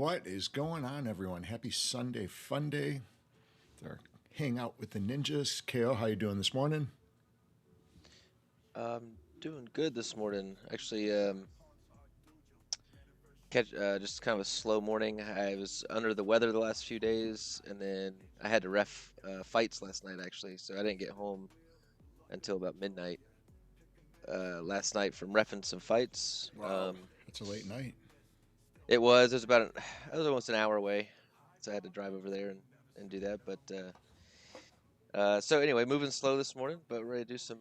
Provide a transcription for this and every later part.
What is going on, everyone? Happy Sunday fun day. Our hang out with the ninjas. KO, how you doing this morning? Doing good this morning. Actually, catch just kind of a slow morning. I was under the weather the last few days, and then I had to ref fights last night actually, so I didn't get home until about midnight last night from refing some fights. Wow, it's a late night. It was about it was almost an hour away, so I had to drive over there and do that. But so anyway, moving slow this morning, but ready to do some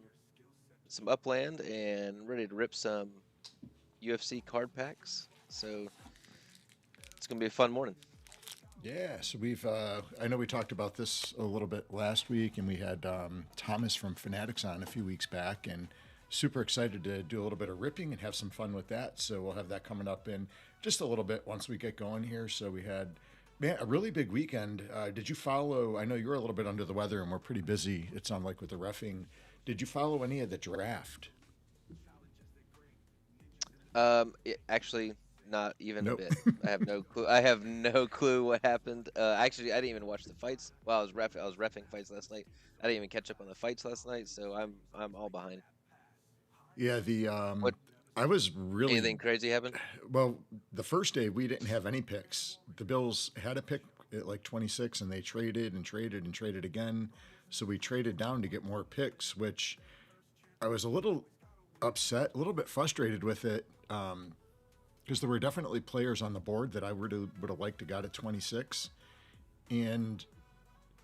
Upland and ready to rip some UFC card packs. So it's gonna be a fun morning. Yeah, so I know we talked about this a little bit last week, and we had Thomas from Fanatics on a few weeks back, and super excited to do a little bit of ripping and have some fun with that. So we'll have that coming up in just a little bit once we get going here. So we had, man, a really big weekend. Did you follow? I know you were a little bit under the weather, and we're pretty busy, it sounded like, with the reffing. Did you follow any of the draft? Actually, not even a Nope. bit. I have no clue. I have no clue what happened. Actually, I didn't even watch the fights. Well, I was refing fights last night. I didn't even catch up on the fights last night, so I'm all behind. Yeah, the What I was really anything crazy happened? well. The first day we didn't have any picks. The Bills had a pick at like 26, and they traded and traded and traded again. So we traded down to get more picks, which I was a little upset, a little bit frustrated with it, because there were definitely players on the board that I would have liked to got at 26, and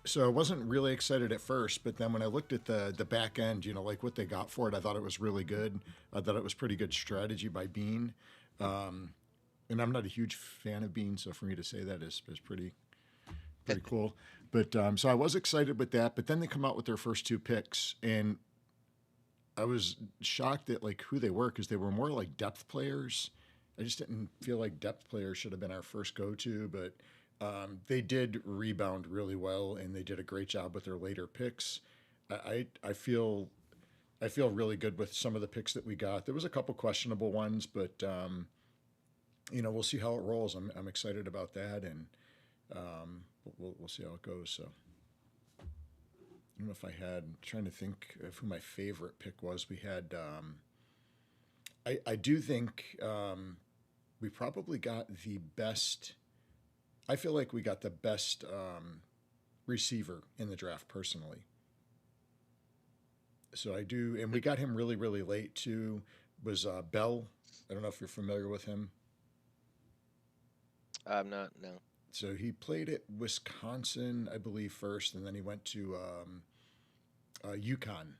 so I wasn't really excited at first, but then when I looked at the back end, like what they got for it, I thought it was really good. I thought it was pretty good strategy by Bean. And I'm not a huge fan of Bean, so for me to say that is pretty cool. But so I was excited with that. But then they come out with their first two picks, and I was shocked at like who they were, because they were more like depth players. I just didn't feel like depth players should have been our first go to, but they did rebound really well, and they did a great job with their later picks. I feel really good with some of the picks that we got. There was a couple questionable ones, but we'll see how it rolls. I'm excited about that, and we'll see how it goes. So I don't know if I had. I'm trying to think of who my favorite pick was. We had. I do think we probably got the best. I feel like we got the best receiver in the draft personally. So I do, and we got him really, really late too. Was Bell? I don't know if you're familiar with him. I'm not. No. So he played at Wisconsin, I believe, first, and then he went to UConn.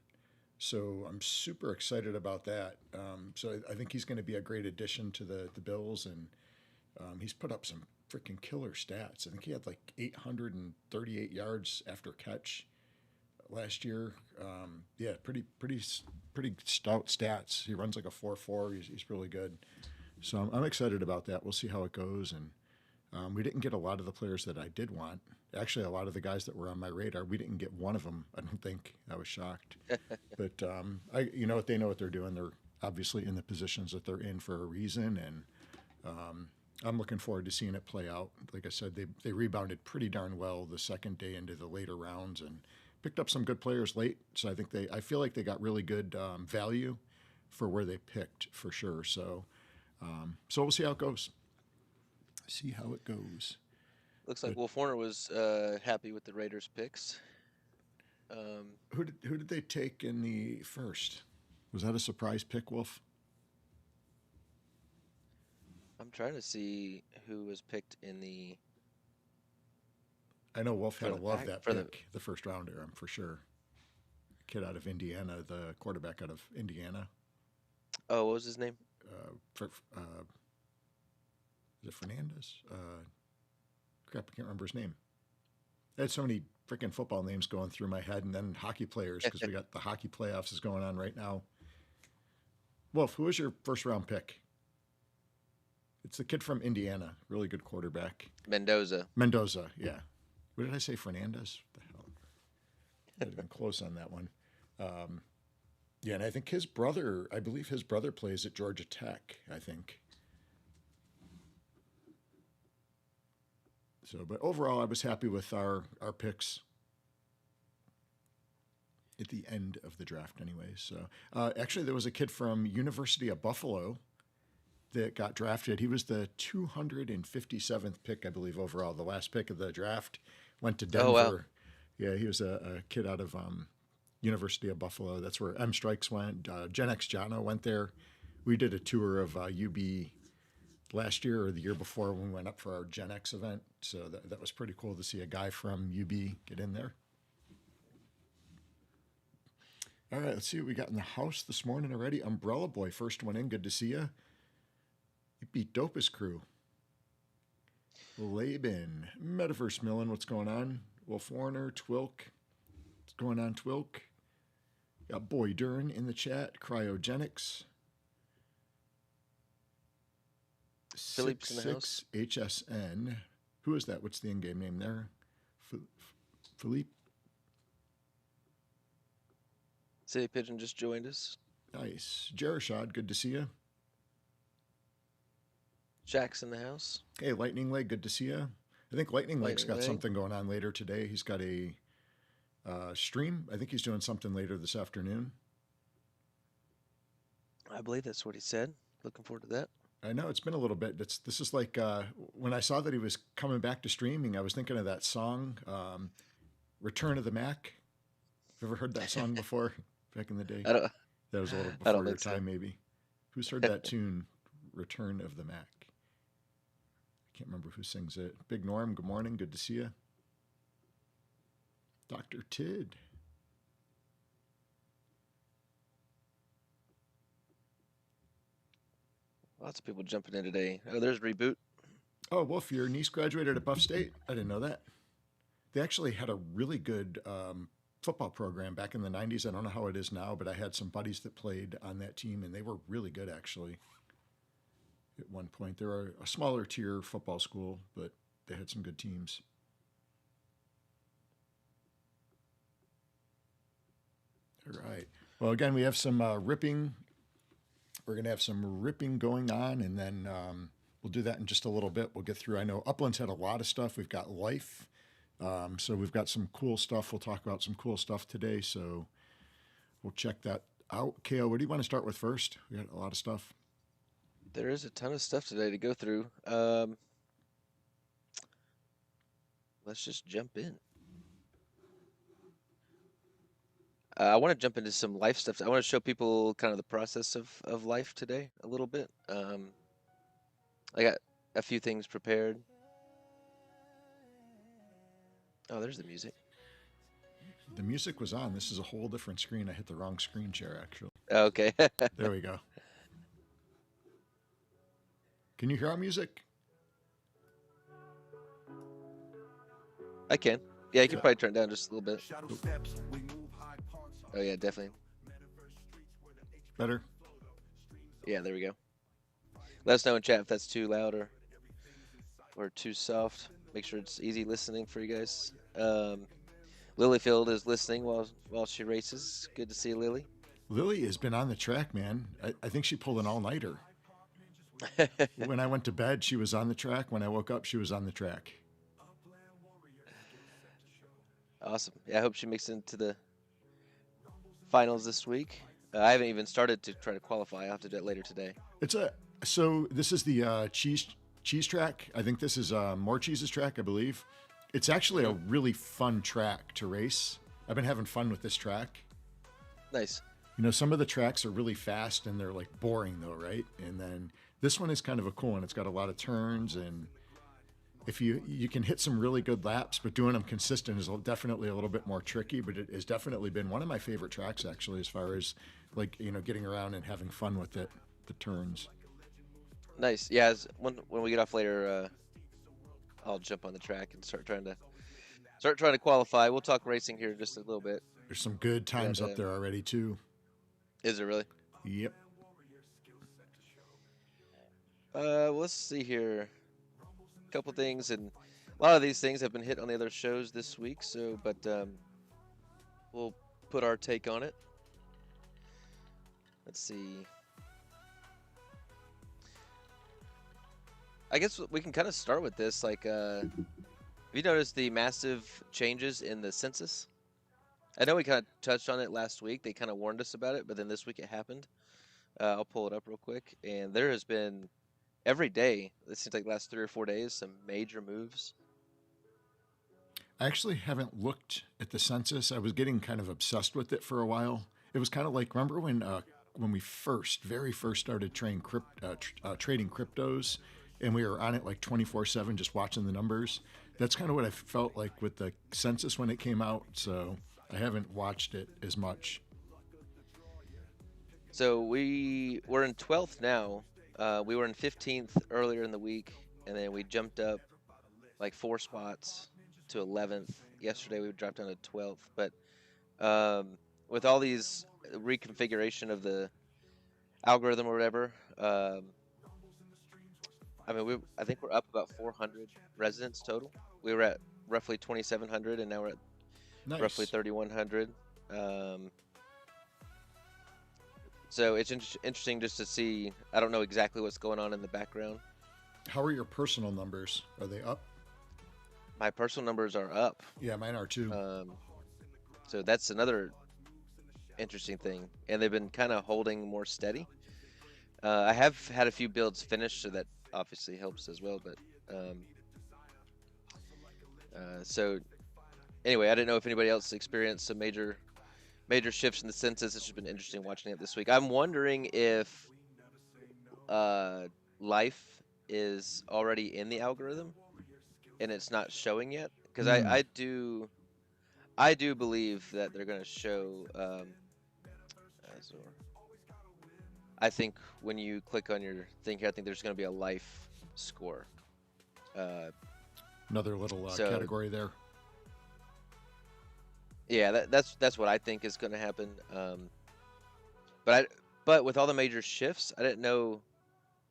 So I'm super excited about that. So I think he's going to be a great addition to the Bills, and he's put up some freaking killer stats. I think he had like 838 yards after catch last year. Yeah, pretty stout stats. He runs like a 4.4. He's really good. So I'm excited about that. We'll see how it goes. And we didn't get a lot of the players that I did want. Actually, a lot of the guys that were on my radar, we didn't get one of them. I don't think. I was shocked. But you know what, they know what they're doing. They're obviously in the positions that they're in for a reason, and I'm looking forward to seeing it play out. Like I said, they rebounded pretty darn well the second day into the later rounds, and picked up some good players late. So I feel like they got really good value for where they picked for sure. So we'll see how it goes. See how it goes. Looks like But Wolf Warner was happy with the Raiders picks. Um, who did they take in the first? Was that a surprise pick, Wolf? I'm trying to see who was picked in the I know Wolf had for to the love pack that for the. pick, the first rounder, I'm for sure. Kid out of Indiana, the quarterback out of Indiana. Oh, what was his name? For, is it Fernandez? Crap, I can't remember his name. I had so many freaking football names going through my head, and then hockey players, because we got the hockey playoffs is going on right now. Wolf, who was your first round pick? It's the kid from Indiana, really good quarterback. Mendoza. Mendoza, yeah. What did I say? Fernandez? What the hell? Might have been close on that one. Um, yeah, and I think I believe his brother plays at Georgia Tech, I think. So, but overall, I was happy with our picks at the end of the draft, anyway. So, actually, there was a kid from University of Buffalo that got drafted. He was the 257th pick, I believe, overall. The last pick of the draft went to Oh wow. Denver. Yeah, he was a kid out of University of Buffalo. That's where M Strikes went. Gen X Jono went there. We did a tour of UB last year or the year before when we went up for our Gen X event. So that was pretty cool to see a guy from UB get in there. All right, let's see what we got in the house this morning already. Umbrella Boy, first one in. Good to see you. You beat Dopest Crew. Laban, Metaverse Millen, what's going on? Wolf Warner, Twilk. What's going on, Twilk? Got Boy Dern in the chat. Cryogenics. Philippe's in the house. 66 HSN. Who is that? What's the in-game name there? Philippe? City Pigeon just joined us. Nice. Jerishad, good to see you. Jack's in the house. Hey, Lightning Leg, good to see you. I think Lightning Leg's got Leg. something going on later today. He's got a stream. I think he's doing something later this afternoon. I believe that's what he said. Looking forward to that. I know it's been a little bit. This is like when I saw that he was coming back to streaming, I was thinking of that song, Return of the Mac. Have you ever heard that song before? Back in the day? I don't. That was a little I don't before your think so. time, maybe. Who's heard that tune, Return of the Mac? I can't remember who sings it. Big Norm, good morning. Good to see you. Dr. Tid. Lots of people jumping in today. Oh, there's Reboot. Oh, Wolf, your niece graduated at Buff State? I didn't know that. They actually had a really good football program back in the 90s. I don't know how it is now, but I had some buddies that played on that team, and they were really good, actually. At one point, they were a smaller tier football school, but they had some good teams. All right. Well, again, we have some ripping. We're going to have some ripping going on, and then we'll do that in just a little bit. We'll get through. I know Upland's had a lot of stuff. We've got life. So we've got some cool stuff. We'll talk about some cool stuff today. So we'll check that out. KO, what do you want to start with first? We got a lot of stuff. There is a ton of stuff today to go through. Let's just jump in. I want to jump into some life stuff. I want to show people kind of the process of life today a little bit. I got a few things prepared. Oh, there's the music. The music was on. This is a whole different screen. I hit the wrong screen share, actually. Okay. There we go. Can you hear our music? I can. Yeah, you can probably turn it down just a little bit. Oh yeah, definitely. Better? Yeah, there we go. Let us know in chat if that's too loud or too soft. Make sure it's easy listening for you guys. Lilyfield is listening while she races. Good to see Lily. Lily has been on the track, man. I think she pulled an all-nighter. When I went to bed, she was on the track. When I woke up, she was on the track. Awesome. Yeah, I hope she makes it into the finals this week. I haven't even started to try to qualify. I'll have to do it later today. So this is the cheese track. I think this is More Cheese's track, I believe. It's actually a really fun track to race. I've been having fun with this track. Nice. You know, some of the tracks are really fast and they're like boring though, right? And then this one is kind of a cool one. It's got a lot of turns, and if you can hit some really good laps, but doing them consistent is definitely a little bit more tricky. But it has definitely been one of my favorite tracks, actually, as far as like, you know, getting around and having fun with it, the turns. Nice. Yeah. When we get off later, I'll jump on the track and start trying to qualify. We'll talk racing here in just a little bit. There's some good times up there already too. Is it really? Yep. Let's see here. A couple things, and a lot of these things have been hit on the other shows this week. So, but we'll put our take on it. Let's see. I guess we can kind of start with this. Like, Have you noticed the massive changes in the census? I know we kind of touched on it last week. They kind of warned us about it, but then this week it happened. I'll pull it up real quick, and there has been every day. It seems like the last 3 or 4 days, some major moves. I actually haven't looked at the census. I was getting kind of obsessed with it for a while. It was kind of like, remember when we very first started trading cryptos, and we were on it like 24/7, just watching the numbers. That's kind of what I felt like with the census when it came out. So I haven't watched it as much. So we're in 12th now. We were in 15th earlier in the week, and then we jumped up like 4 spots to 11th. Yesterday we dropped down to 12th, but with all these reconfiguration of the algorithm or whatever, I think we're up about 400 residents total. We were at roughly 2,700, and now we're at roughly Nice. 3,100. So it's interesting just to see. I don't know exactly what's going on in the background. How are your personal numbers? Are they up? My personal numbers are up. Yeah, mine are too. So that's another interesting thing, and they've been kind of holding more steady. I have had a few builds finished, so that obviously helps as well. But so anyway, I didn't know if anybody else experienced some major shifts in the census. It's just been interesting watching it this week. I'm wondering if life is already in the algorithm and it's not showing yet, because Hmm. I do believe that they're going to show. So I think when you click on your thing here, I think there's going to be a life score. Another little So category there. yeah, that's what I think is going to happen. But with all the major shifts, I didn't know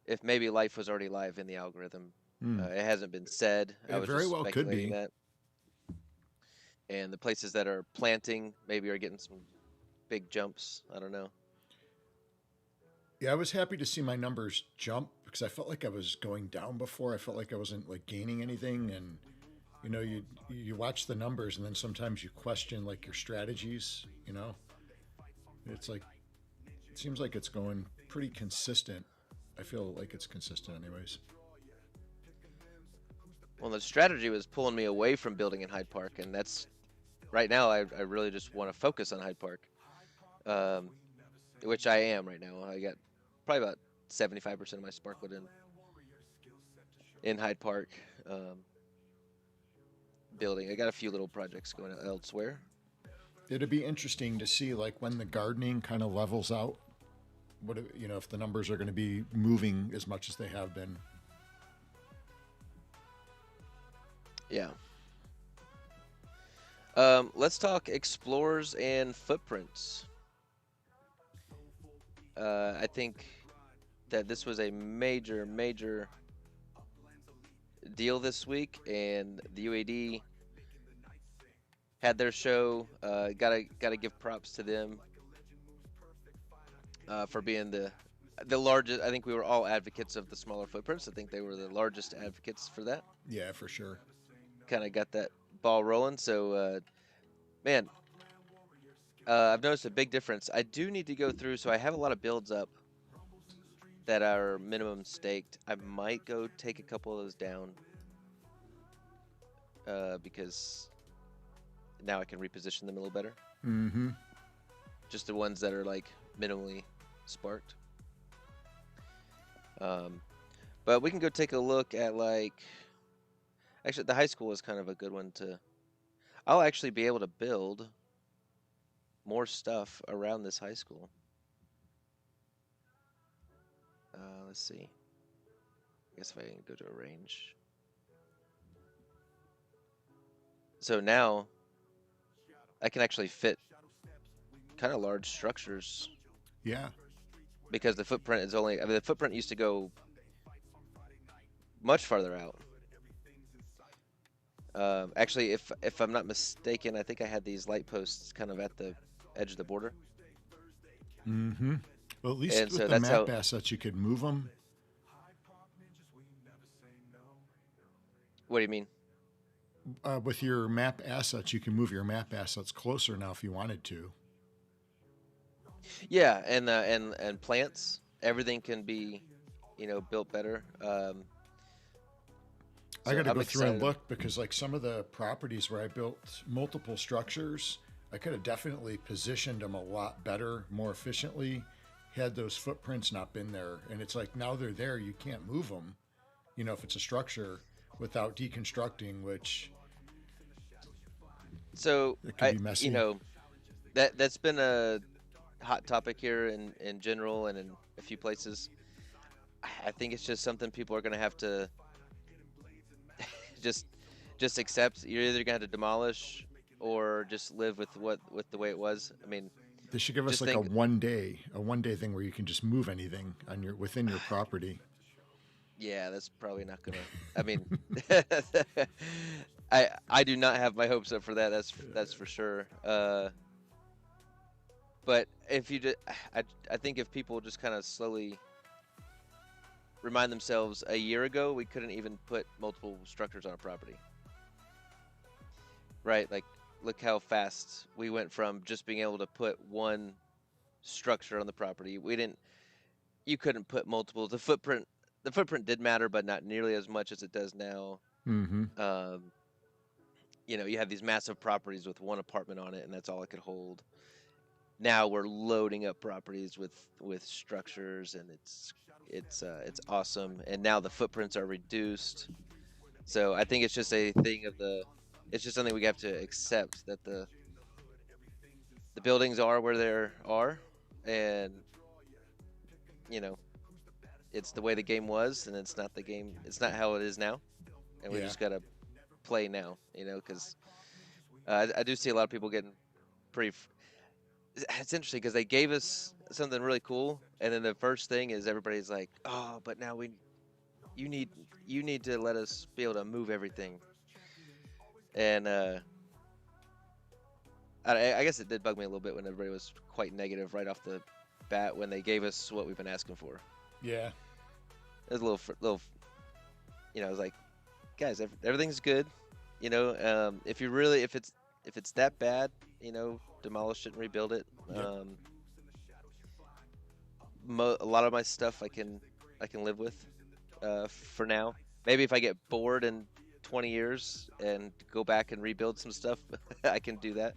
if maybe life was already live in the algorithm. Hmm. It hasn't been said. I It was very just well could speculating be. that. And the places that are planting maybe are getting some big jumps. I don't know. Yeah, I was happy to see my numbers jump because I felt like I was going down before. I felt like I wasn't like gaining anything, and you watch the numbers, and then sometimes you question like your strategies. It's like it seems like it's going pretty consistent. I feel like it's consistent, anyways. Well, the strategy was pulling me away from building in Hyde Park, and that's right now. I really just want to focus on Hyde Park, um, which I am right now. I got probably about 75% of my sparklet in Hyde Park building. I got a few little projects going elsewhere. It'd be interesting to see like when the gardening kind of levels out. If the numbers are going to be moving as much as they have been. Yeah. Let's talk explorers and footprints. I think that this was a major deal this week, and the UAD had their show. Gotta give props to them for being the largest. I think we were all advocates of the smaller footprints. I think they were the largest advocates for that. Yeah, for sure. Kind of got that ball rolling. So, man, I've noticed a big difference. I do need to go through, so I have a lot of builds up that are minimum staked. I might go take a couple of those down because now I can reposition them a little better. Mm-hmm. Just the ones that are like minimally sparked. But we can go take a look at actually the high school is kind of a good one to. I'll actually be able to build more stuff around this high school. Let's see. I guess if I can go to arrange. So now I can actually fit kind of large structures Yeah. because the footprint is only. The footprint used to go much farther out. Actually, if I'm not mistaken, I think I had these light posts kind of at the edge of the border, Mm-hmm. Well, at least and with so the that's map how. assets, you could move them. What do you mean? With your map assets, you can move your map assets closer now if you wanted to. Yeah, and plants, everything can be, built better. I So got to I'm go through and excited. look because like some of the properties where I built multiple structures, I could have definitely positioned them a lot better, more efficiently, had those footprints not been there. And it's like now they're there, you can't move them, if it's a structure without deconstructing, which So it could be messy. that's been a hot topic here in general and in a few places. I think it's just something people are gonna have to just just accept. You're either gonna have to demolish or just live with the way it was. I mean, They should give us just like a think, 1 day thing where you can just move anything on your within your property. yeah, that's probably not gonna. I mean, I do not have my hopes up for that. That's for sure. But if you just, I think if people just kind of slowly remind themselves, a year ago we couldn't even put multiple structures on a property, right? Like, look how fast we went from just being able to put one structure on the property. We didn't. You couldn't put multiple. The footprint did matter, but not nearly as much as it does now. Mm-hmm. Um, you have these massive properties with one apartment on it, and that's all it could hold. Now we're loading up properties with structures, and it's awesome. And now the footprints are reduced. So I think it's just a thing of it's just something we have to accept that the buildings are where they are, and you know it's the way the game was, and it's not the game. It's not how it is now, and we Yeah. just gotta play now. Because I do see a lot of people getting pretty. It's interesting because they gave us something really cool, and then the first thing is everybody's like, "Oh, but now you need, you need to let us be able to move everything." And I guess it did bug me a little bit when everybody was quite negative right off the bat when they gave us what we've been asking for. Yeah. It was a little, I was like, guys, everything's good. If if it's that bad, demolish it and rebuild it. Yep. A lot of my stuff I can live with for now. Maybe if I get bored in 20 years and go back and rebuild some stuff, I can do that.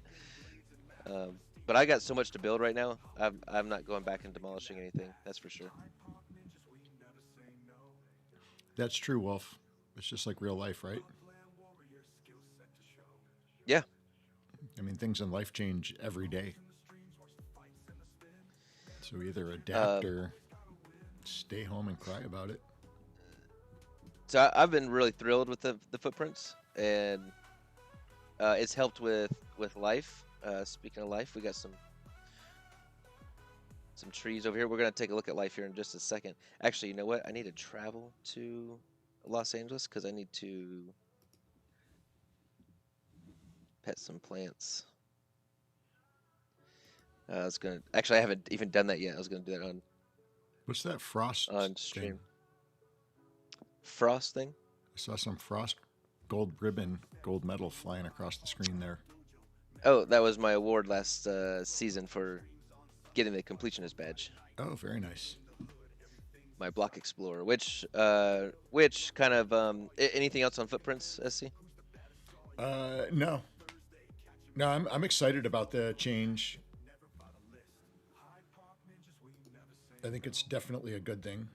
But I got so much to build right now. I'm not going back and demolishing anything. That's for sure. That's true, Wolf. It's just like real life, right? Yeah. I mean, things in life change every day. So either adapt Um, or stay home and cry about it. so I've been really thrilled with the footprints, and it's helped with life. Speaking of life, we got some trees over here. We're gonna take a look at life here in just a second. Actually, you know what? I need to travel to Los Angeles because I need to pet some plants. I was gonna actually I haven't even done that yet. I was gonna do that What's that frost on thing? stream. Frost thing. I saw some frost gold ribbon, gold medal flying across the screen there. Oh, that was my award last season for getting the completionist badge. Oh, very nice. My block explorer, which kind of anything else on footprints, SC? No, no, I'm excited about the change. I think it's definitely a good thing.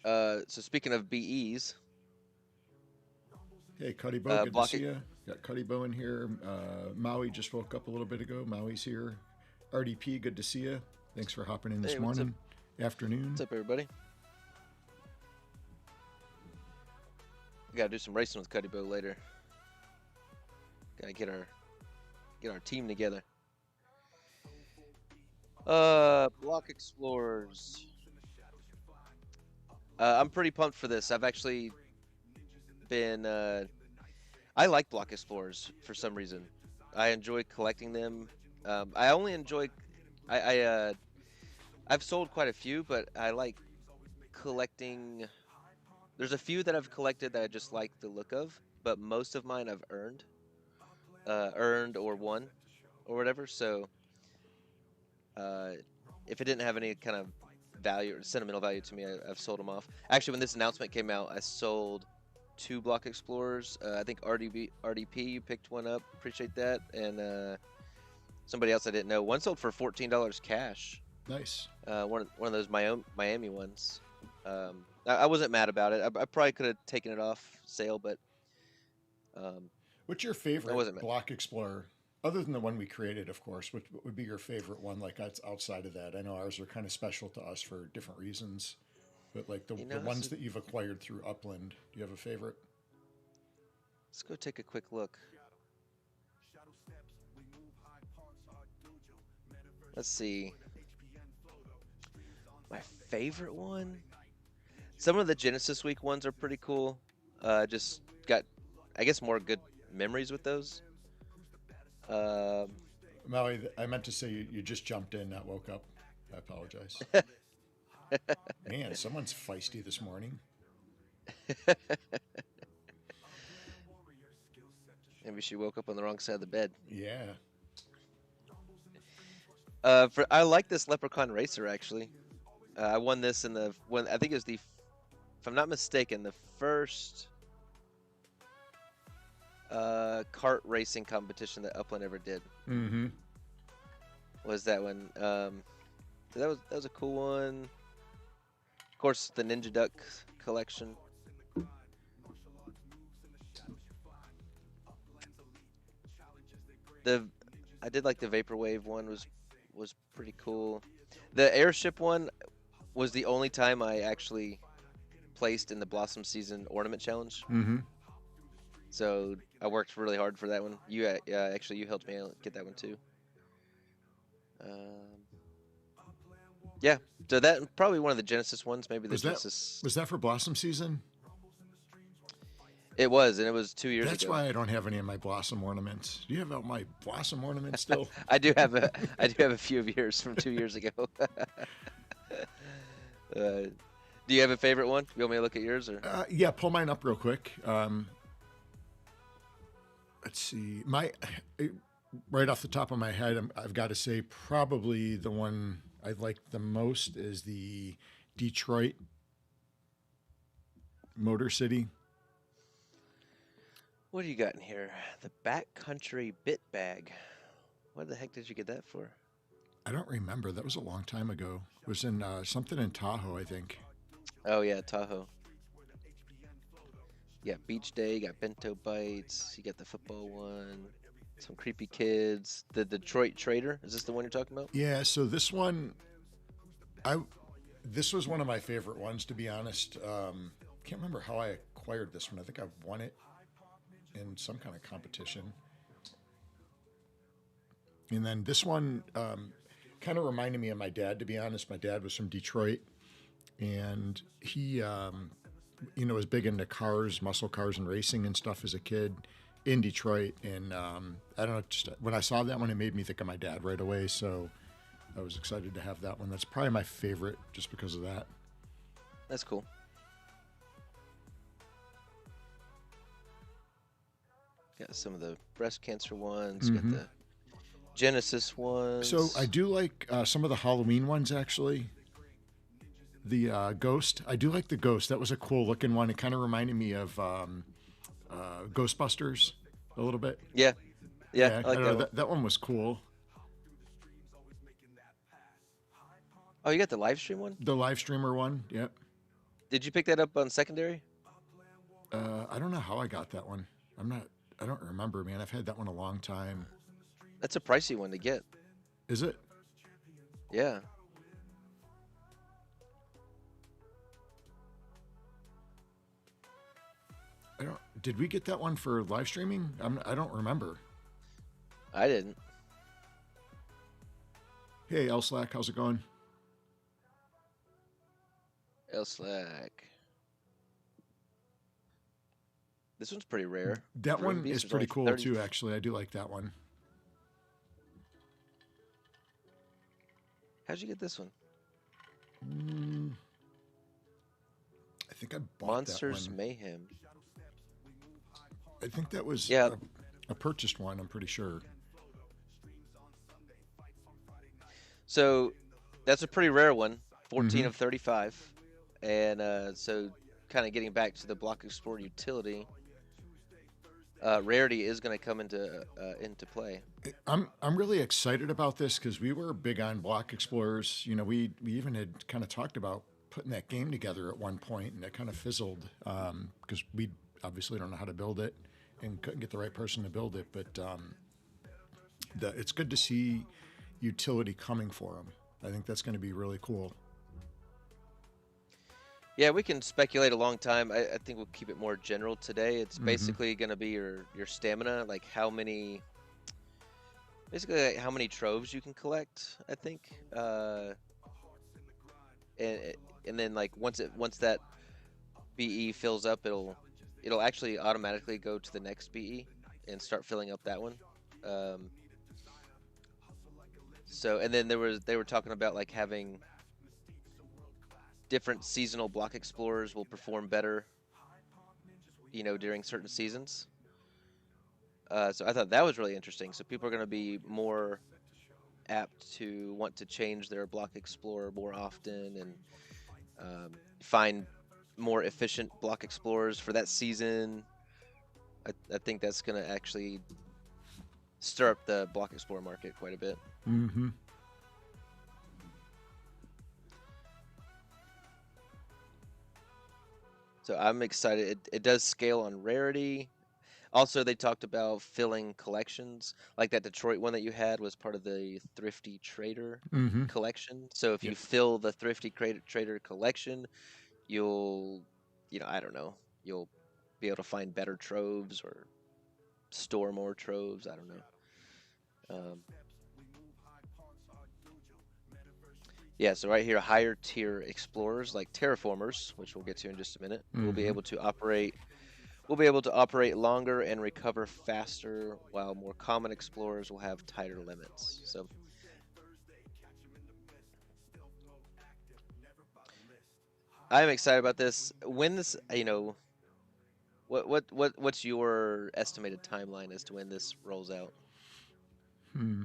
So speaking of BEs, Hey, Cuddy Bo, good to block see it. you. Got Cuddy Bo in here. Maui just woke up a little bit ago. Maui's here. RDP, good to see you. Thanks for hopping in this Hey, what's up? morning, afternoon. What's up, everybody? We gotta do some racing with Cuddy Bow later. Gotta get our team together. Block explorers. I'm pretty pumped for this. I've actually been. I like block explorers for some reason. I enjoy collecting them. I only enjoy. I've sold quite a few, but I like collecting There's a few that I've collected that I just like the look of, but most of mine I've earned or won or whatever. So uh, if it didn't have any kind of value or sentimental value to me, I've sold them off. Actually, when this announcement came out, I sold two Block Explorers. I think RDP, you picked one up. Appreciate that. And somebody else I didn't know. One sold for $14 cash. Nice. One of those Miami ones. I wasn't mad about it. I probably could have taken it off sale, but What's your I favorite wasn't mad. Block Explorer? Other than the one we created, of course, what would be your favorite one? Like that's outside of that. I know ours are kind of special to us for different reasons, but like You the know, ones that you've acquired through Upland, do you have a favorite? let's go take a quick look. Let's see. My favorite one. Some of the Genesis Week ones are pretty cool. Just got, I guess, more good memories with those. Maui, I meant to say you just jumped in, not woke up. I apologize. Man, someone's feisty this morning. Maybe she woke up on the wrong side of the bed. Yeah. I like this Leprechaun Racer actually. I won this in I think it was if I'm not mistaken, the first kart racing competition that Upland ever did. Mm-hmm. Was that one? So that was a cool one. Of course, the Ninja Duck collection. I did like the Vaporwave one was pretty cool. The airship one was the only time I actually placed in the Blossom Season Ornament Challenge. Mm-hmm. So I worked really hard for that one. You actually you helped me out get that one too. Yeah, so that probably one of the Genesis ones, maybe the Genesis. Was that for Blossom Season? It was, and it was 2 years That's ago. why I don't have any of my Blossom ornaments. Do you have all my Blossom ornaments still? I do have a few of yours from 2 years ago. Do you have a favorite one? You want me to look at yours or? Yeah, pull mine up real quick. Let's see. Right off the top of my head, I've got to say probably the one I like the most is the Detroit Motor City. What do you got in here? The Backcountry Bit Bag. What the heck did you get that for? I don't remember. That was a long time ago. It was in something in Tahoe, I think. Oh yeah, Tahoe. You got Beach Day, you got Bento Bites, you got the football one, some creepy kids, the Detroit Trader. Is this the one you're talking about? Yeah, so this one, this was one of my favorite ones, to be honest. Can't remember how I acquired this one. I think I won it in some kind of competition. And then this one kind of reminded me of my dad, to be honest. My dad was from Detroit, and he, was big into cars, muscle cars, and racing and stuff as a kid in Detroit. And I don't know, just when I saw that one, it made me think of my dad right away. So I was excited to have that one. That's probably my favorite just because of that. That's cool. Got some of the breast cancer ones, got the Genesis ones. So I do like some of the Halloween ones, actually. The Ghost. I do like the Ghost. That was a cool looking one. It kind of reminded me of Ghostbusters a little bit. Yeah. I like that one. That one was cool. Oh, you got the live stream one? The live streamer one, yep. Did you pick that up on secondary? I don't know how I got that one. I don't remember, man. I've had that one a long time. That's a pricey one to get. Is it? Yeah. Did we get that one for live streaming? I don't remember. I didn't. Hey, L Slack, how's it going? L Slack. This one's pretty rare. That one is pretty cool too, actually. I do like that one. How'd you get this one? I think I bought that Monsters one. Mayhem. I think that was Yeah. a purchased one. I'm pretty sure. So that's a pretty rare one. 14 Mm-hmm. of 35, and so kind of getting back to the Block Explorer utility. Rarity is going to come into play. I'm really excited about this because we were big on block explorers. You know, we even had kind of talked about putting that game together at one point, and it kind of fizzled because we obviously don't know how to build it and couldn't get the right person to build it. But it's good to see utility coming for them. I think that's going to be really cool. Yeah, we can speculate a long time. I think we'll keep it more general today. It's Mm-hmm. basically going to be your stamina, like basically like how many troves you can collect. I think, and then like once that BE fills up, it'll actually automatically go to the next BE and start filling up that one. So and then they were talking about like having different seasonal block explorers will perform better, during certain seasons. So I thought that was really interesting. So people are going to be more apt to want to change their block explorer more often and find more efficient block explorers for that season. I think that's going to actually stir up the block explorer market quite a bit. Mm-hmm. So I'm excited. It does scale on rarity. Also, they talked about filling collections. Like that Detroit one that you had was part of the Thrifty Trader Mm-hmm. collection. So if you Yep. fill the Thrifty Trader collection, you'll, I don't know, you'll be able to find better troves or store more troves. I don't know. Yeah, so right here, higher tier explorers like terraformers, which we'll get to in just a minute, will be Mm-hmm. able to operate. We'll be able to operate longer and recover faster, while more common explorers will have tighter limits. So, I'm excited about this. When this, what's your estimated timeline as to when this rolls out? Hmm.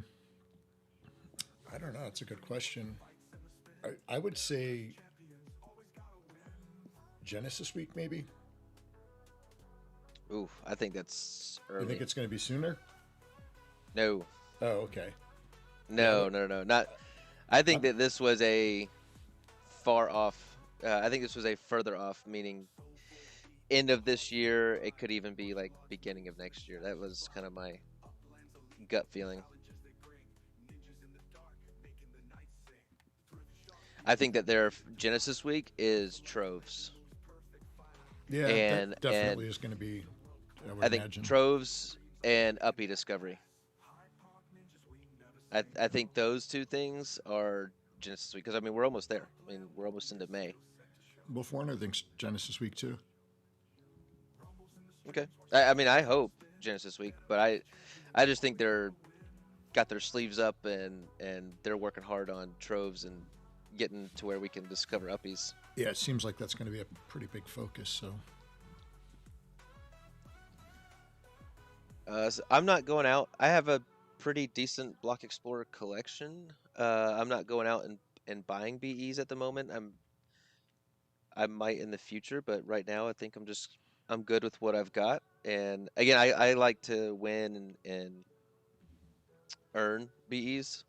I don't know. It's a good question. I would say Genesis week, maybe. Ooh, I think that's You think early. it's going to be sooner? No, Oh, okay. Yeah, no, not. I think I'm, that this was a far off. I think this was a further off, meaning end of this year. It could even be like beginning of next year. That was kind of my gut feeling. I think that their Genesis week is troves, yeah, and that definitely is going to be, I would I think imagine. troves and uppy discovery. I think those two things are Genesis week because I mean we're almost there. I mean we're almost into May. Wolf Warner thinks Genesis week too. Okay, I mean I hope Genesis week, but I just think they're got their sleeves up and they're working hard on troves and getting to where we can discover uppies. Yeah, it seems like that's going to be a pretty big focus. So, So I'm not going out. I have a pretty decent Block Explorer collection. I'm not going out and buying BEs at the moment. I might in the future, but right now I think I'm good with what I've got. And again, I like to win and earn BEs,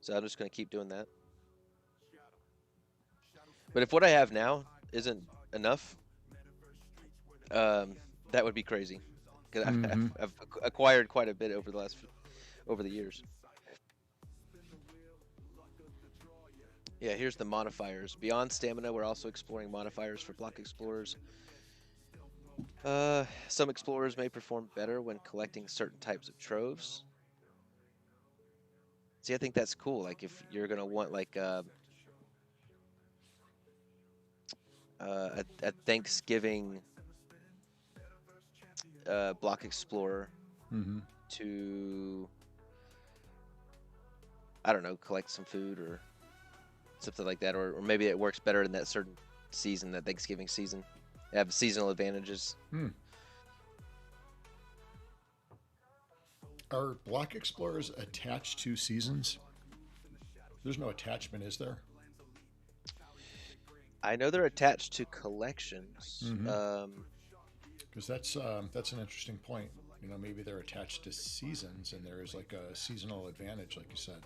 so I'm just going to keep doing that. But if what I have now isn't enough, um, that would be crazy because mm-hmm. I've acquired quite a bit over the years. Yeah, here's the modifiers. Beyond stamina, we're also exploring modifiers for block explorers. Some explorers may perform better when collecting certain types of troves. See, I think that's cool. Like if you're gonna want like a Thanksgiving block explorer Mm-hmm. to I don't know collect some food or something like that, or maybe it works better in that certain season, that Thanksgiving season. They have seasonal advantages. Are block explorers attached to seasons? There's no attachment, is there? I know they're attached to collections. Because that's an interesting point. You know, maybe they're attached to seasons, and there is like a seasonal advantage, like you said.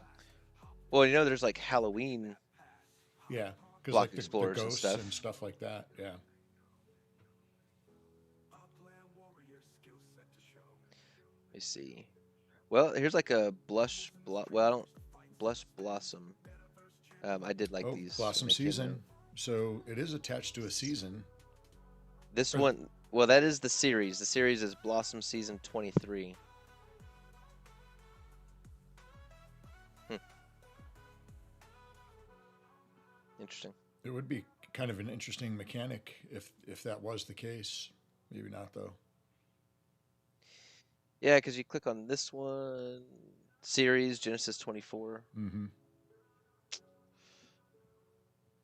Well, you know, there's like Halloween Yeah, because block like the explorers and ghosts stuff. and stuff like that. Yeah. Let me see. Well, here's like a blush blossom. I did like Oh, these when blossom they came out. season. So it is attached to a season. This Or, one, well, that is the series. The series is Blossom Season 23. Interesting. it would be kind of an interesting mechanic if that was the case. Maybe not though. Yeah, because you click on this one, series Genesis 24, Mm-hmm.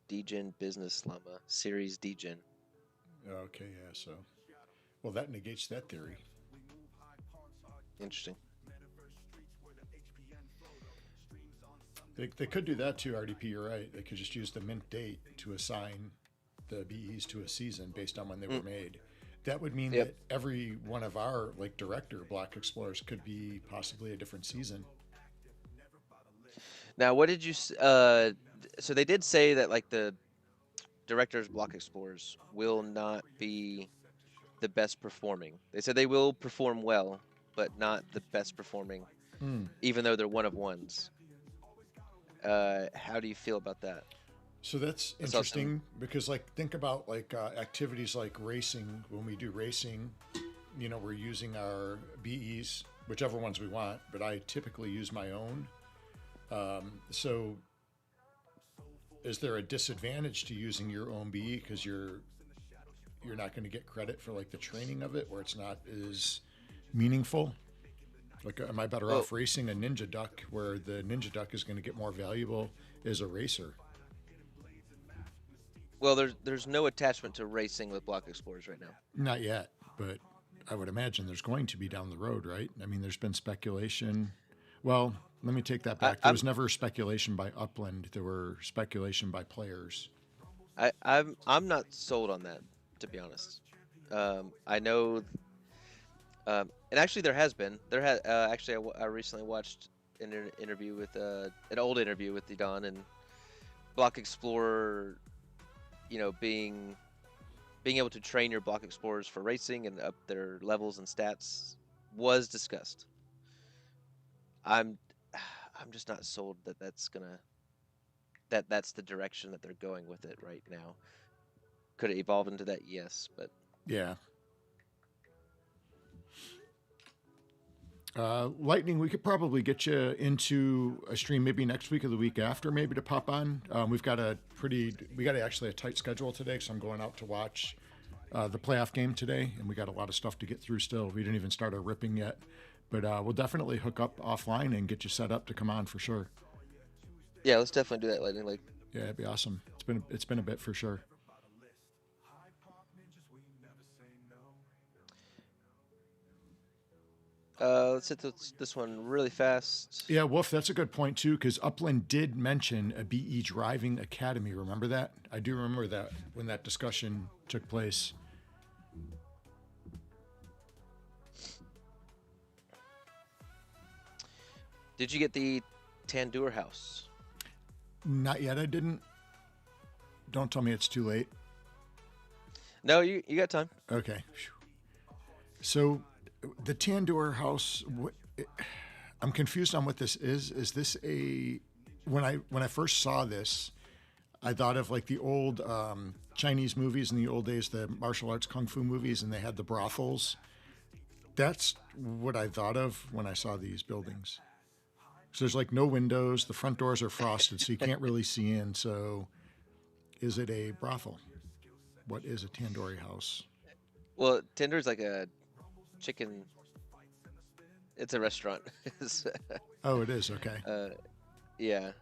Degen Business Llama, series Degen. Okay, yeah. So, well, that negates that theory. Interesting. They could do that too, RDP. You're right. They could just use the mint date to assign the BEs to a season based on when they were made. That would mean Yep. that every one of our like director block explorers could be possibly a different season. Now, what did you? So they did say that like the director's block explorers will not be the best performing. They said they will perform well, but not the best performing, even though they're one of ones. How do you feel about that? So that's I saw some. interesting because like think about like activities like racing. When we do racing, you know, we're using our BEs, whichever ones we want, but I typically use my own. So is there a disadvantage to using your own BE because you're not going to get credit for like the training of it, where it's not as meaningful? Like, am I better Well, off racing a Ninja Duck where the Ninja Duck is going to get more valuable as a racer? well, there's no attachment to racing with block explorers right now. Not yet, but I would imagine there's going to be down the road, right? I mean, there's been speculation. Well, let me take that I, back. There was I'm never speculation by Upland. There were speculation by players. I'm not sold on that, to be honest. I know, and actually I recently watched an interview with an old interview with Don, and block explorer, you know, being able to train your block explorers for racing and up their levels and stats was discussed. I'm I'm just not sold that that's the direction that they're going with it right now. Could it evolve into that? Yes, but Yeah. Lightning, we could probably get you into a stream maybe next week or the week after, maybe to pop on. We got actually a tight schedule today, so I'm going out to watch the playoff game today, and we got a lot of stuff to get through still. We didn't even start our ripping yet, but we'll definitely hook up offline and get you set up to come on for sure. yeah, let's definitely do that, Lightning. Like, Yeah, it'd be awesome. It's been a bit for sure. let's hit this one really fast. Yeah, Wolf, that's a good point too, because Upland did mention a BE driving academy. Remember that? I do remember that when that discussion took place. Did you get the Tandoor house? Not yet. I didn't. Don't tell me it's too late. No, you got time. Okay. So, the Tandoor house. I'm confused on what this is. Is this a? When I first saw this, I thought of like the old Chinese movies in the old days, the martial arts kung fu movies, and they had the brothels. That's what I thought of when I saw these buildings. So there's like no windows. The front doors are frosted, so you can't really see in. So, is it a brothel? What is a tandoori house? Well, Tandoor is like a chicken. It's a restaurant. Oh, it is. Okay. Yeah.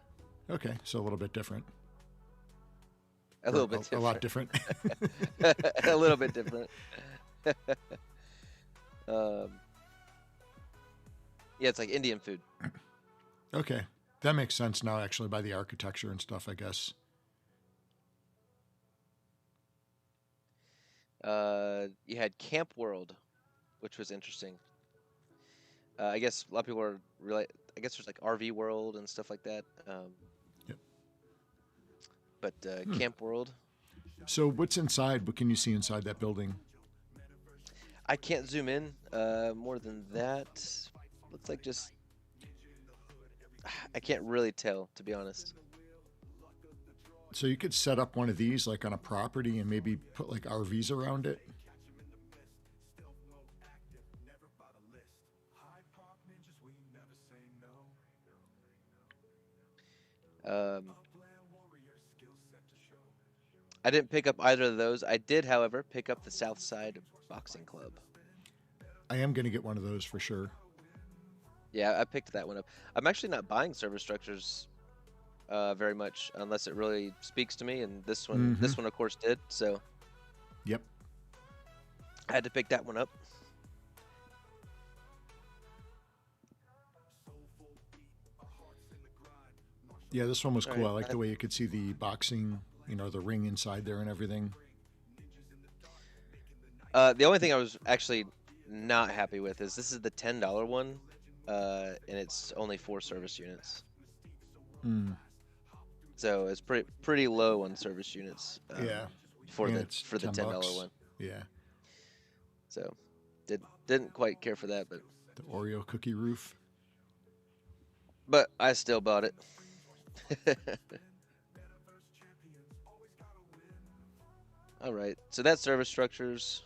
Okay, so a little bit different. A or little bit a lot different. different. A little bit different. um, yeah, it's like Indian food. Okay, that makes sense now, actually, by the architecture and stuff, I guess. You had Camp World, which was interesting. I guess a lot of people are really. I guess there's like RV World and stuff like that. Yep. But Camp World, So what's inside? What can you see inside that building? I can't zoom in more than that. Looks like just I can't really tell, to be honest. So you could set up one of these like on a property and maybe put like RVs around it. Um, I didn't pick up either of those. I did, however, pick up the South Side Boxing Club. I am going to get one of those for sure. Yeah, I picked that one up. I'm actually not buying service structures very much unless it really speaks to me, and this one, of course, did. So, Yep. I had to pick that one up. Yeah, this one was All cool. right. I like the way you could see the boxing, the ring inside there and everything. The only thing I was actually not happy with is this is the $10 one, and it's only 4 service units. So it's pretty low on service units. Yeah. For And the it's $10 $10. one. Yeah. So didn't quite care for that, The Oreo cookie roof. but I still bought it. All right, so that's service structures.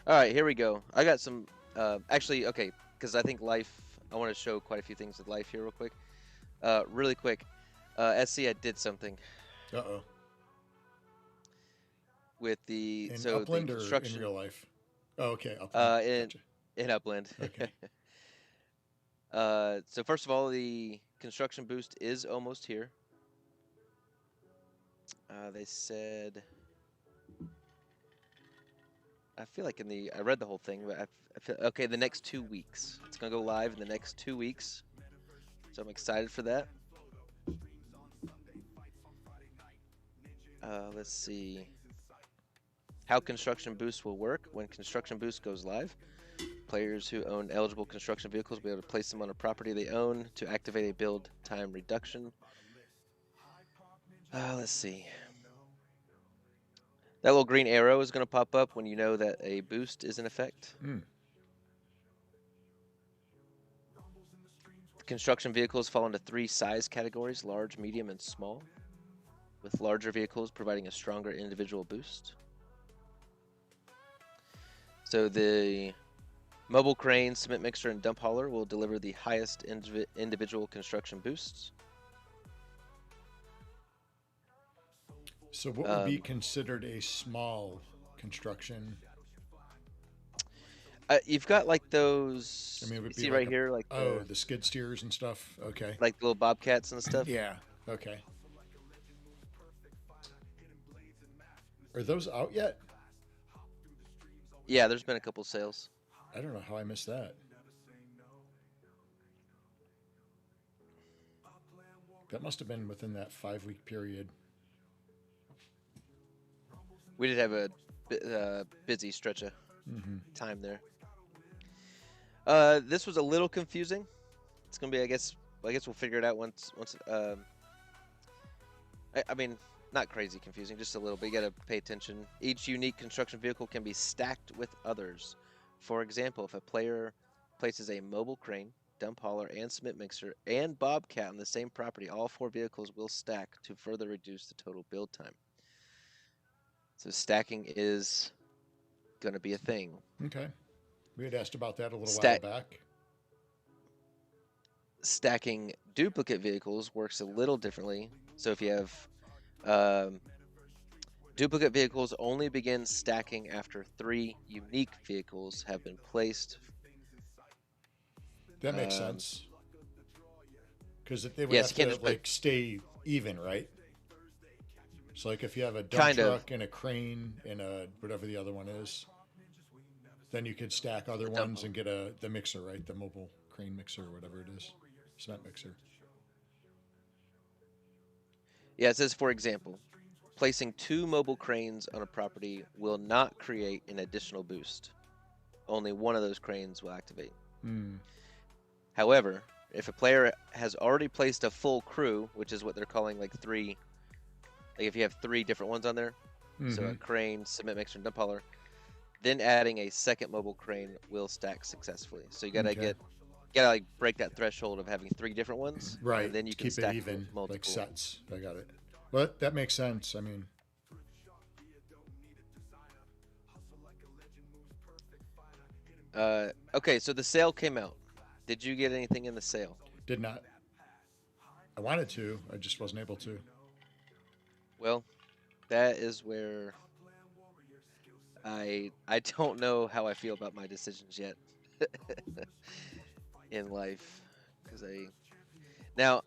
All right, here we go. I got some, actually, okay, because I think life, I want to show quite a few things with life here real quick. Really quick, SC, I did something. Uh-oh. With the, In so Upland the or construction. in real life? Oh, okay, Upland. Gotcha. In Upland. Okay. So first of all, the construction boost is almost here. They said, I feel like I read the whole thing, but I feel, okay, the next 2 weeks. It's going to go live in the next 2 weeks. So I'm excited for that. Let's see. How Construction Boost will work. When Construction Boost goes live, players who own eligible construction vehicles will be able to place them on a property they own to activate a build time reduction. Let's see. That little green arrow is going to pop up when you know that a boost is in effect. Construction vehicles fall into 3 size categories: large, medium, and small, with larger vehicles providing a stronger individual boost. So the mobile crane, cement mixer, and dump hauler will deliver the highest individual construction boosts. So what would be considered a small construction? You've got like those, I mean, it would be see like right here, like the skid steers and stuff. Okay. like the little bobcats and stuff. Yeah. Okay. Are those out yet? Yeah, there's been a couple sales. I don't know how I missed that. That must have been within that 5-week period. We did have a busy stretch of time there. This was a little confusing. It's gonna be, I guess we'll figure it out once. I mean, not crazy confusing, just a little bit. You gotta pay attention. Each unique construction vehicle can be stacked with others. For example, if a player places a mobile crane, dump hauler, and cement mixer, and bobcat on the same property, all 4 vehicles will stack to further reduce the total build time. So stacking is going to be a thing. Okay. We had asked about that a little while back. Stacking duplicate vehicles works a little differently. So if you have duplicate vehicles only begin stacking after 3 unique vehicles have been placed. That makes sense. Because they would have to like stay even, right? So like if you have a dump Kind of. truck and a crane and a whatever the other one is, then you could stack other The dump. ones and get the mixer, right? The mobile crane mixer or whatever it is, cement mixer. Yeah, it says, for example, placing 2 mobile cranes on a property will not create an additional boost. Only one of those cranes will activate. Hmm. However, if a player has already placed a full crew, which is what they're calling like 3, like if you have 3 different ones on there, so Mm-hmm. a crane, cement mixer, and dump hauler, then adding a second mobile crane will stack successfully. So you gotta Okay. like break that threshold of having 3 different ones, and Right. then you To can keep it stack even, like multiple. sets. I got it. Well, that makes sense. I mean, Okay, so the sale came out. Did you get anything in the sale? did not. I wanted to. I just wasn't able to. Well, that is where I don't know how I feel about my decisions yet in life, because now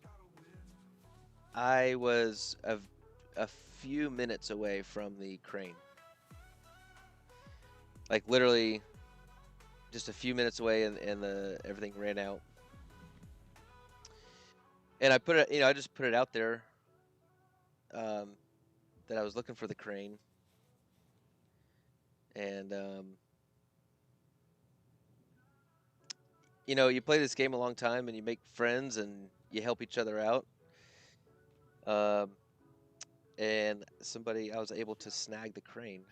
I was a few minutes away from the crane, like literally just a few minutes away, and the everything ran out. And I put it, I just put it out there, um, that I was looking for the crane, and you play this game a long time, and you make friends, and you help each other out. Um, and I was able to snag the crane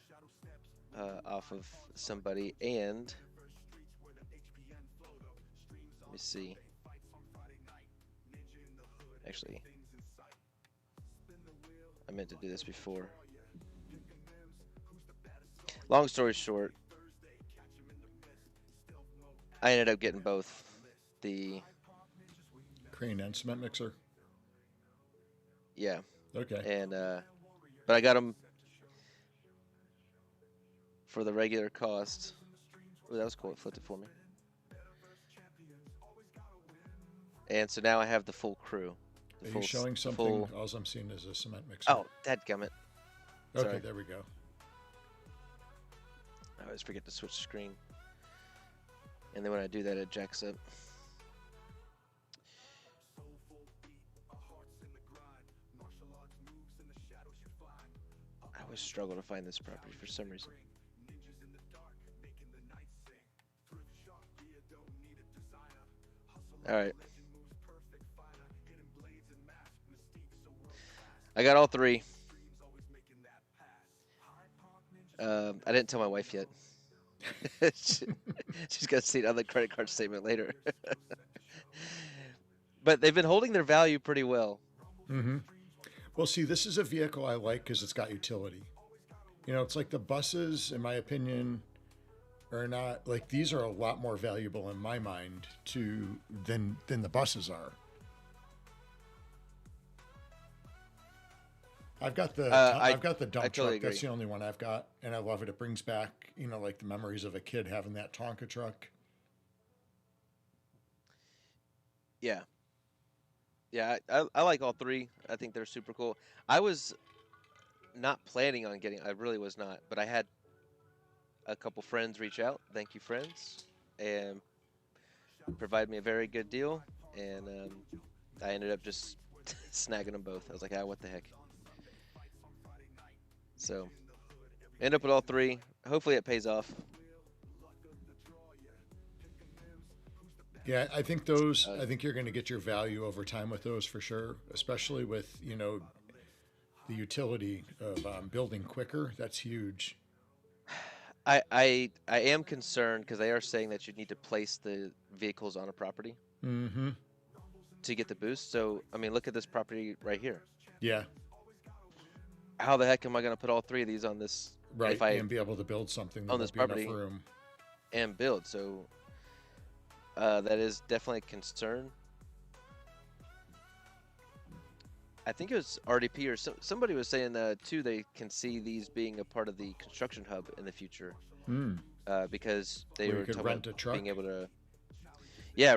off of somebody, and let me see. Actually, I meant to do this before. Long story short, I ended up getting both. The Crane and cement mixer. Yeah, Okay. and but I got them for the regular cost. Ooh, that was cool. It flipped it for me. And so now I have the full crew. Are you showing something? All I'm seeing is a cement mixer. Oh, dadgummit. Okay, Sorry. there we go. I always forget to switch screen. And then when I do that, it jacks up. I always struggle to find this property for some reason. All right. I got all 3. I didn't tell my wife yet. She's got to see it on the credit card statement later. But they've been holding their value pretty well. Mm-hmm. Well, see, this is a vehicle I like because it's got utility. It's like the buses, in my opinion, are not like these are a lot more valuable in my mind than the buses are. I've got the dump totally truck. That's agree. the only one I've got, and I love it. It brings back like the memories of a kid having that Tonka truck. Yeah. Yeah, I like all 3. I think they're super cool. I was not planning on getting, I really was not, but I had a couple friends reach out. Thank you, friends, and provide me a very good deal. And I ended up just snagging them both. I was like, what the heck? So, end up with all 3. Hopefully, it pays off. Yeah, I think those. I think you're going to get your value over time with those for sure, especially with the utility of building quicker. That's huge. I am concerned because they are saying that you need to place the vehicles on a property Mm-hmm. to get the boost. So, I mean, look at this property right here. Yeah. How the heck am I going to put all 3 of these on this? Right. If I And be able to build something that on won't this be enough property room. and build? So that is definitely a concern. I think it was RDP or somebody was saying too. They can see these being a part of the construction hub in the future, because they Where were you could talking rent a about truck. being able to,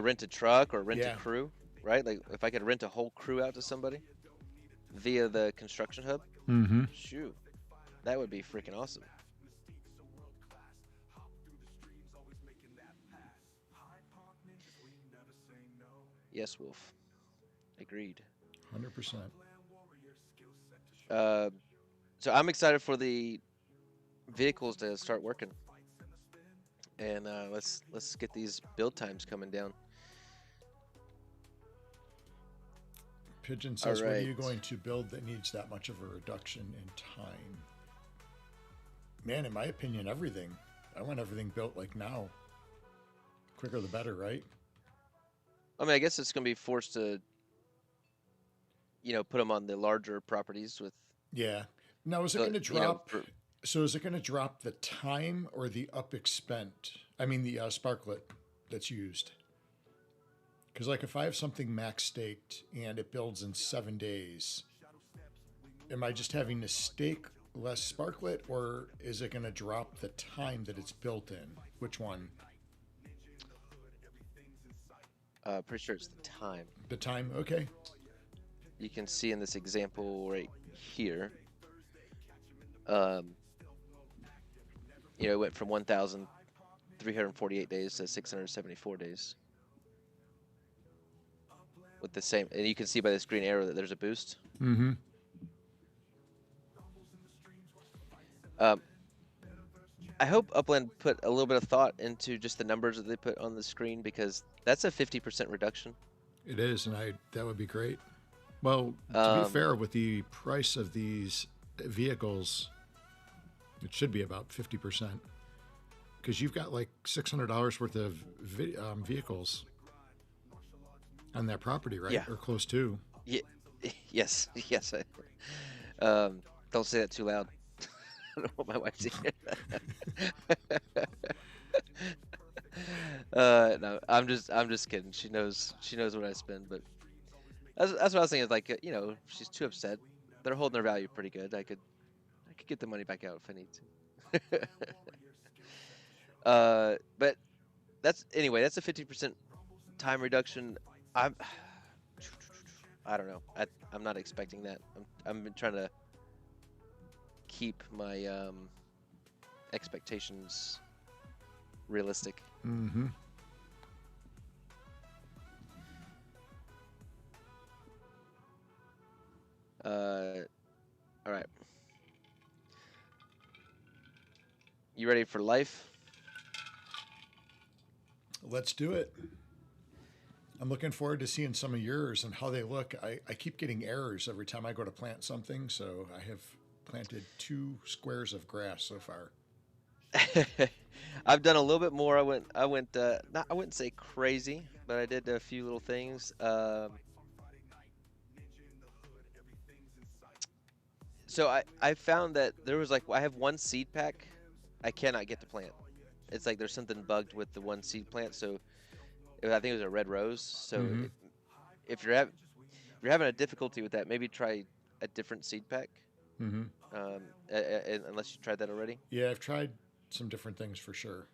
rent a truck or rent a crew, right? Like if I could rent a whole crew out to somebody. via the construction hub. Mm-hmm. Shoot, that would be freaking awesome. Yes, Wolf. Agreed. 100%. Uh, so I'm excited for the vehicles to start working, and let's get these build times coming down. Pigeon All says, what are right. you going to build that needs that much of a reduction in time? Man, in my opinion, everything. I want everything built like now. Quicker the better, right? I mean, I guess it's gonna be forced to, put them on the larger properties with Yeah. Now, is it the, going to you know, drop? for, So, is it going to drop the time or the up expent? I mean, the sparklet that's used. Because, like, if I have something max staked and it builds in 7 days, am I just having to stake less sparklet, or is it going to drop the time that it's built in? Which one? pretty sure it's the time. The time? Okay. You can see in this example right here. Um, it went from 1,348 days to 674 days. With the same, and you can see by this green arrow that there's a boost. Mm-hmm. I hope Upland put a little bit of thought into just the numbers that they put on the screen, because that's a 50% reduction. It is, and that would be great. Well, to be Um, fair, with the price of these vehicles, it should be about 50%. Because you've got like $600 worth of vehicles on that property, right? Yeah. Or close to. Yeah, yes, yes. Don't say that too loud. I don't want my wife to hear that. No, I'm just kidding. She knows what I spend, but that's what I was thinking. Is like, she's too upset. They're holding their value pretty good. I could get the money back out if I need to. But that's a 50% time reduction. I'm I don't know. I'm not expecting that. I'm trying to keep my expectations realistic. Mm-hmm. All right. You ready for life? Let's do it. I'm looking forward to seeing some of yours and how they look. I keep getting errors every time I go to plant something, so I have planted 2 squares of grass so far. I've done a little bit more. I went not I wouldn't say crazy, but I did a few little things. So I found that there was I have one seed pack I cannot get to plant. It's like there's something bugged with the one seed plant. So I think it was a red rose. So Mm-hmm. if you're having a difficulty with that, maybe try a different seed pack. Mm-hmm. Unless you tried that already. Yeah, I've tried some different things for sure.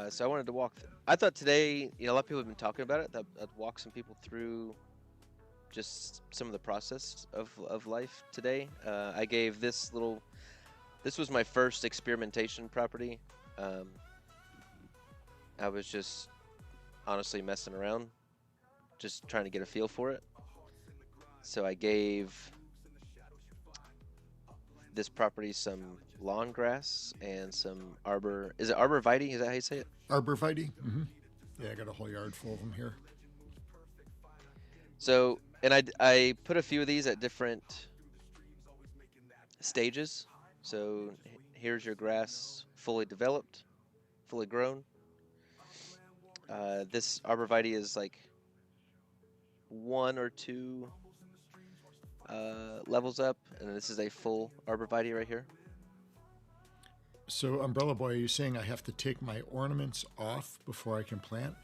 So I wanted to walk. I thought today, a lot of people have been talking about it. That I'd walk some people through just some of the process of life today. I gave this little. This was my first experimentation property. I was just honestly messing around, just trying to get a feel for it. So I gave this property some lawn grass and some arbor. Is it arborvitae? Is that how you say it? Arborvitae? Mm-hmm. Yeah, I got a whole yard full of them here. So, and I put a few of these at different stages. So here's your grass fully developed, fully grown. This arborvitae is like 1 or 2 levels up, and this is a full arborvitae right here. So, Umbrella Boy, are you saying I have to take my ornaments off before I can plant?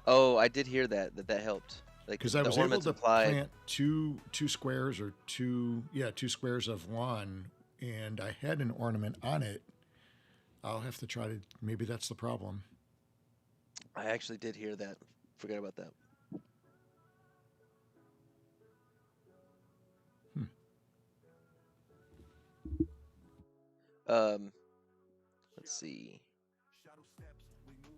Oh, I did hear that helped. Like Because I the was able ornaments to applied. plant two squares or two squares of lawn, and I had an ornament on it. I'll have to try to. Maybe that's the problem. I actually did hear that. Forgot about that. Um, let's see.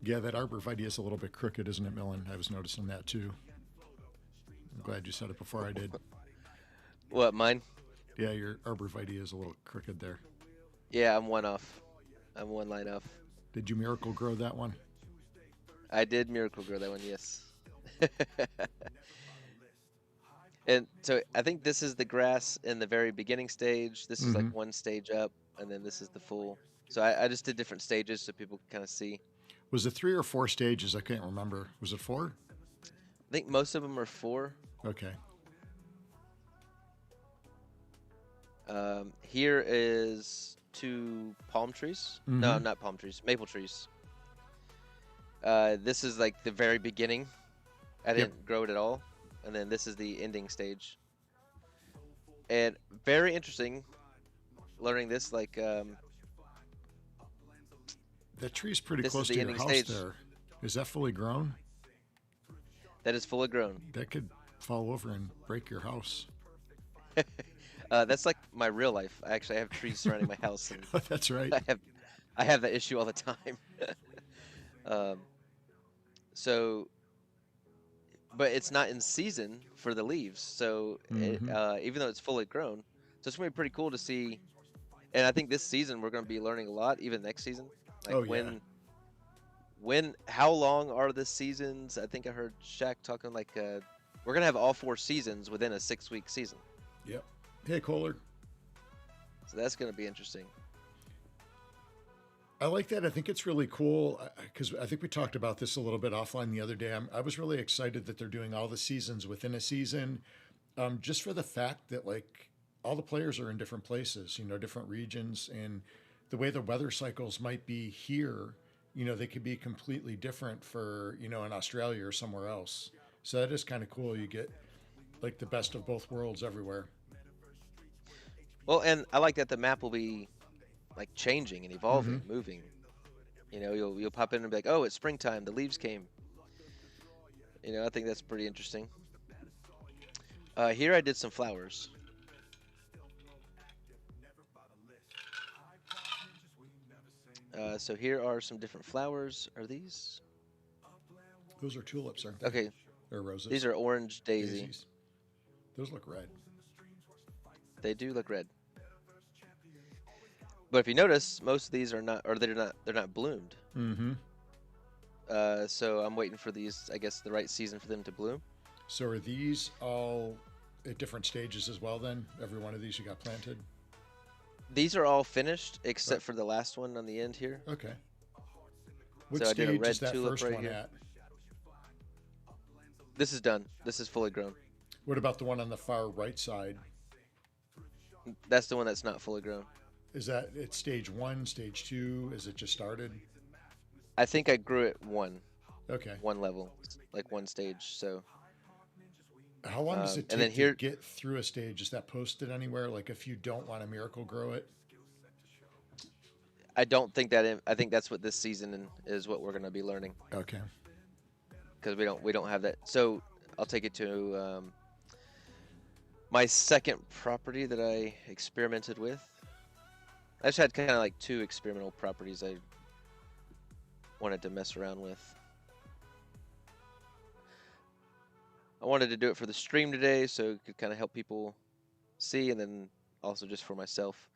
Yeah, that arborvitae is a little bit crooked, isn't it, Millen? I was noticing that too. I'm glad you said it before I did. What, mine? Yeah, your arborvitae is a little crooked there. Yeah, I'm one off. I'm one line off. Did you miracle grow that one? I did miracle grow that one, yes. And so I think this is the grass in the very beginning stage. This is like Mm-hmm. one stage up, and then this is the full. So I just did different stages so people can kind of see. Was it 3 or 4 stages? I can't remember. Was it 4? I think most of them are 4. Okay. Here is 2 palm trees. Mm-hmm. No, not palm trees, maple trees. This is like the very beginning. I didn't grow it at all. And then this is the ending stage. And very interesting learning this, like, that tree's pretty this close is the to your ending house stage. there. Is that fully grown? That is fully grown. That could fall over and break your house. That's like my real life. I actually have trees surrounding my house, and That's right. I have that issue all the time. So, but it's not in season for the leaves. So even though it's fully grown, so it's gonna be pretty cool to see. And I think this season we're gonna be learning a lot. Even next season, like how long are the seasons? I think I heard Shaq talking like we're gonna have all 4 seasons within a 6-week season. Yep. Hey, Kohler. So that's gonna be interesting. I like that. I think it's really cool because I think we talked about this a little bit offline the other day. I was really excited that they're doing all the seasons within a season, just for the fact that like all the players are in different places, different regions, and the way the weather cycles might be here, they could be completely different for in Australia or somewhere else. So that is kind of cool. You get like the best of both worlds everywhere. Well, and I like that the map will be like changing and evolving, moving. You'll pop in and be like, oh, it's springtime. The leaves came. I think that's pretty interesting. Here I did some flowers. So here are some different flowers. Are these? Those are tulips, aren't they? Okay. Or roses. These are orange daisy. Daisies. Those look red. They do look red. But if you notice, most of these are not, or they're not bloomed. Mm-hmm. So I'm waiting for these, I guess, the right season for them to bloom. So are these all at different stages as well then? Every one of these you got planted? These are all finished except for the last one on the end here. Okay. What So I did a stage red is that tulip first right one here. at? This is done. This is fully grown. What about the one on the far right side? That's the one that's not fully grown. Is that at stage 1, stage 2? Is it just started? I think I grew it one Okay. level, like one stage. So How long does it and then take here- to get through a stage? Is that posted anywhere? Like if you don't want to miracle grow it? I don't think that. I think that's what this season is what we're going to be learning Okay. because we don't have that. So I'll take it to my second property that I experimented with. I just had kind of like 2 experimental properties I wanted to mess around with. I wanted to do it for the stream today so it could kind of help people see, and then also just for myself.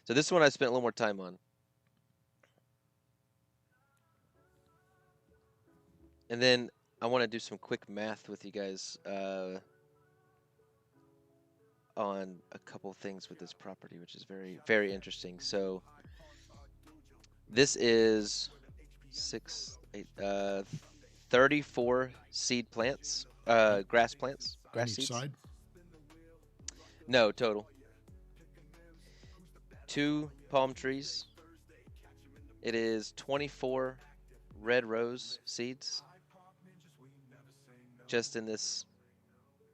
So this one I spent a little more time on. And then I want to do some quick math with you guys on a couple things with this property, which is very, very interesting. So this is 34 seed plants, grass plants, On grass each seeds. side? No, total. 2 palm trees. It is 24 red rose seeds just in this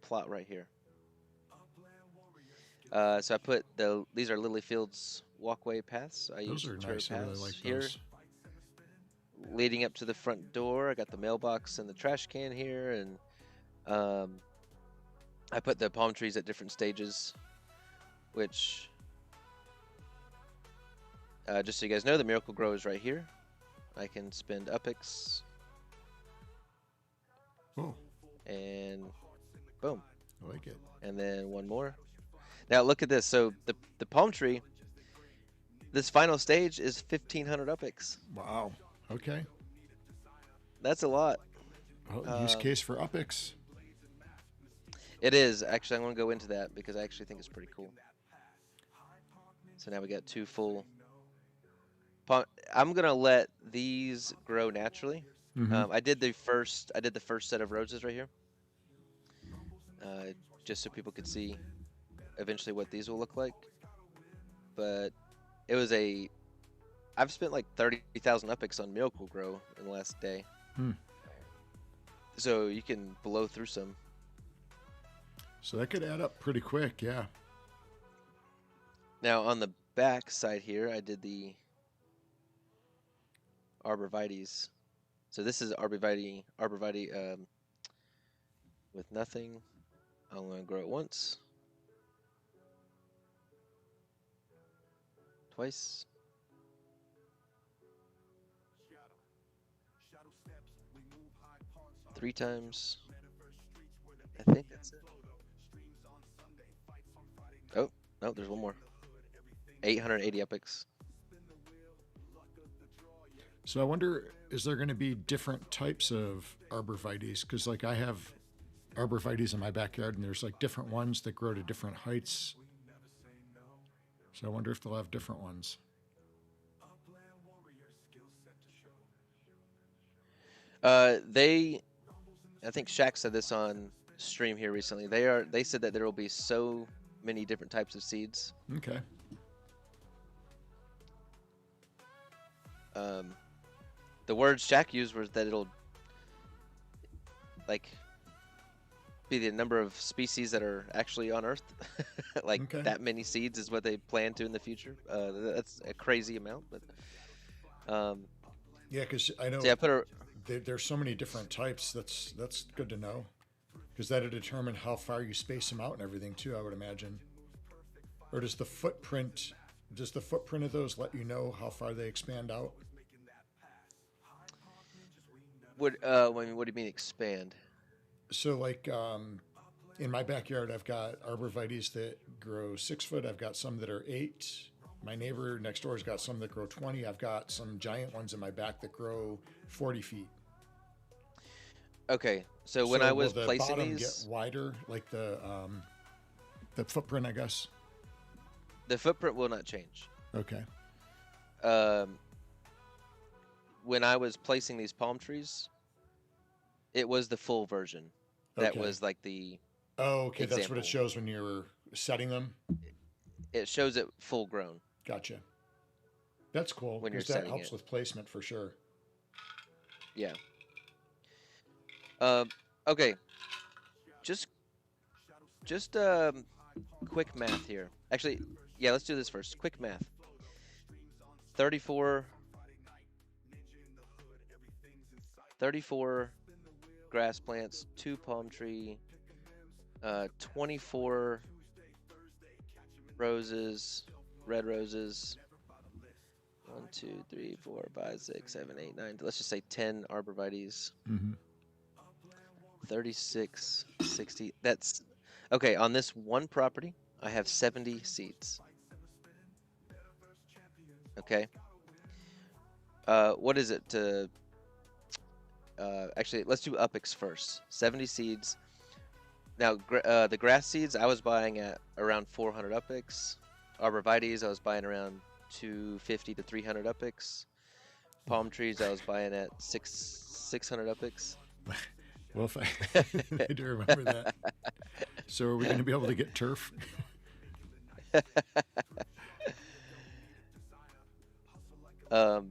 plot right here. So I put these are Lily Fields walkway paths. I Those use are turf nice. I really paths like here. those. Leading up to the front door, I got the mailbox and the trash can here, and I put the palm trees at different stages, which Just so you guys know, the Miracle Grow is right here. I can spend Upix. Oh. And boom. I like it. And then one more. Now look at this. So the palm tree, this final stage is 1,500 Upix. Wow. Okay. That's a lot. Use case for Upix. It is. Actually, I'm going to go into that because I actually think it's pretty cool. So now we got 2 full. I'm going to let these grow naturally. I did the first set of roses right here. Just so people could see eventually what these will look like. But it was I've spent like 30,000 Upix on Miracle Grow in the last day. So you can blow through some. So that could add up pretty quick, yeah. Now on the back side here, I did the arborvitaes. So this is arborvitae with nothing. I'm going to grow it once. Twice. 3 times. I think that's it. Oh, no, there's one more. 880 Upix. So I wonder, is there going to be different types of arborvitaes? Because like I have arborvitaes in my backyard, and there's like different ones that grow to different heights. So I wonder if they'll have different ones. I think Shaq said this on stream here recently. They said that there will be so many different types of seeds. Okay. The words Shaq used was that it'll like be the number of species that are actually on Earth. Like Okay. that many seeds is what they plan to in the future. That's a crazy amount, but yeah, because I know so yeah, there's so many different types. That's good to know, because that'll determine how far you space them out and everything too, I would imagine. Or does the footprint of those let you know how far they expand out? what do you mean expand? So like in my backyard, I've got arborvitaes that grow 6 foot. I've got some that are 8. My neighbor next door has got some that grow 20. I've got some giant ones in my back that grow 40 feet. Okay, so when I was will the placing bottom these, get wider, like the footprint, I guess. the footprint will not change. Okay. When I was placing these palm trees, it was the full version. That Okay. was like the Oh, okay. That's what example. it shows when you're setting them. It shows it full grown Gotcha. That's cool, when you're because that setting helps it. with placement for sure. Yeah. Okay. Just quick math here. Actually, yeah, let's do this first. Quick math. 34 grass plants, 2 palm tree, 24 roses, red roses. 1, 2, 3, 4, 5, 6, 7, 8, 9. Let's just say 10 arborvitaes. 36, 60. That's okay. On this one property, I have 70 seeds. Okay. What is it to? Actually, let's do Upix first. 70 seeds. Now, the grass seeds I was buying at around 400 Upix. Arborvitaes I was buying around 250 to 300 Upix. Palm trees I was buying at 600 Upix. Well, if I do remember that. So are we going to be able to get turf? So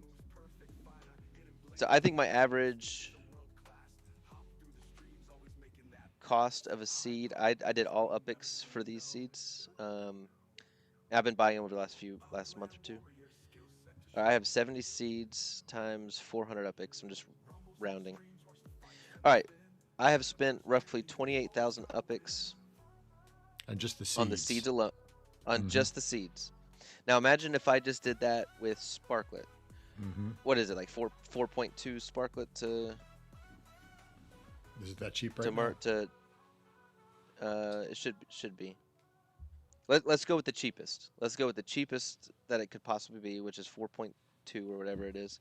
I think my average cost of a seed, I did all Upix for these seeds. I've been buying them over the last month or two. I have 70 seeds times 400 Upix. I'm just rounding. All right, I have spent roughly 28,000 Upix On just the seeds. on the seeds alone, on just the seeds. Now imagine if I just did that with Sparklet. Mm-hmm. What is it, like 4.2 Sparklet to Is it that cheap right now? it should be. Let's go with the cheapest. Let's go with the cheapest that it could possibly be, which is 4.2 or whatever it is.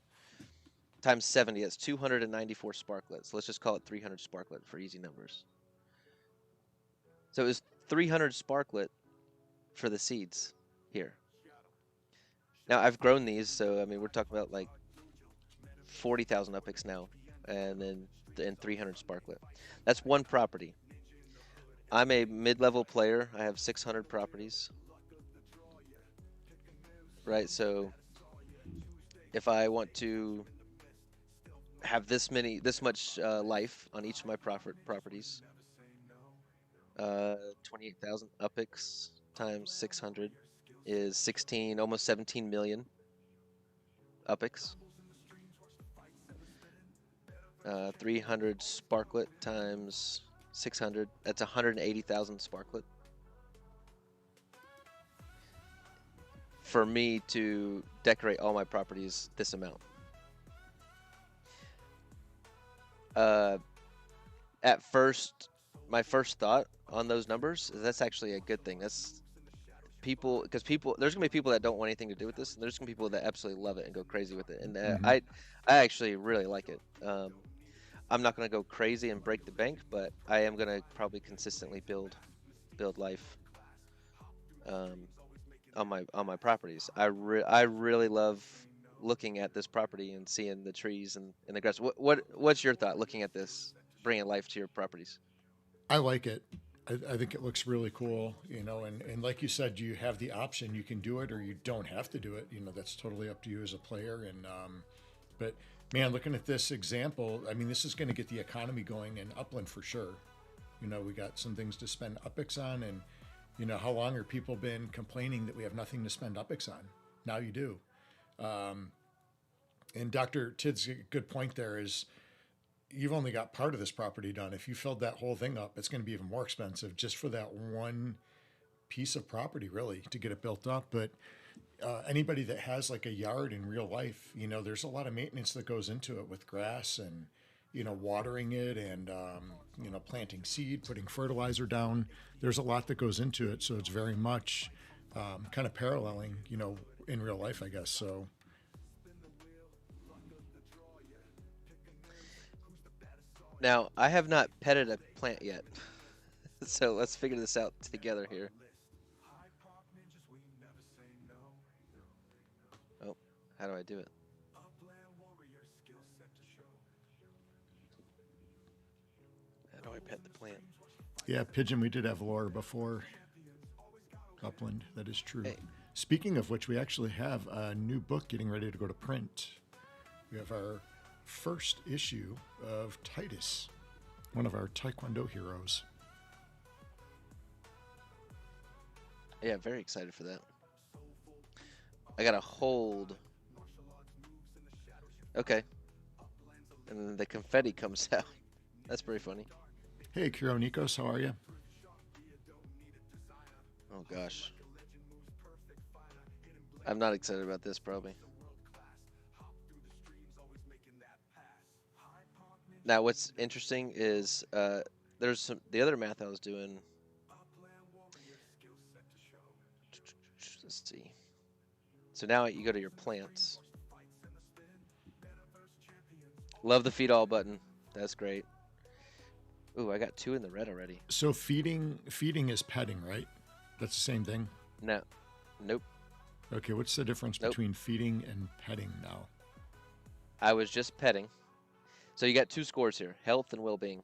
Times 70, that's 294 Sparklets. Let's just call it 300 Sparklet for easy numbers. So it was 300 Sparklet for the seeds here. Now I've grown these, so I mean we're talking about like 40,000 upix now, and then 300 Sparklet. That's one property. I'm a mid-level player. I have 600 properties. Right, so if I want to have this much life on each of my properties, 28,000 upix times 600 is 16, almost 17 million upix. 300 Sparklet times 600, that's 180,000 Sparklet. For me to decorate all my properties this amount. At first, my first thought on those numbers is that's actually a good thing. That's because there's gonna be people that don't want anything to do with this, and there's gonna be people that absolutely love it and go crazy with it. And I actually really like it. I'm not gonna go crazy and break the bank, but I am gonna probably consistently build life on my properties. I really love looking at this property and seeing the trees and the grass. What's your thought looking at this, bringing life to your properties? I like it. I think it looks really cool, you know, and like you said, you have the option. You can do it or you don't have to do it. You know, that's totally up to you as a player. And but man, looking at this example, I mean, this is going to get the economy going in Upland for sure. You know, we got some things to spend upix on, and you know, how long have people been complaining that we have nothing to spend upix on? Now you do. And Dr. Tidd's good point there is you've only got part of this property done. If you filled that whole thing up, it's going to be even more expensive just for that one piece of property, really, to get it built up. But anybody that has like a yard in real life, you know, there's a lot of maintenance that goes into it with grass and, you know, watering it and, you know, planting seed, putting fertilizer down. There's a lot that goes into it. So it's very much kind of paralleling, you know, in real life, I guess. So. Now, I have not petted a plant yet, so let's figure this out together here. Oh, how do I do it? How do I pet the plant? Yeah, Pigeon, we did have lore before Upland. That is true. Hey. Speaking of which, we actually have a new book getting ready to go to print. We have our first issue of Titus, one of our Taekwondo heroes. Yeah, very excited for that. I gotta hold. Okay. And then the confetti comes out. That's pretty funny. Hey, Kiro Nikos, how are you? Oh, gosh. I'm not excited about this, probably. Now, what's interesting is there's the other math I was doing. Let's see. So now you go to your plants. Love the feed all button. That's great. Ooh, I got 2 in the red already. So feeding is petting, right? That's the same thing? No. Nope. Okay, what's the difference between feeding and petting now? I was just petting. So you got 2 scores here, health and well-being.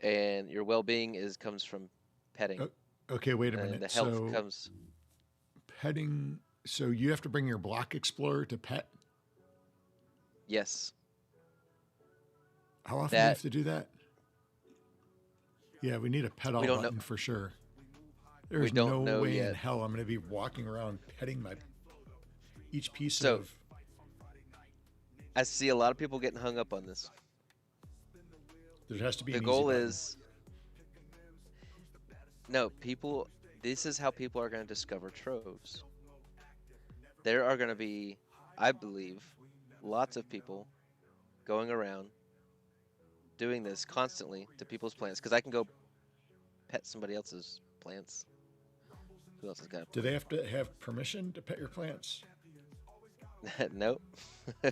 And your well-being comes from petting. Okay, wait a minute. And the health comes... Petting, so you have to bring your Block Explorer to pet? Yes. How often do you have to do that? Yeah, we need a pet all button for sure. There's no way in hell I'm going to be walking around petting each piece of... I see a lot of people getting hung up on this. There has to be the an goal easy button. is... No, people... this is how people are going to discover troves. There are going to be, I believe, lots of people going around doing this constantly to people's plants, because I can go pet somebody else's plants. Who else has got a Do they plant? have to have permission to pet your plants? Nope. They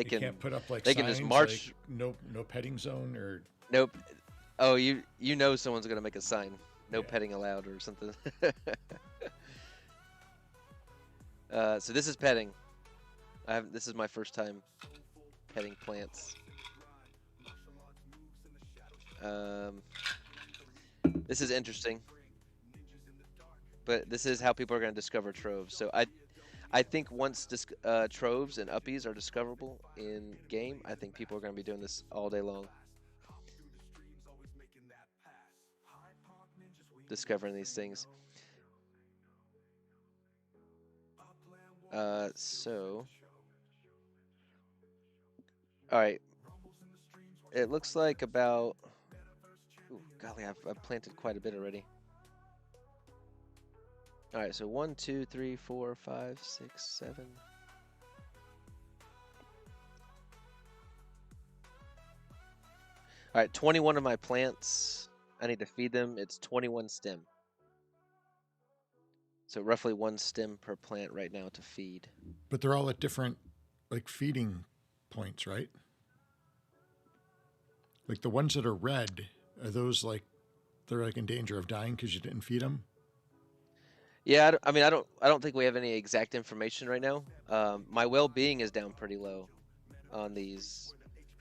You can't can put up like they can just signs like march. no petting zone or Nope. Oh, you know someone's gonna make a sign. No yeah. petting allowed or something. So this is petting. This is my first time petting plants. This is interesting, but this is how people are going to discover troves. So I think once troves and uppies are discoverable in game, I think people are going to be doing this all day long, discovering these things. So, all right. It looks like about. Ooh, golly, I've planted quite a bit already. All right, so 1, 2, 3, 4, 5, 6, 7. All right, 21 of my plants. I need to feed them. It's 21 stem. So roughly 1 stem per plant right now to feed. But they're all at different like feeding points, right? Like the ones that are red, are those like they're like in danger of dying because you didn't feed them? Yeah, I mean, I don't think we have any exact information right now. My well-being is down pretty low on these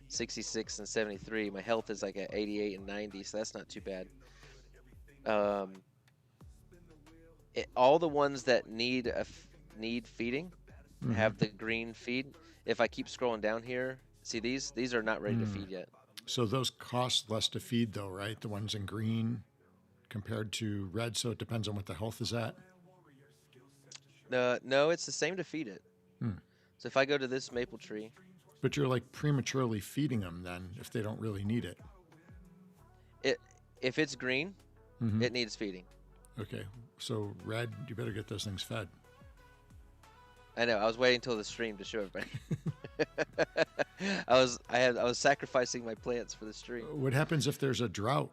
66 and 73. My health is like at 88 and 90, so that's not too bad. All the ones that need feeding have the green feed. If I keep scrolling down here, see these are not ready to feed yet. So those cost less to feed though, right? The ones in green compared to red, so it depends on what the health is at. No, it's the same to feed it. So if I go to this maple tree. But you're like prematurely feeding them then if they don't really need it. If it's green, it needs feeding. Okay, so red, you better get those things fed. I know. I was waiting until the stream to show everybody. I was sacrificing my plants for the stream. What happens if there's a drought?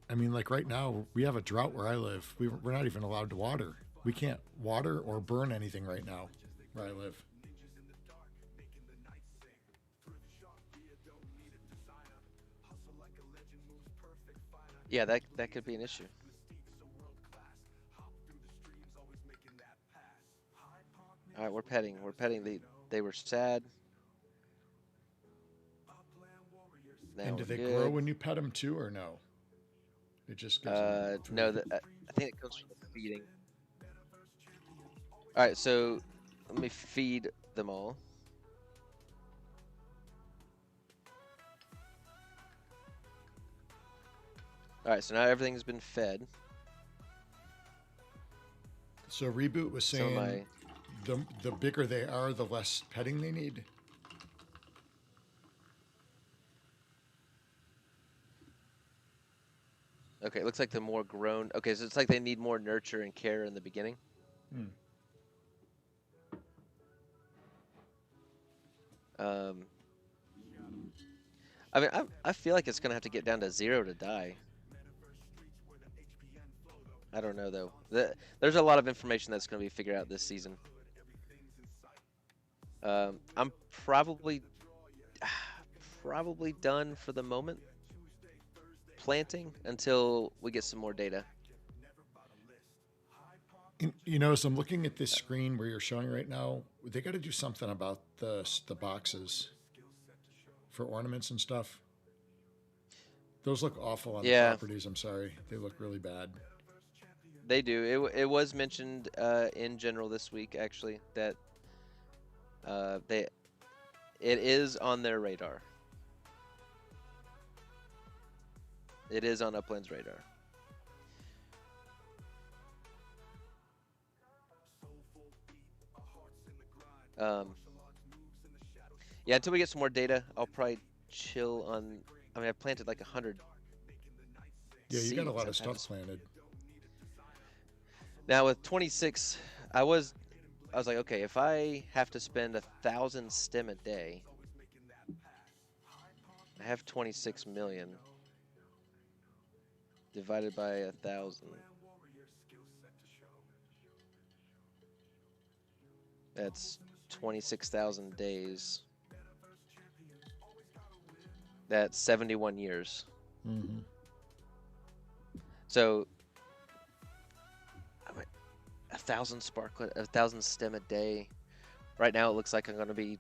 I mean, like right now, we have a drought where I live. We're not even allowed to water. We can't water or burn anything right now where I live. Yeah, that could be an issue. All right, we're petting. They were sad. Now And do they good. grow when you pet them too, or no? It just gives them food. No, I think it comes from the feeding. All right, so let me feed them all. All right, so now everything's been fed. So Reboot was saying the bigger they are, the less petting they need. Okay, it looks like the more grown. Okay, so it's like they need more nurture and care in the beginning. I mean, I feel like it's gonna have to get down to 0 to die. I don't know though. There's a lot of information that's gonna be figured out this season. I'm probably done for the moment planting until we get some more data. You know, as I'm looking at this screen where you're showing right now, they got to do something about the boxes for ornaments and stuff. Those look awful on the properties. I'm sorry, they look really bad. They do. It was mentioned in general this week actually that it is on their radar. It is on Upland's radar. Yeah, until we get some more data, I'll probably chill on. I mean, I've planted like 100. Yeah, you got a lot of stuff planted. Now with 26, I was like, okay, if I have to spend 1,000 stem a day, I have 26 million divided by 1,000. That's 26,000 days. That's 71 years. Mm-hmm. So, I mean, 1,000 sparklet, 1,000 stem a day. Right now, it looks like I'm going to be.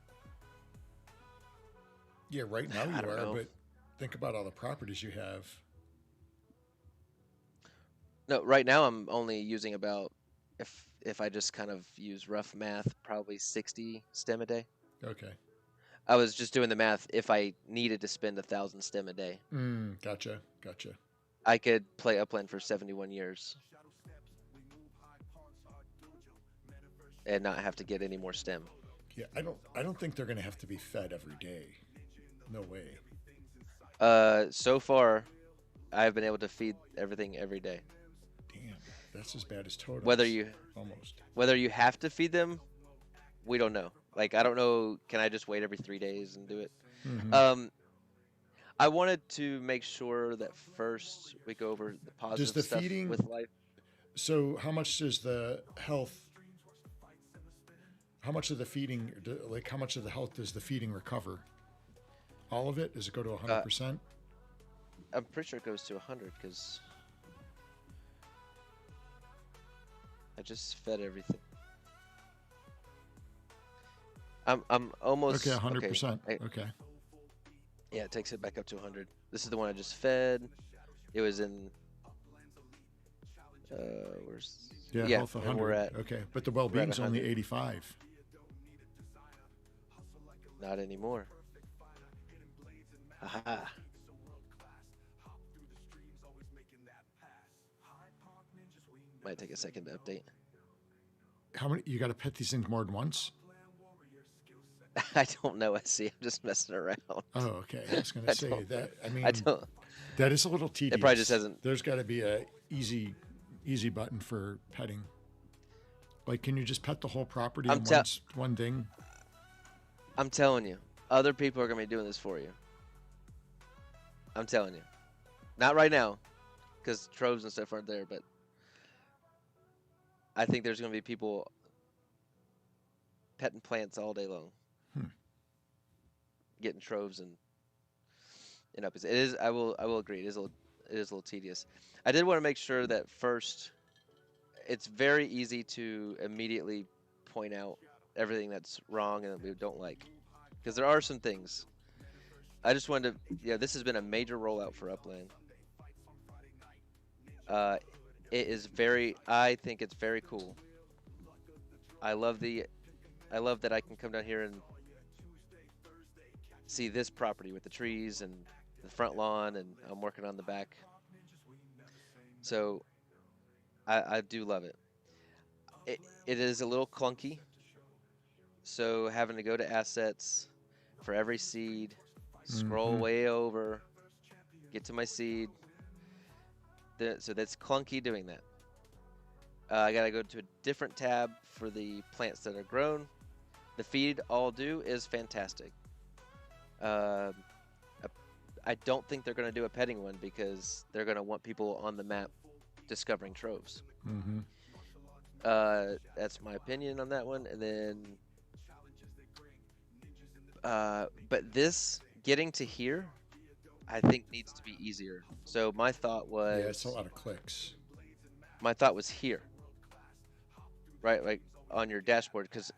Yeah, right now I you don't are, know. but think about all the properties you have. No, right now I'm only using about, if I just kind of use rough math, probably 60 stem a day. Okay. I was just doing the math. If I needed to spend 1,000 stem a day, Gotcha. Gotcha. I could play Upland for 71 years and not have to get any more stem. Yeah, I don't think they're gonna have to be fed every day. No way. So far, I've been able to feed everything every day. Damn, that's as bad as totems. Whether you Almost. whether you have to feed them, we don't know. Like I don't know. Can I just wait every 3 days and do it? Mm-hmm. Um, I wanted to make sure that first we go over the Does positive the stuff feeding? with life. So how much does the health? How much of the feeding? Like how much of the health does the feeding recover? All of it? Does it go to Uh, 100%? I'm pretty sure it goes to 100 because I just fed everything. I'm almost Okay, okay. 100%. Okay. Yeah, it takes it back up to 100. This is the one I just fed. It was in where's Yeah, yeah, health and 100. Okay, but the we're at well-being's only 100. 85. Not anymore. Aha. Might take a second to update. How many? You got to pet these things more than once? I don't know, SC. I'm just messing around. Oh, okay. I was going I to say don't. that. I I mean, don't. that is a little It probably just tedious. hasn't. There's got to be a easy button for petting. Like, can you just pet the whole property I'm in tell. one ding? I'm telling you, other people are gonna be doing this for you. I'm telling you. Not right now, because troves and stuff aren't there. But I think there's gonna be people petting plants all day long, getting troves and uppies. It is. I will agree. It is a little tedious. I did want to make sure that first, it's very easy to immediately point out everything that's wrong and that we don't like, because there are some things. I just wanted to. Yeah, this has been a major rollout for Upland. Uh, it is very. I think it's very cool. I love the. I love that I can come down here and see this property with the trees and the front lawn, and I'm working on the back. So I do love it. It is a little clunky, so having to go to assets for every seed, scroll Mm-hmm. way over, get to my seed. So that's clunky doing that. I gotta go to a different tab for the plants that are grown. The feed all do is fantastic. Uh, I don't think they're gonna do a petting one because they're gonna want people on the map discovering troves. Mm-hmm. That's my opinion on that one. And then, but this getting to here, I think needs to be easier. So my thought Yeah, it's a was, lot of clicks. here, right, like on your dashboard, because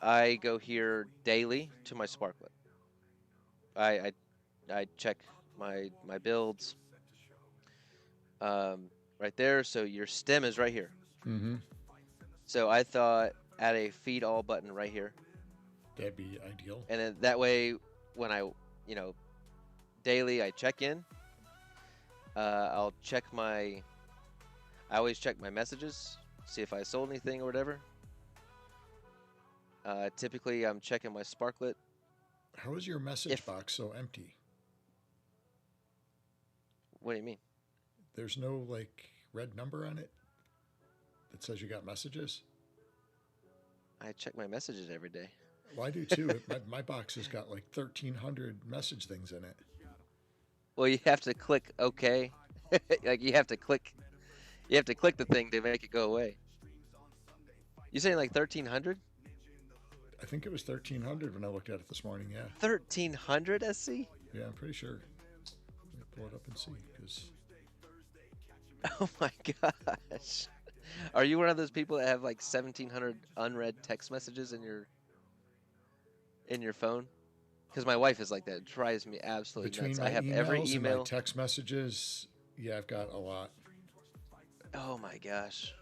I go here daily to my sparklet. I I check my builds, right there. So your stem is right here. Mm-hmm. So I thought add a feed all button right here, That'd be ideal. and then that way when I daily I check in, I'll check my. I always check my messages, see if I sold anything or whatever. Typically, I'm checking my sparklet. How is your message box so empty? What do you mean? There's no like red number on it. that says you got messages? I check my messages every day. Well, I do too. My box has got like 1,300 message things in it. Well, you have to click OK. Like you have to click the thing to make it go away. You saying like 1,300? I think it was 1,300 when I looked at it this morning. Yeah. 1,300 SC? Yeah, I'm pretty sure. Let me pull it up and see. Because Oh my gosh. Are you one of those people that have like 1,700 unread text messages in your phone? Because my wife is like that. It drives me absolutely between nuts. my I have every emails and my email. text messages, yeah, I've got a lot. Oh my gosh.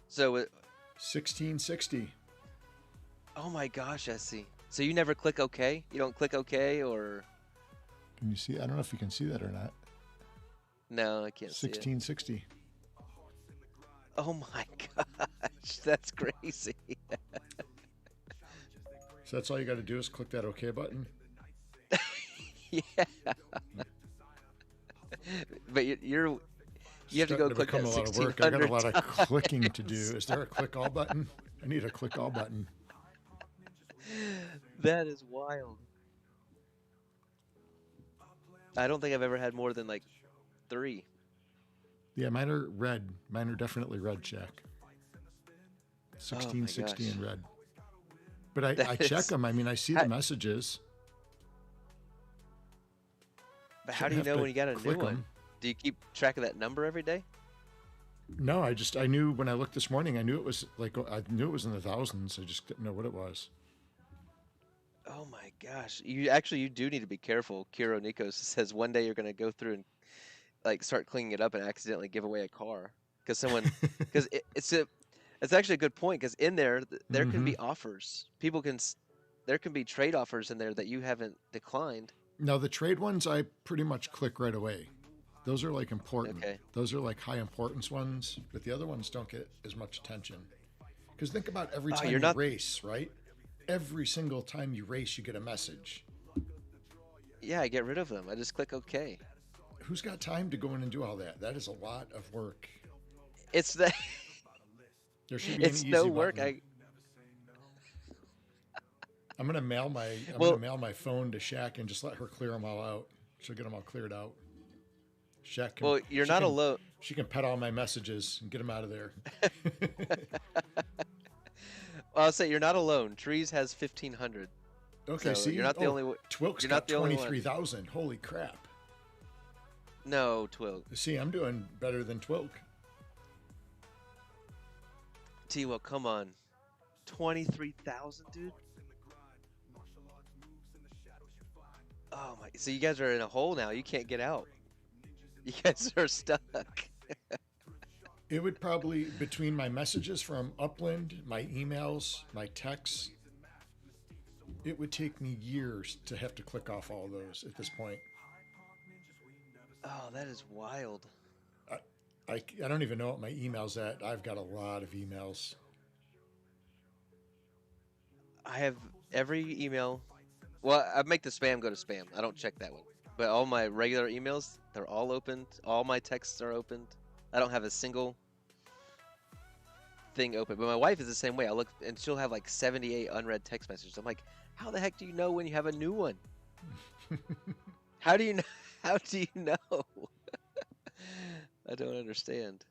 So 1660. oh my gosh, SC. So you never click OK? You don't click OK or? Can you see? I don't know if you can see that or not. No, I can't see it. 1660. Oh my gosh, that's crazy. So that's all you got to do is click that OK button. Yeah. But you have to go click that become a lot of work. I got a lot of 1,600 clicking to do. Is there a click all button? I need a click all button. That is wild. I don't think I've ever had more than like 3. Yeah, mine are red. Mine are definitely red check. 1660 gosh. in red. But I That check is- them. I mean, I see the messages. But how do you Shouldn't know have when you got a to new click one? 'em. Do you keep track of that number every day? No, I knew when I looked this morning. I knew it was I knew it was in the thousands. I just didn't know what it was. Oh my gosh. You do need to be careful. Kiro Nikos says one day you're going to go through and like start cleaning it up and accidentally give away a car because it's actually a good point because in there there can be offers. There can be trade offers in there that you haven't declined. Now the trade ones, I pretty much click right away. Those are like important. Okay. Those are like high importance ones, but the other ones don't get as much attention. Because think about every time you're you not- race, right? Every single time you race, you get a message. Yeah, I get rid of them. I just click OK. Who's got time to go in and do all that? That is a lot of work. It's the There should be it's an easy no work. button. I'm gonna mail my phone to Shaq and just let her clear them all out. She'll get them all cleared out. Shaq can, Well, you're not alone. She can pet all my messages and get them out of there. Well, I'll say you're not alone. Trees has 1,500. Okay, So see, you're not the only. Twilk's you're got not the only one. 23,000. Holy crap! No, Twilk. See, I'm doing better than Twilk. T-Well, come on. 23,000, dude. Oh my! So you guys are in a hole now. You can't get out. You guys are stuck. It would probably, between my messages from Upland, my emails, my texts, it would take me years to have to click off all those at this point. Oh, that is wild. I don't even know what my email's at. I've got a lot of emails. I have every email. Well, I make the spam go to spam. I don't check that one. But all my regular emails, they're all opened. All my texts are opened. I don't have a single thing open. But my wife is the same way. I look and she'll have like 78 unread text messages. I'm like, how the heck do you know when you have a new one? How do you know? How do you know? I don't understand.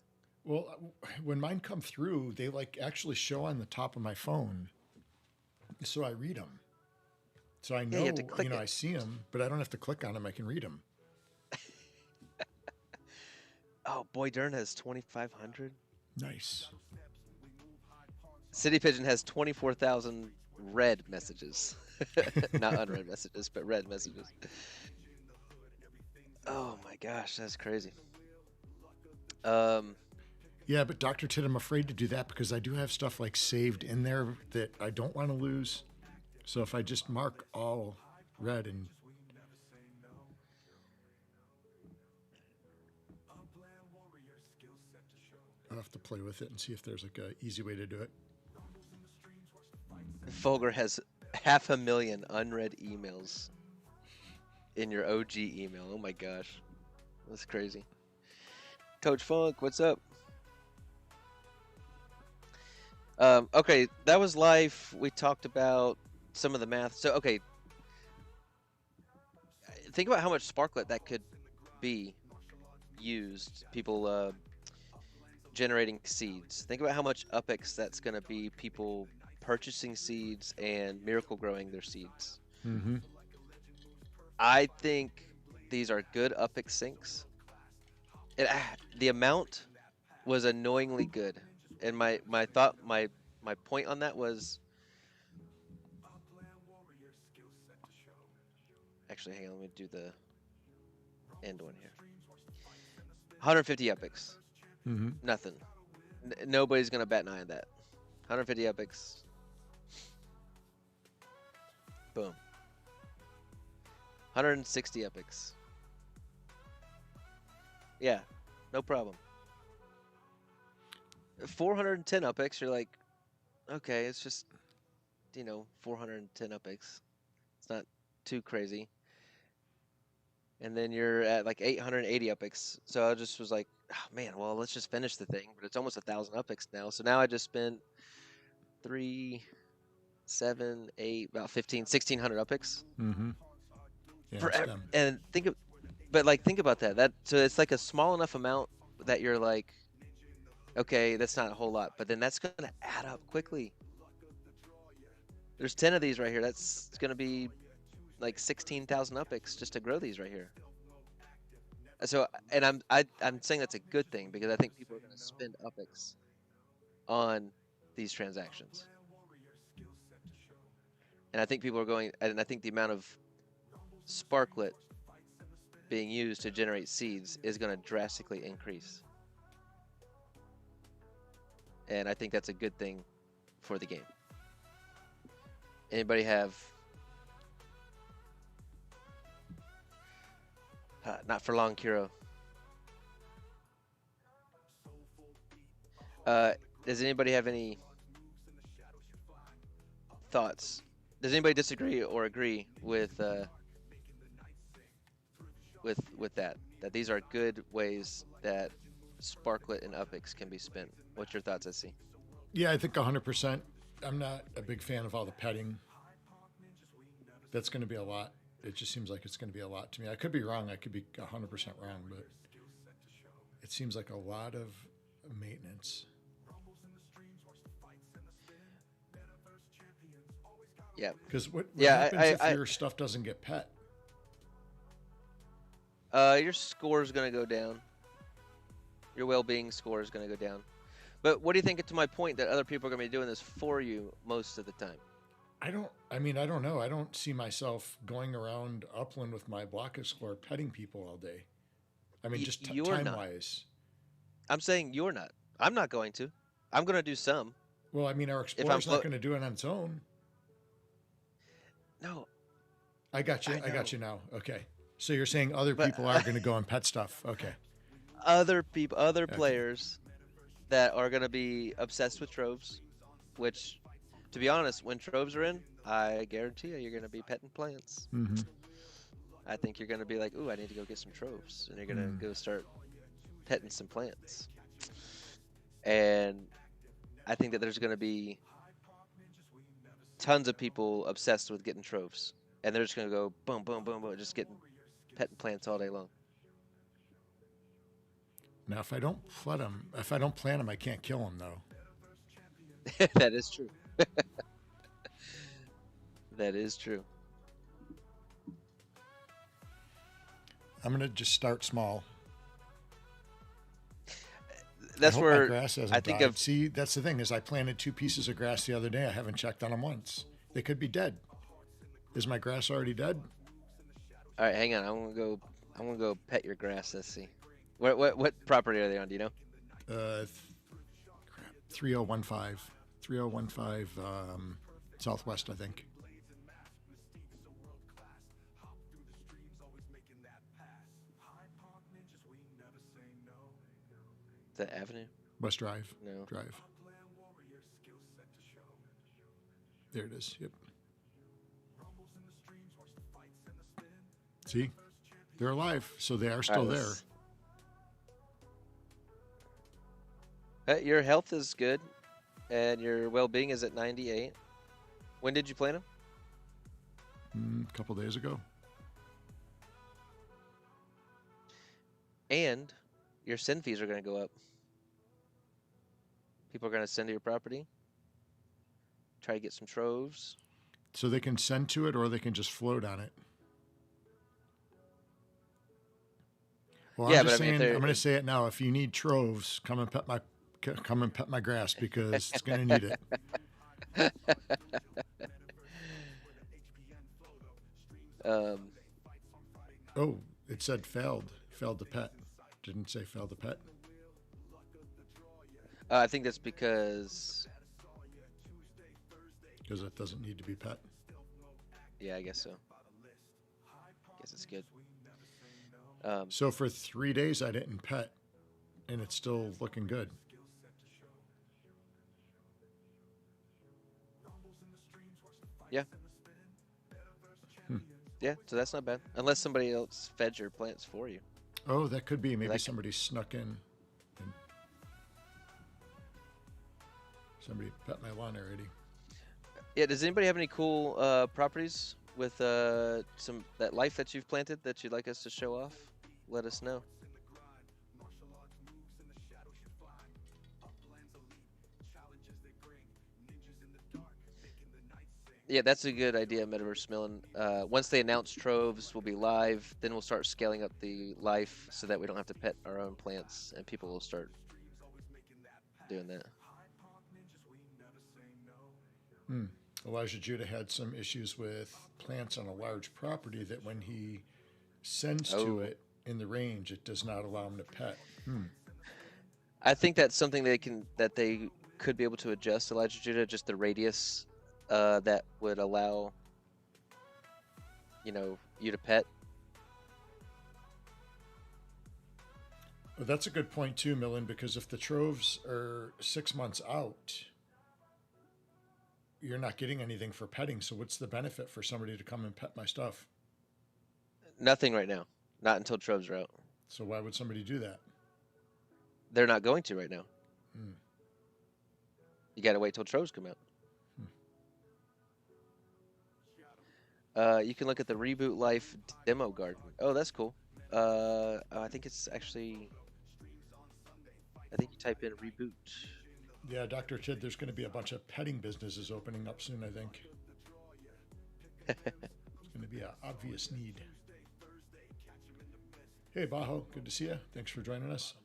Well, when mine come through, they like actually show on the top of my phone. So I read them. So I know, you have to click it. I see them, but I don't have to click on them. I can read them. Oh, Boy Dern has 2,500. Nice. City Pigeon has 24,000 read messages. Not unread messages, but read messages. Oh my gosh, that's crazy. Yeah, but Dr. Tit, I'm afraid to do that because I do have stuff like saved in there that I don't want to lose. So if I just mark all red and I'll have to play with it and see if there's like a easy way to do it. Folger has 500,000 unread emails. in your OG email. Oh my gosh, that's crazy. Coach Funk, what's up? Okay, that was life. We talked about some of the math. So, okay, think about how much Sparklet that could be used. People generating seeds. Think about how much UpX that's going to be. People purchasing seeds and miracle growing their seeds. Mm-hmm. I think these are good UpX sinks. The amount was annoyingly good, and my point on that was actually, hang on, let me do the end one here. 150 epics, Mm-hmm. nothing. Nobody's gonna bat an eye on that. 150 epics, boom. 160 epics, yeah, no problem. 410 epics, you're like, okay, it's just 410 epics. It's not too crazy. And then you're at like 880 epics. So I just was like, oh, man, well, let's just finish the thing. But it's almost 1,000 epics now. So now I just spent 3, 7, 8, about 15, 1,600 epics. Mm-hmm. Yeah, For, it's dumb. and think about that. So it's like a small enough amount that you're like, okay, that's not a whole lot. But then that's going to add up quickly. There's 10 of these right here. That's going to be like 16,000 epics just to grow these right here. So, and I'm saying that's a good thing because I think people are going to spend UpX on these transactions, and I think people are going, and I think the amount of Sparklet being used to generate seeds is going to drastically increase, and I think that's a good thing for the game. Anybody have? Not for long, Kuro. Does anybody have any thoughts? Does anybody disagree or agree with that? That these are good ways that Sparklet and UpX can be spent. What's your thoughts, SC? Yeah, I think 100%. I'm not a big fan of all the petting. That's going to be a lot. It just seems like it's going to be a lot to me. I could be wrong. I could be 100% wrong, but it seems like a lot of maintenance. Yeah. Because what happens if your stuff doesn't get pet? Your score is going to go down. Your well-being score is going to go down. But what do you think to my point that other people are going to be doing this for you most of the time? I don't know. I don't see myself going around Upland with my block explorer petting people all day. I mean, just time-wise. I'm saying you're not. I'm not going to. I'm going to do some. Well, I mean, our explorer's not going to do it on its own. No. I got you. I got you now. Okay. So you're saying other people are going to go and pet stuff. Okay. Other people, other players that are going to be obsessed with troves, which, to be honest, when troves are in, I guarantee you're going to be petting plants. Mm-hmm. I think you're going to be like, ooh, I need to go get some troves. And you're going to go start petting some plants. And I think that there's going to be tons of people obsessed with getting troves. And they're just going to go boom, boom, boom, boom, just getting petting plants all day long. Now, if I don't plant them, I can't kill them, though. That is true. That is true. I'm going to just start small. That's where my grass hasn't died. See, that's the thing is I planted 2 pieces of grass the other day. I haven't checked on them once. They could be dead. Is my grass already dead? All right, hang on. I'm gonna go pet your grass. Let's see. What property are they on? Do you know? 3015. 3015 Southwest, I think. Is that Avenue? West Drive. No. Drive. There it is. Yep. See, they're alive, so they are All still right, there. Your health is good, and your well-being is at 98. When did you plant them? A couple days ago. And your send fees are going to go up. People are going to send to your property. Try to get some troves. So they can send to it, or they can just float on it. Well, Yeah, I'm but just I mean, saying. I'm going to say it now. If you need troves, come and pet my grass because it's going to need it. Oh, it said failed to pet. Didn't say failed to pet. I think that's because it doesn't need to be pet. Yeah, I guess so. Guess it's good. So for 3 days I didn't pet, and it's still looking good. Yeah. Yeah, so that's not bad. Unless somebody else fed your plants for you. Oh, that could be. Maybe somebody snuck in and somebody pet my lawn already. Yeah, does anybody have any cool properties with that life that you've planted that you'd like us to show off? Let us know. Yeah, that's a good idea, Metaverse Millen. Once they announce troves, we'll be live. Then we'll start scaling up the life so that we don't have to pet our own plants, and people will start doing that. Elijah Judah had some issues with plants on a large property that when he sends to it in the range, it does not allow him to pet. I think that's something they could be able to adjust, Elijah Judah, just the radius that would allow you to pet. Well, that's a good point too, Millen, because if the troves are 6 months out, you're not getting anything for petting. So what's the benefit for somebody to come and pet my stuff? Nothing right now. Not until troves are out. So why would somebody do that? They're not going to right now. You got to wait till troves come out. You can look at the Reboot Life demo garden. Oh, that's cool. I think it's actually. I think you type in reboot. Yeah, Dr. Tid, there's going to be a bunch of petting businesses opening up soon, I think. It's going to be an obvious need. Hey, Bajo, good to see you. Thanks for joining us.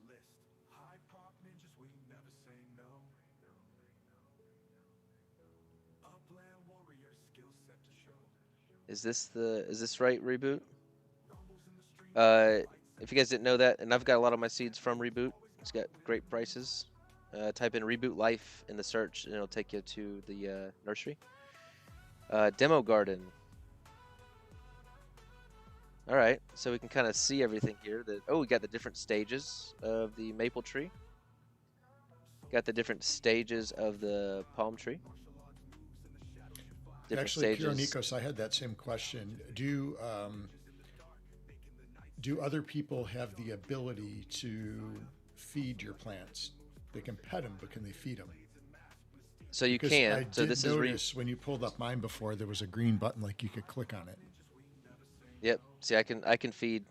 Is this right, Reboot? If you guys didn't know that, and I've got a lot of my seeds from Reboot. It's got great prices. Type in Reboot Life in the search, and it'll take you to the nursery. Demo garden. All right, so we can kind of see everything here. We got the different stages of the maple tree. Got the different stages of the palm tree. Actually, Kironikos, I had that same question. Do other people have the ability to feed your plants? They can pet them, but can they feed them? So you because can. I so did this notice when you pulled up mine before, there was a green button like you could click on it. Yep. See, I can feed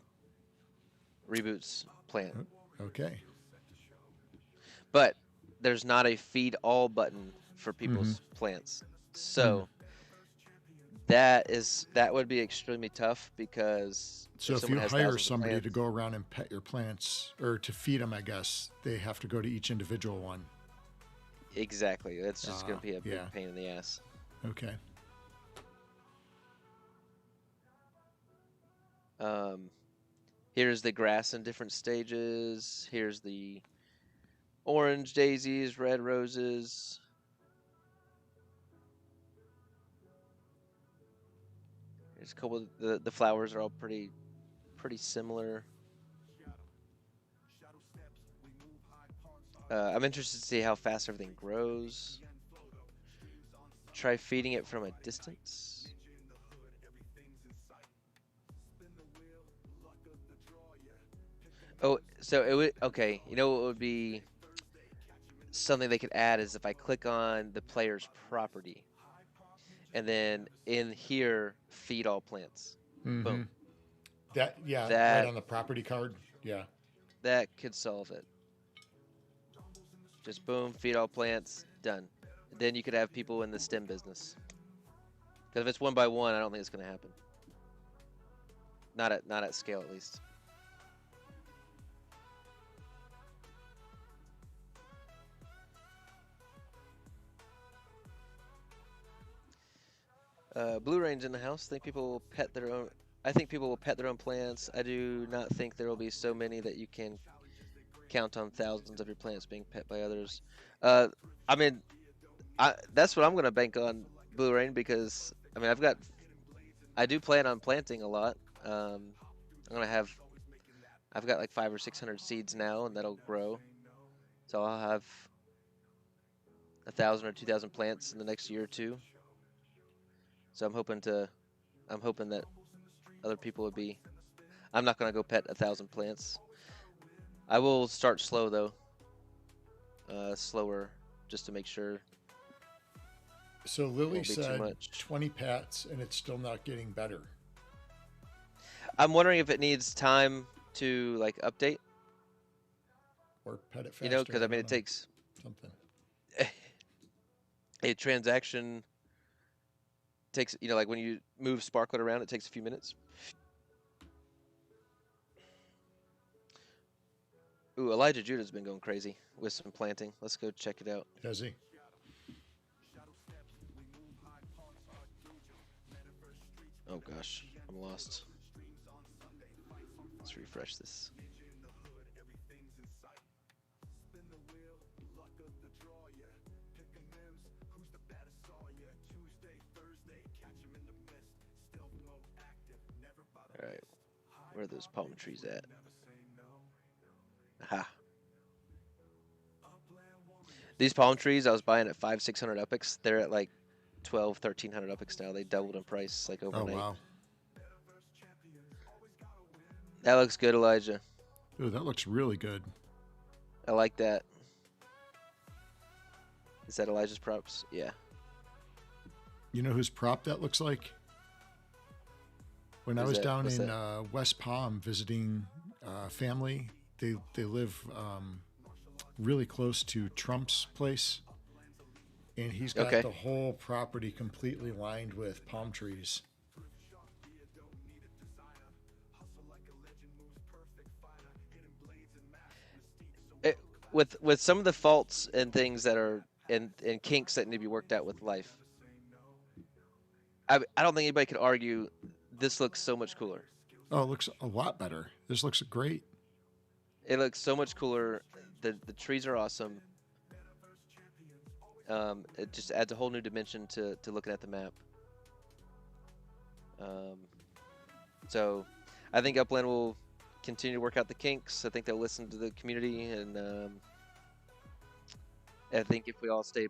Reboot's plant. Okay. But there's not a feed all button for people's plants. So that would be extremely tough because if you hire somebody to go around and pet your plants or to feed them, I guess they have to go to each individual one. Exactly. It's just going to be a big pain in the ass. Okay. Here's the grass in different stages. Here's the orange daisies, red roses. There's a couple of the flowers are all pretty similar. I'm interested to see how fast everything grows. Try feeding it from a distance. Oh, so it would okay. You know what would be something they could add is if I click on the player's property and then in here feed all plants. Mm-hmm. Boom. That, yeah, right That on the property card. Yeah. that could solve it. Just boom, feed all plants, done. Then you could have people in the stem business. Because if it's one by one, I don't think it's going to happen. Not at scale, at least. Blue Range in the house. Think people will pet their own. I think people will pet their own plants. I do not think there will be so many that you can count on thousands of your plants being pet by others. Uh, I mean, that's what I'm gonna bank on Blue Rain because I mean I do plan on planting a lot. I'm gonna have I've got like 500 or 600 seeds now, and that'll grow. So I'll have 1,000 or 2,000 plants in the next year or two. So I'm hoping that other people would be. I'm not gonna go pet 1,000 plants. I will start slow though, slower, just to make sure So it Lily won't be too said much. 20 pats and it's still not getting better. I'm wondering if it needs time to like update, Or pet it you know, faster. because I I mean don't it know. takes Something. a transaction takes, you know, like when you move Sparklet around, it takes a few minutes. Ooh, Elijah Judah's been going crazy with some planting. Let's go check it out. Has he? Oh gosh, I'm lost. Let's refresh this. All right, where are those palm trees at? Aha. These palm trees I was buying at 500-600 epics. They're at like 1,200-1,300 epics now. They doubled in price like Oh, overnight. wow. That looks good, Elijah. Ooh, that looks really good. I like that. Is that Elijah's props? Yeah. You know whose prop that looks like? When I Who's was that? down What's in that? West Palm visiting family, they live really close to Trump's place, and he's got Okay. the whole property completely lined with palm trees. It, with some of the faults and things that are and kinks that need to be worked out with life, I don't think anybody could argue this looks so much cooler. Oh, it looks a lot better. This looks great. It looks so much cooler. The trees are awesome. It just adds a whole new dimension to looking at the map. Um, so I think Upland will continue to work out the kinks. I think they'll listen to the community, and I think if we all stay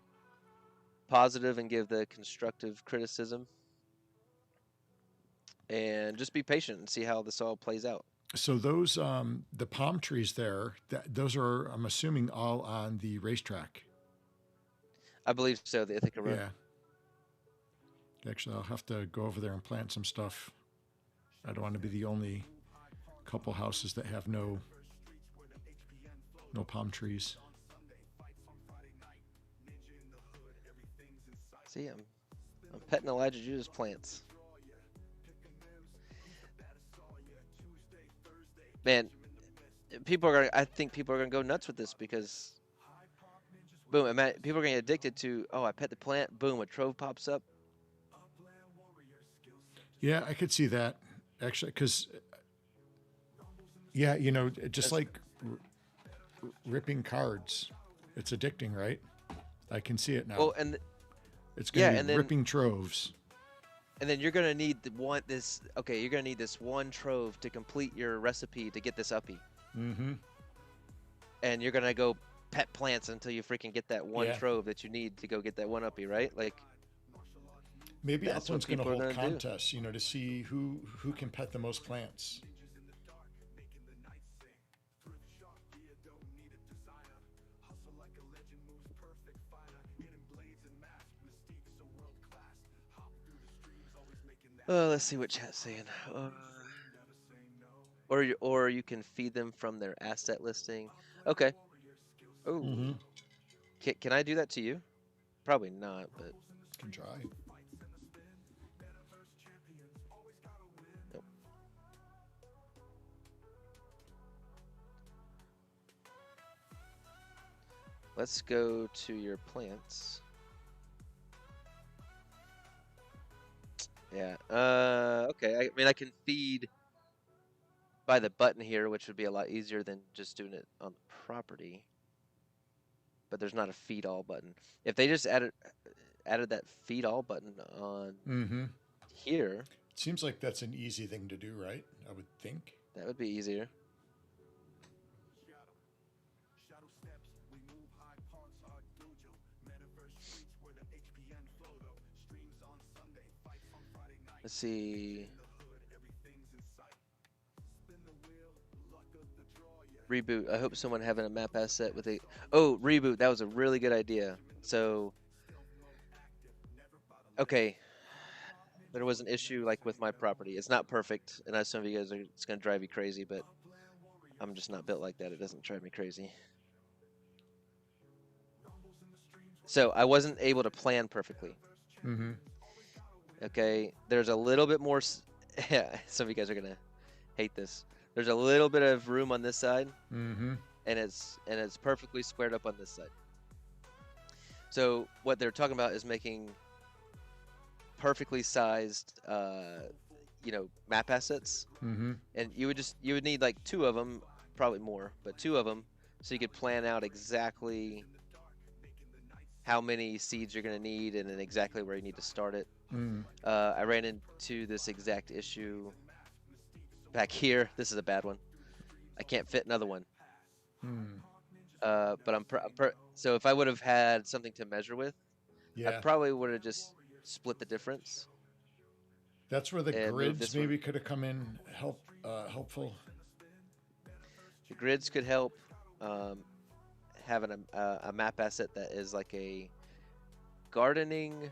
positive and give the constructive criticism, and just be patient and see how this all plays out. So those the palm trees there, those are, I'm assuming, all on the racetrack. I believe so. The Ithaca Road. Yeah. Actually, I'll have to go over there and plant some stuff. I don't want to be the only couple houses that have no palm trees. See, I'm petting Elijah Judah's plants. Man, people are gonna. I think people are gonna go nuts with this because, boom, people are gonna get addicted to. Oh, I pet the plant. Boom, a trove pops up. Yeah, I could see that actually, because yeah, you know, just That's, like ripping cards, it's addicting, right? I can see it now. well, and It's going yeah, to be and then ripping troves. you're gonna need this. Okay, you're gonna need this one trove to complete your recipe to get this uppy, Mm-hmm. and you're gonna go pet plants until you freaking get that one Yeah. trove that you need to go get that one uppy, right? Like Maybe that's what Upland's going to people are hold gonna do. contests, to see who can pet the most plants. Let's see what chat's saying. Or you can feed them from their asset listing. Okay. Oh, Mm-hmm. can I do that to you? Probably not, but Can try. nope. Let's go to your plants. Yeah. Okay. I mean, I can feed by the button here, which would be a lot easier than just doing it on the property. But there's not a feed all button. If they just added that feed all button on Mm-hmm. here, It seems like that's an easy thing to do, right? I would think. that would be easier. Let's see. Reboot. I hope someone having a map asset with a. Oh, reboot. That was a really good idea. So, okay, there was an issue like with my property. It's not perfect, and I know some of you guys are. It's gonna drive you crazy, but I'm just not built like that. It doesn't drive me crazy. So I wasn't able to plan perfectly. Mm-hmm. Okay, there's a little bit more. Yeah, some of you guys are gonna hate this. There's a little bit of room on this side, Mm-hmm. and it's perfectly squared up on this side. So what they're talking about is making perfectly sized, map assets, Mm-hmm. and you would need like two of them, probably more, but two of them, so you could plan out exactly how many seeds you're gonna need and then exactly where you need to start it. Mm. I ran into this exact issue back here. This is a bad one. I can't fit another one. Mm. But so if I would have had something to measure with, I Yeah. probably would have just split the difference That's where the and moved grids this one. maybe could have come in helpful. The grids could help. Um, Having a map asset that is like a gardening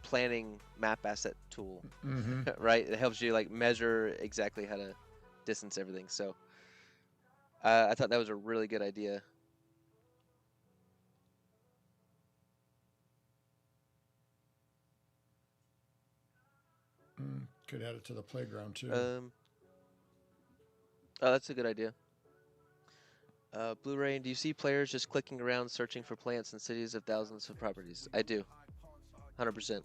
planning map asset tool, Mm-hmm. right? It helps you like measure exactly how to distance everything. So I thought that was a really good idea. Mm. Could add it to the playground too. Oh, that's a good idea. Blue Rain, do you see players just clicking around searching for plants in cities of thousands of properties? I do. 100%.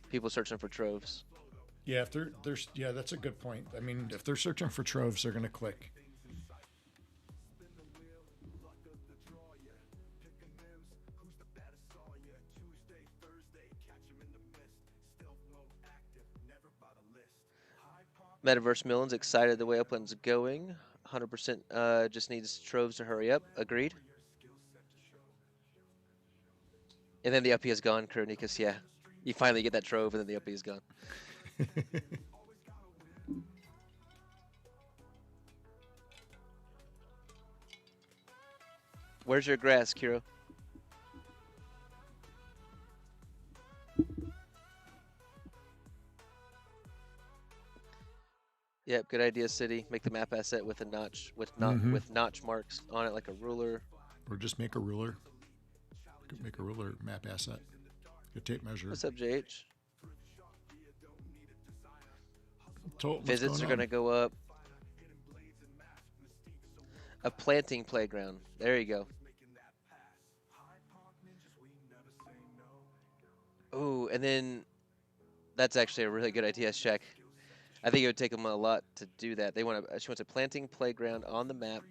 People searching for troves. Yeah, if there's yeah, that's a good point. I mean, if they're searching for troves, they're gonna click. Metaverse Million's excited the way Upland's going. 100% just needs troves to hurry up. Agreed. And then the uppy is gone, Kronicus. Yeah. You finally get that trove and then the uppy is gone. Where's your grass, Kiro? Yep, good idea, City. Make the map asset with a notch Mm-hmm. with notch marks on it like a ruler. Or just make a ruler. Could make a ruler map asset. A tape measure. What's up, JH? What's Visits going are on? gonna go up. A planting playground. There you go. Oh, and then that's actually a really good idea, Shaq. I think it would take them a lot to do that. She wants a planting playground on the map.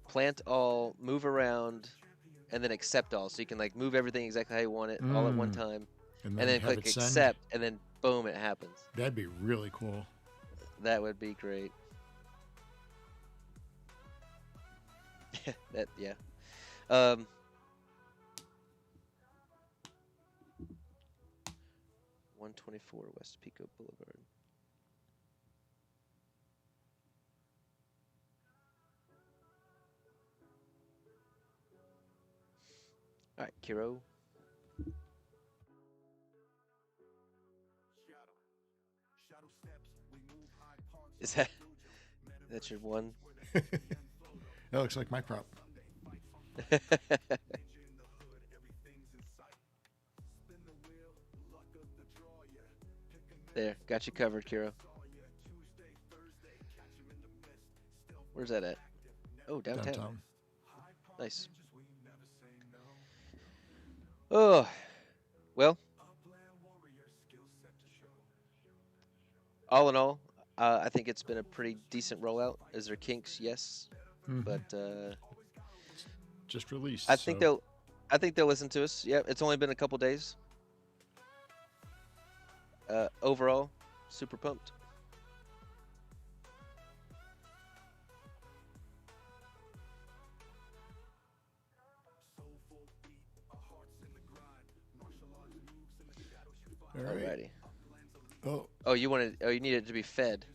Plant all, move around, and then accept all. So you can like move everything exactly how you want it all at one Mm. time, And and then then have click it send. accept, and then boom, it happens. That'd be really cool. That would be great. That yeah. Um, 124 West Pico Boulevard. All right, Kiro. Is that's your one? That looks like my prop. There, got you covered, Kiro. Where's that at? Oh, downtown. Downtown. Nice. Oh, well, all in all, I think it's been a pretty decent rollout. Is there kinks? Yes, but Just released. I think they'll listen to us. Yeah, it's only been a couple days. Overall, super pumped. All right. Alrighty. Oh, Oh, you need it to be fed.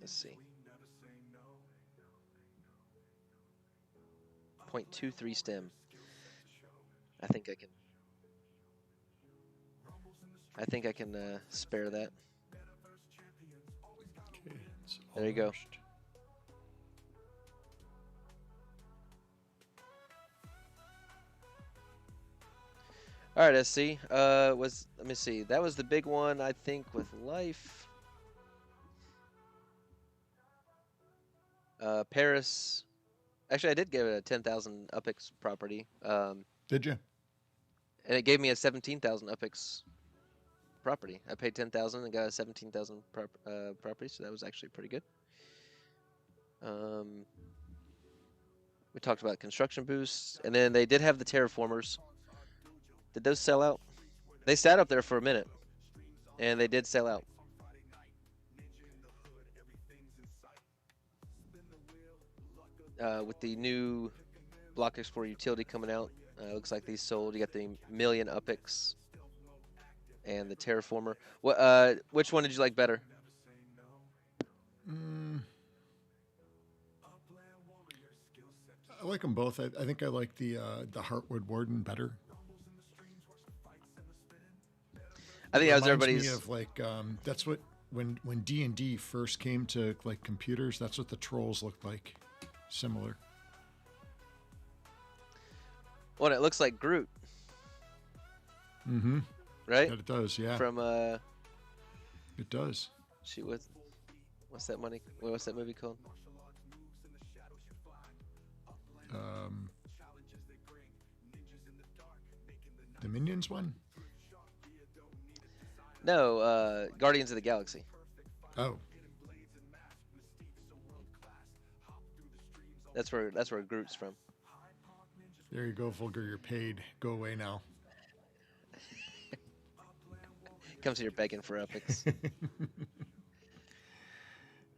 Let's see. 0.23 stem. I think I can spare that. okay. It's There you go. almost- All right, SC. Let me see. That was the big one, I think, with life. Paris. Actually, I did give it a 10,000 UPX property. Did you? And it gave me a 17,000 UPX property. I paid 10,000 and got a 17,000 property, so that was actually pretty good. We talked about construction boosts, and then they did have the terraformers. Did those sell out? They sat up there for a minute, and they did sell out. With the new Block Explorer utility coming out, looks like these sold. You got the million UPX and the terraformer. Which one did you like better? I like them both. I think I like the Heartwood Warden better. I think that was Reminds everybody's. me of like that's what when D&D first came to like computers. That's what the trolls looked like. Similar. Well, it looks like Groot. Mm-hmm. Right? That it does, yeah. From It does. shoot, what's that money? What's that movie called? The Minions one? No, Guardians of the Galaxy. Oh. That's where Groot's from. There you go, Vulgar. You're paid. Go away now. Comes here begging for UPX.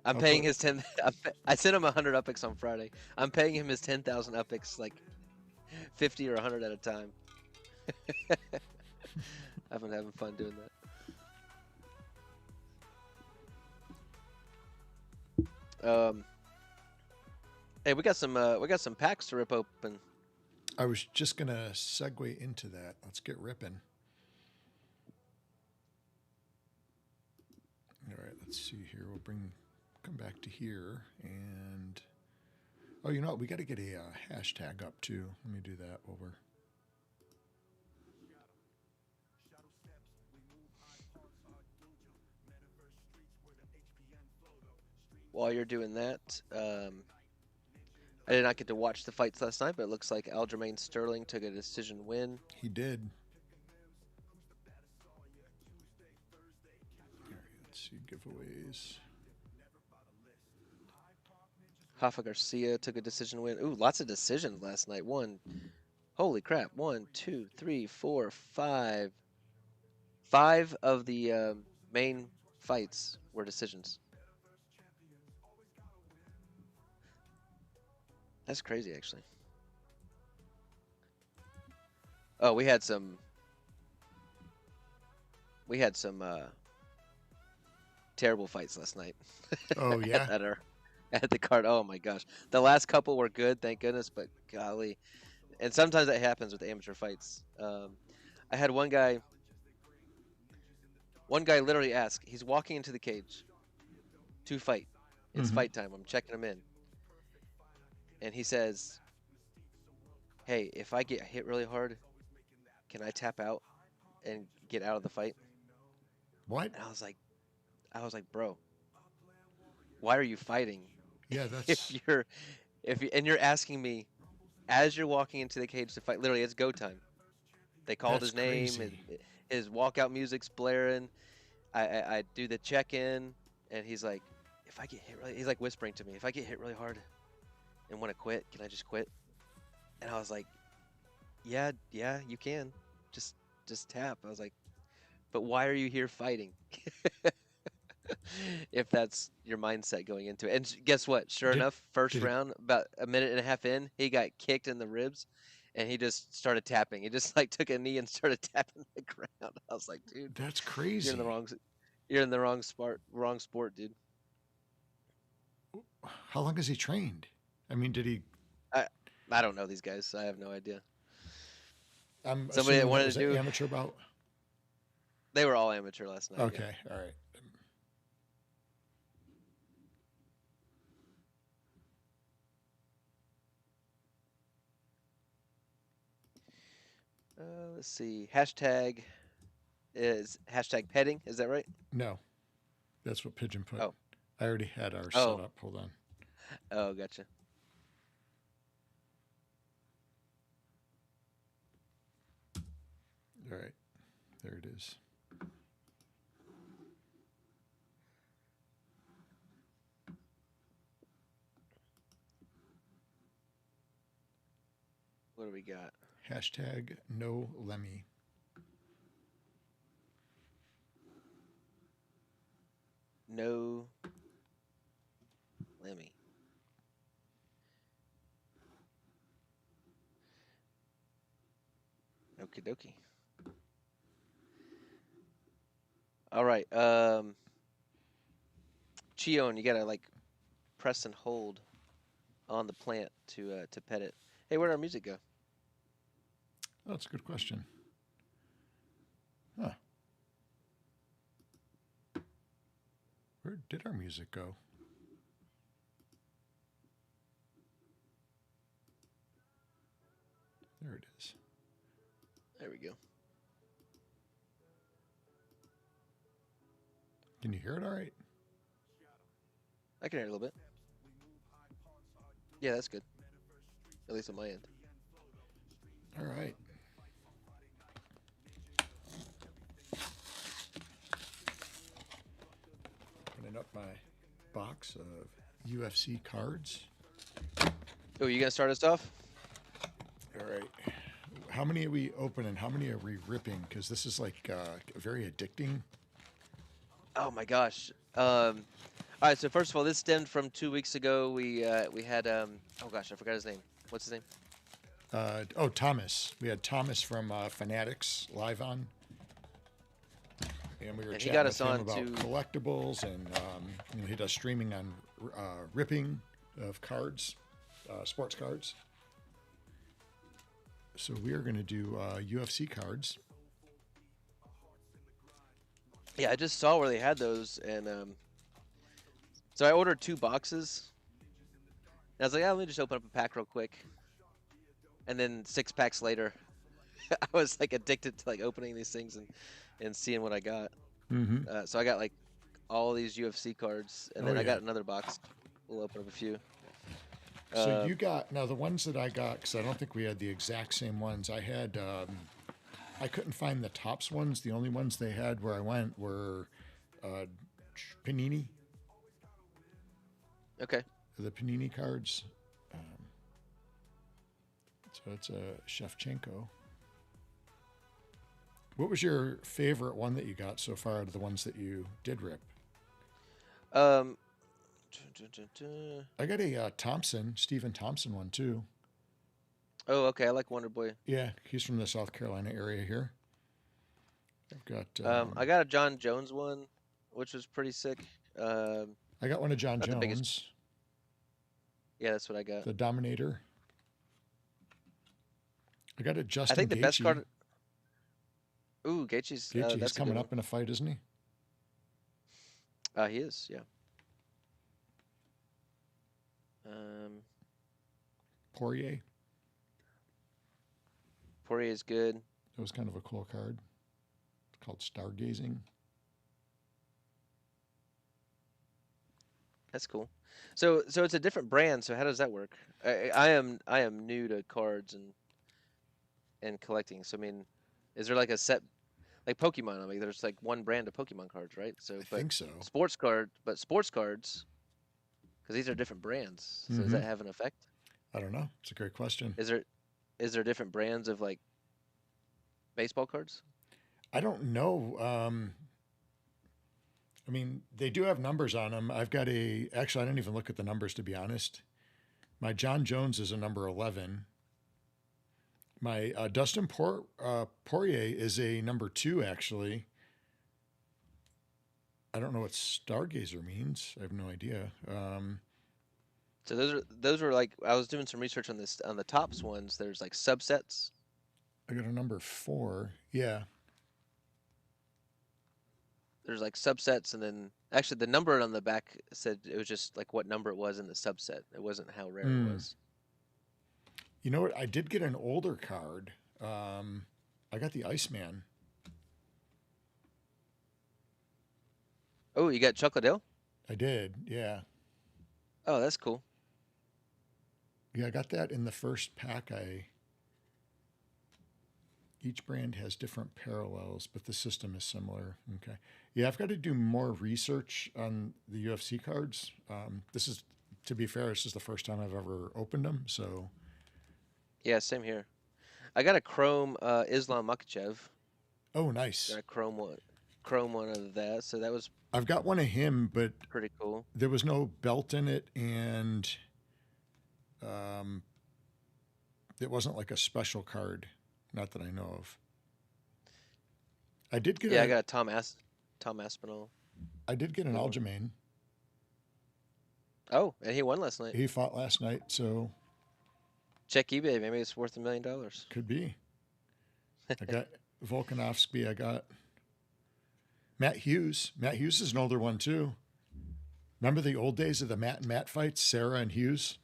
I'm paying his 10. I sent him 100 UPX on Friday. I'm paying him his 10,000 UPX, like 50 or 100 at a time. I've been having fun doing that. Hey, we got some packs to rip open. I was just gonna segue into that. Let's get ripping. All right, let's see here. We'll come back to here, and oh, you know what? We got to get a hashtag up too. Let me do that while we're. While you're doing that, I did not get to watch the fights last night, but it looks like Aljamain Sterling took a decision win. He did. All right, let's see giveaways. Rafa Garcia took a decision win. Ooh, lots of decisions last night. Holy crap. 1, 2, 3, 4, 5. 5 of the main fights were decisions. That's crazy, actually. Oh, we had some terrible fights last night. Oh yeah. at the card. Oh my gosh, the last couple were good, thank goodness. But golly, and sometimes that happens with amateur fights. I had one guy. One guy literally asked. He's walking into the cage to fight. It's Mm-hmm. fight time. I'm checking him in, and he says, "Hey, if I get hit really hard, can I tap out and get out of the fight?" What? And I was like, bro, why are you fighting? Yeah, if that's you're and you're asking me as you're walking into the cage to fight. Literally, it's go time. They called that's his name. crazy. His walkout music's blaring. I do the check in, and he's like, if I get hit really, he's like whispering to me, if I get hit really hard and want to quit, can I just quit? And I was like, yeah, you can, just tap. I was like, but why are you here fighting? If that's your mindset going into it. And guess what? Sure Did enough, first did he? round, about a minute and a half in, he got kicked in the ribs, and he just started tapping. He just like took a knee and started tapping the ground. I was like, dude, That's you're in the crazy. wrong, you're in the wrong sport, dude. How long has he trained? I mean, did he? I I don't know these guys. I have no idea. I'm Somebody that assuming that wanted was to an do. amateur bout. They were all amateur last night. Yeah. Okay, all right. Let's see. Hashtag is hashtag petting. Is that right? No, that's what Pigeon put. Oh. I already had ours set Oh. up. Hold on. Oh, gotcha. All right, there it is. What do we got? Hashtag no Lemmy. No Lemmy. Okie dokie. All right. Chion, you gotta like press and hold on the plant to pet it. Hey, where'd our music go? Oh, that's a good question. Huh. Where did our music go? There it is. There we go. Can you hear it all right? I can hear it a little bit. Yeah, that's good. At least on my end. All right. Opening up my box of UFC cards. Oh, you gonna start us off? All right. How many are we opening? How many are we ripping? Because this is like very addicting. Oh my gosh. All right. So first of all, this stemmed from 2 weeks ago. We had oh gosh, I forgot his name. What's his name? Thomas. We had Thomas from Fanatics live on, and we were And he chatting got with us him on about to. collectibles, and he does streaming on ripping of cards, sports cards. So we are going to do UFC cards. Yeah, I just saw where they had those, and so I ordered 2 boxes. And I was like, yeah, let me just open up a pack real quick. And then 6 packs later, I was like addicted to like opening these things and seeing what I got. Mm-hmm. So I got like all these UFC cards, and Oh then I yeah. got another box. We'll open up a few. So you got now the ones that I got, because I don't think we had the exact same ones. I had I couldn't find the tops ones. The only ones they had where I went were Panini, Okay. the Panini cards. So it's a Shevchenko. What was your favorite one that you got so far out of the ones that you did rip? Um. I got a Stephen Thompson one too. Oh, okay. I like Wonder Boy. Yeah, he's from the South Carolina area here. I've got. I got a John Jones one, which was pretty sick. I got one of John Not the biggest. Jones. Yeah, that's what I got. the Dominator. I got a I Justin think the best Gaethje. card. Ooh, Gaethje's. Gaethje, he's That's a good coming one. up in a fight, isn't he? He is. Yeah. Um, Poirier. Poirier is good. That was kind of a cool card. It's called Stargazing. That's cool. So it's a different brand. So how does that work? I am new to cards and collecting. So I mean, is there like a set like Pokemon? I mean, there's like one brand of Pokemon cards, right? So I but think so. sports cards because these are different brands. So does Mm-hmm. that have an effect? I don't know. It's a great question. Is there different brands of like baseball cards? I don't know. I mean, they do have numbers on them. I've got actually, I didn't even look at the numbers to be honest. My John Jones is a number 11. My Dustin Poirier is a number 2, actually. I don't know what Stargazer means. I have no idea. So those are like I was doing some research on this on the tops ones. There's like subsets. I got a number 4. Yeah. There's like subsets, and then actually the number on the back said it was just like what number it was in the subset. It wasn't how rare it Mm. was. You know what? I did get an older card. I got the Iceman. Oh, you got Chocolate Ale? I did. Yeah. Oh, that's cool. Yeah, I got that in the first pack. Each brand has different parallels, but the system is similar. Okay. Yeah, I've got to do more research on the UFC cards. This is, to be fair, this is the first time I've ever opened them. So, Yeah, same here. I got a Chrome Islam Makhachev. oh, nice. Got a Chrome one of that. So that was I've got one of him, but pretty cool. there was no belt in it, and um, it wasn't like a special card. Not that I know of. I did get Yeah, I a. got a Tom Aspinall. I did get an Good one. Aljamain. Oh, and he won last night. He fought last night, so Check eBay. Maybe it's worth $1 million. could be. I got Volkanovski. I got Matt Hughes. Matt Hughes is an older one too. Remember the old days of the Matt and Matt fights, Sarah and Hughes?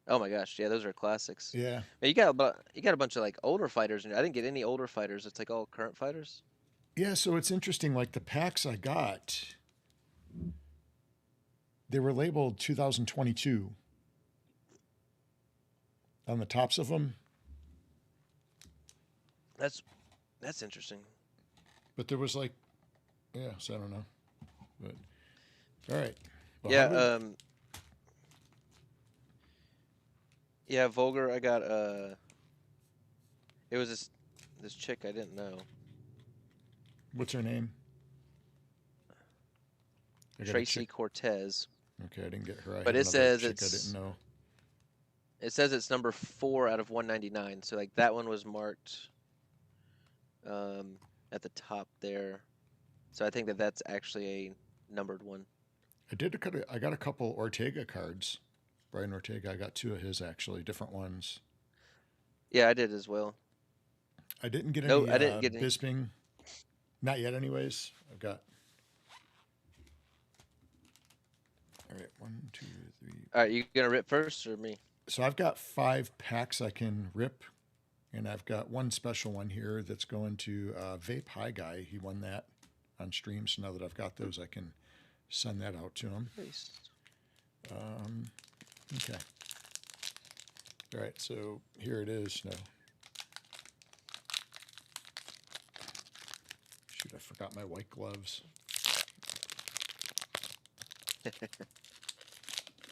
Oh my gosh, yeah, those are classics. Yeah. Man, you got a bunch of like older fighters, and I didn't get any older fighters. It's like all current fighters. Yeah, so it's interesting. Like the packs I got, they were labeled 2022 on the tops of them, That's interesting. but there was like, yeah, so I don't know. But all right. Well, Yeah, how did, yeah, Vulgar. I got it was this chick I didn't know, what's her name? I got a Tracy chick. Cortez. Okay, I didn't get her. I But have it another says chick I didn't know. it says it's number 4 out of 199. So like that one was marked at the top there. So I think that that's actually a numbered one. I got a couple Ortega cards. Brian Ortega. I got 2 of his actually, different ones. Yeah, I did as well. I didn't get No, any I didn't get any. Bisping. Not yet, anyways. I've got. All right, 1, 2, 3. All right, you gonna rip first or me? So I've got 5 packs I can rip, and I've got one special one here that's going to Vape High Guy. He won that on stream, so now that I've got those, I can send that out to him. Nice. Okay. All right, so here it is. No. Shoot, I forgot my white gloves.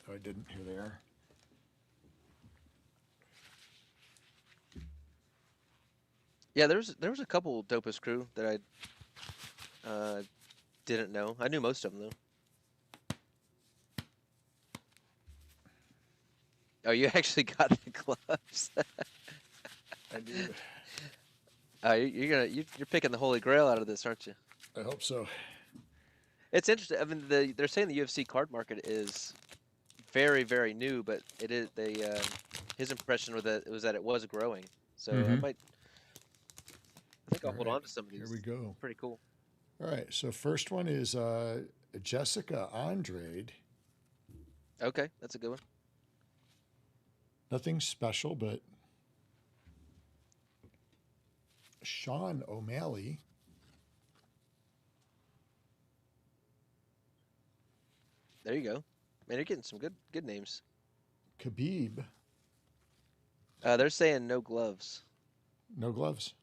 Oh, I didn't. Here they are. Yeah, there was a couple Dopest crew that I didn't know. I knew most of them though. Oh, you actually got the gloves. I did. You're picking the holy grail out of this, aren't you? I hope so. It's interesting. I mean, they're saying the UFC card market is very, very new, but it is his impression was that it was growing. So I think I'll All hold right, on to some of here these. we go. Pretty cool. All right, so first one is Jessica Andrade. Okay, that's a good one. Nothing special, but Sean O'Malley. There you go. Man, you're getting some good names. Khabib. They're saying no gloves. No gloves.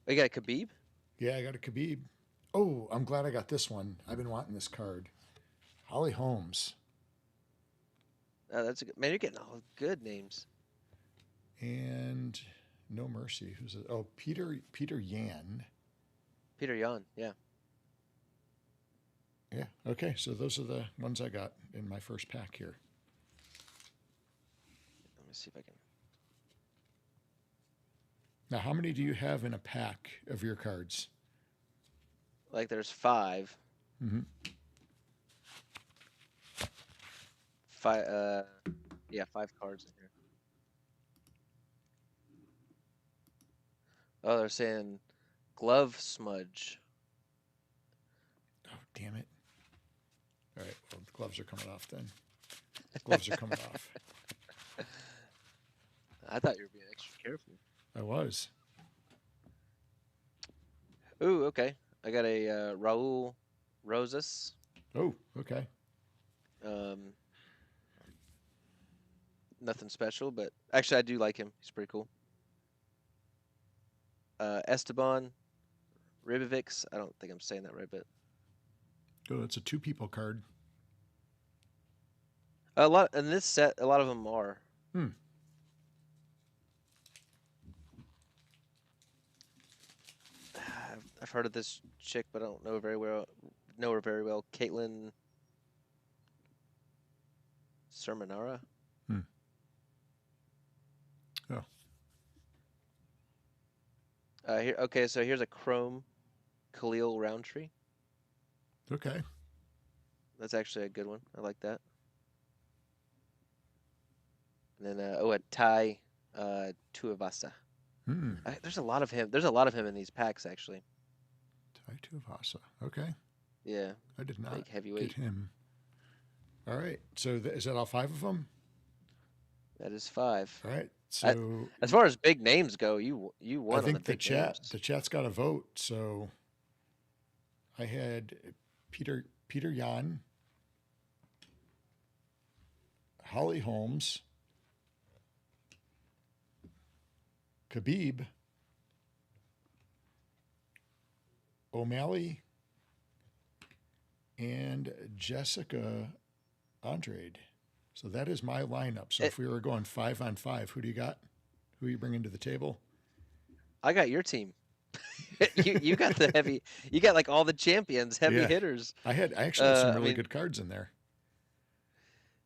Oh, you got a Khabib? Yeah, I got a Khabib. Oh, I'm glad I got this one. I've been wanting this card. Holly Holmes. That's a good man. You're getting all good names. And No Mercy. Who's it? Oh, Peter Yan. Peter Yan, yeah. Yeah. Okay. So those are the ones I got in my first pack here. Let me see if I can. Now, how many do you have in a pack of your cards? Like there's 5. Mm-hmm. 5. Yeah, 5 cards in here. Oh, they're saying glove smudge. Oh, damn it. All right. Well, the gloves are coming off then. Gloves are coming off. I thought you were being extra careful. I was. Ooh, okay. I got a Raul Rosas. Oh, okay. Nothing special, but actually I do like him. He's pretty cool. Esteban Ribovics. I don't think I'm saying that right, but Oh, it's a 2-people card. a lot in this set. A lot of them are. I've heard of this chick, but I don't know her very well. Caitlin Sermonara. Oh. Here, okay, so here's a Chrome Khalil Roundtree. Okay. That's actually a good one. I like that. And then a Thai Tuivasa. There's a lot of him. There's a lot of him in these packs actually. Tai Tuivasa. Okay. Yeah. I did not Big heavyweight. get him. All right. So is that all 5 of them? That is 5. All right. So as far as big names go, you won. I think on the big chat names. the chat's got a vote. So I had Peter Yan, Holly Holmes, Khabib, O'Malley, and Jessica Andrade. So that is my lineup. So if we were going 5-on-5, who do you got? Who are you bringing to the table? I got your team. you got the heavy. You got like all the champions, heavy hitters. I actually had some really good cards in there.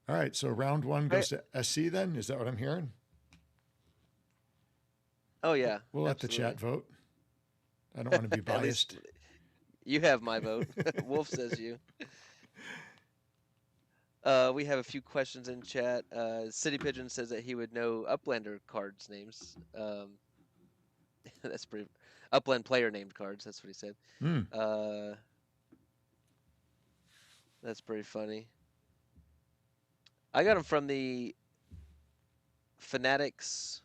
All right, so round 1 goes to SC then? Is that what I'm hearing? Oh, yeah. We'll let the chat vote. I don't want to be biased. You have my vote. Wolf says you. We have a few questions in chat. City Pigeon says that he would know Uplander cards names. That's pretty. Upland player named cards. That's what he said. That's pretty funny. I got them from the Fanatics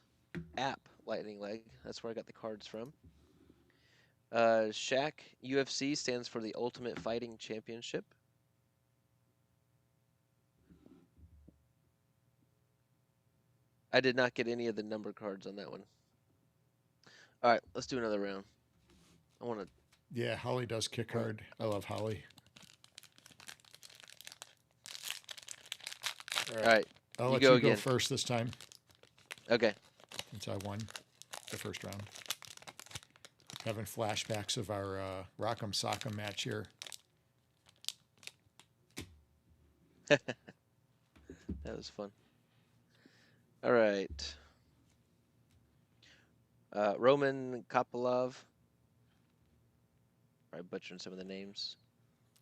app, Lightning Leg. That's where I got the cards from. Shaq UFC stands for the Ultimate Fighting Championship. I did not get any of the number cards on that one. All right, let's do another round. I want to. Yeah, Holly does kick hard. I love Holly. All right. I'll let you go first this time. Okay. Since I won the first round. Having flashbacks of our Rock'em Sock'em match here. That was fun. All right. Roman Kopylov. Probably butchering some of the names.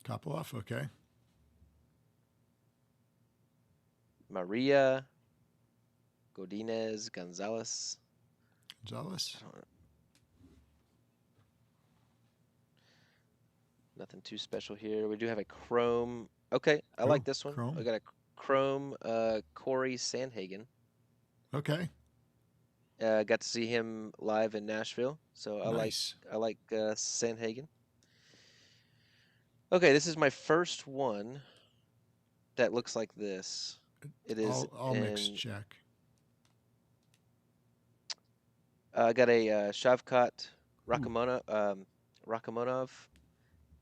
Kopylov, okay. Maria Godinez Gonzalez. Gonzalez. I don't know. Nothing too special here. We do have a chrome. Okay, I like Oh, this one. I Chrome. got a chrome Corey Sandhagen. Okay. Got to see him live in Nashville, so Nice. I like Sandhagen. Okay, this is my first one that looks like this. It is All mixed in. check. I got a Shavkat Ooh, Rakamonov.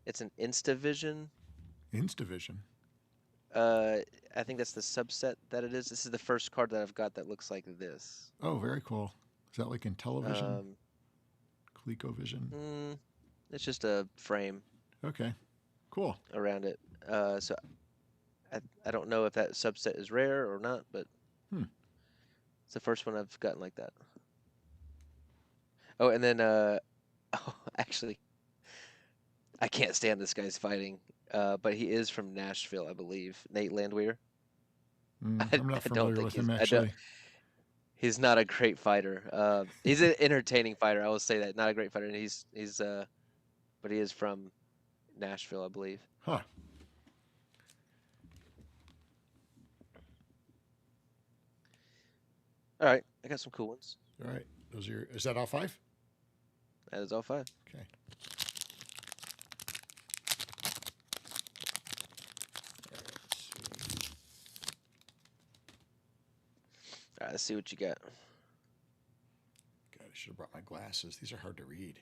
It's an InstaVision. Instavision. Uh, I think that's the subset that it is. This is the first card that I've got that looks like this. Oh, very cool. Is that like in television? Um, ColecoVision? mm, it's just a frame Okay. Cool. around it. So I don't know if that subset is rare or not, but Hmm. it's the first one I've gotten like that. Oh, and then oh, actually, I can't stand this guy's fighting. But he is from Nashville, I believe. Nate Landwehr. I'm not I don't familiar think with him I don't. actually. He's not a great fighter. He's an entertaining fighter. I will say that. Not a great fighter. And but he is from Nashville, I believe. Huh. All right, I got some cool ones. All right. Those are your, is that all 5? That is all 5. Okay. All right, let's see what you got. God, I should have brought my glasses. These are hard to read.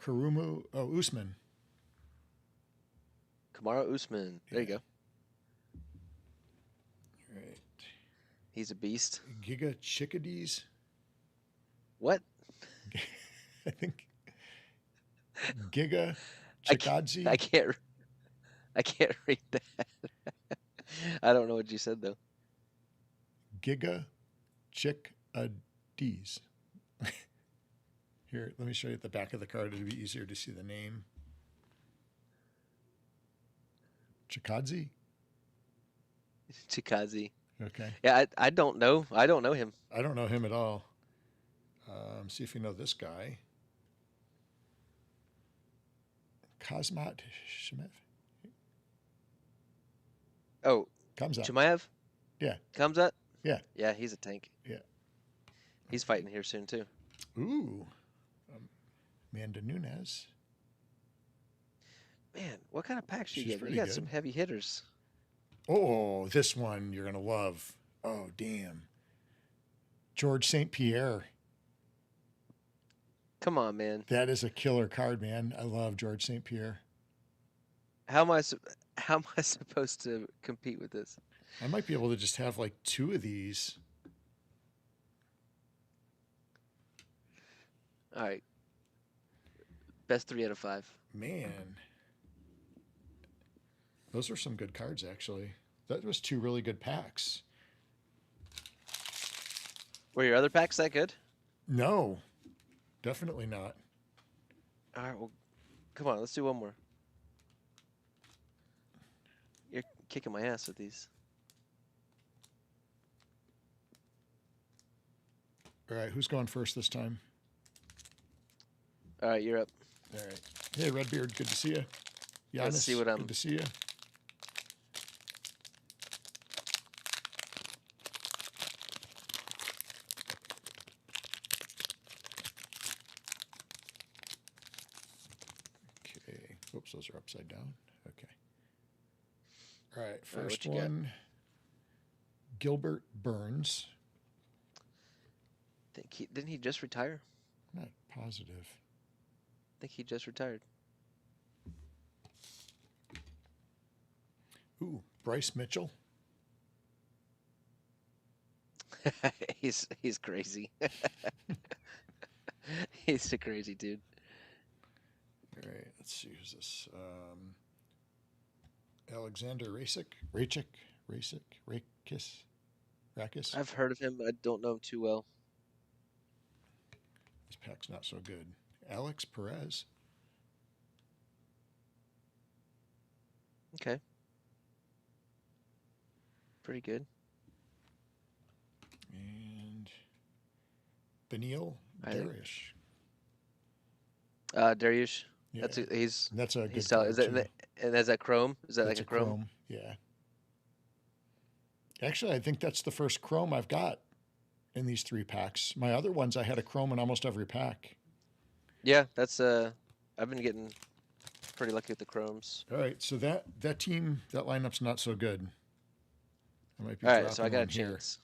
Usman. Kamaru Usman. There you go. All right. He's a beast. Giga Chickadees. What? I think. Giga I Chickadze. can't read that. I don't know what you said though. Giga Chickadese. Here, let me show you at the back of the card. It'll be easier to see the name. Chickadze? Chikazi. Okay. Yeah, I don't know. I don't know him. I don't know him at all. See if you know this guy. Kazmat Shemev. Oh, Comes up. Chimaev? Yeah. Comes up? Yeah. Yeah, he's a tank. Yeah. He's fighting here soon too. Ooh. Amanda Nunes. Man, what kind of packs you She's get? You pretty got good. some heavy hitters. Oh, this one you're going to love. Oh, damn. George St. Pierre. Come on, man. That is a killer card, man. I love George St. Pierre. How am I supposed to compete with this? I might be able to just have like 2 of these. All right. Best 3 out of 5. Man. Those were some good cards, actually. That was 2 really good packs. Were your other packs that good? No, definitely not. All right, well, come on, let's do one more. You're kicking my ass with these. All right, who's going first this time? All right, you're up. All right. Hey, Redbeard, good to see you. Giannis, Let's see what I'm. good to see you. Okay. Oops, those are upside down. Okay. All right, first what you got? one. Gilbert Burns. Didn't he just retire? I'm not positive. I think he just retired. Ooh, Bryce Mitchell. He's crazy. He's a crazy dude. All right, let's see who's this. Alexander Rakis. I've heard of him. I don't know him too well. This pack's not so good. Alex Perez. Okay. pretty good. And Benil I think Dariush. Dariush. Yeah, He's a he's good selling. card Is that too. and is that chrome? Is that That's like a a chrome? chrome. Yeah. Actually, I think that's the first chrome I've got in these 3 packs. My other ones, I had a chrome in almost every pack. Yeah, that's I've been getting pretty lucky with the chromes. All right, so that team, that lineup's not so good. I might be All right, dropping so I got a one here. chance.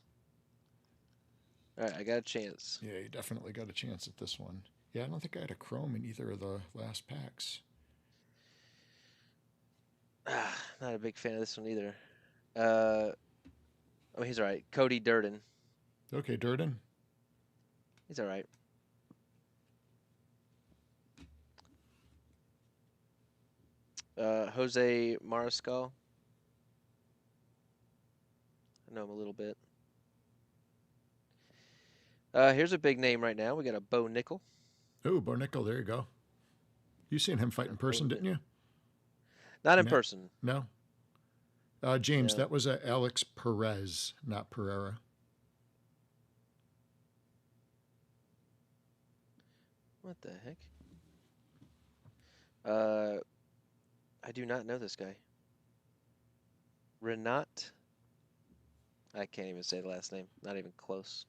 All right, I got a chance. Yeah, you definitely got a chance at this one. Yeah, I don't think I had a chrome in either of the last packs. Not a big fan of this one either. Oh, he's all right. Cody Durden. Okay, Durden. He's all right. Jose Mariscal. I know him a little bit. Here's a big name right now. We got a Bo Nickel. Oh, Bo Nickel, there you go. You seen him fight in person, didn't you? Not in person. No. James, No. that was Alex Perez, not Pereira. What the heck? I do not know this guy. Renat. I can't even say the last name. Not even close.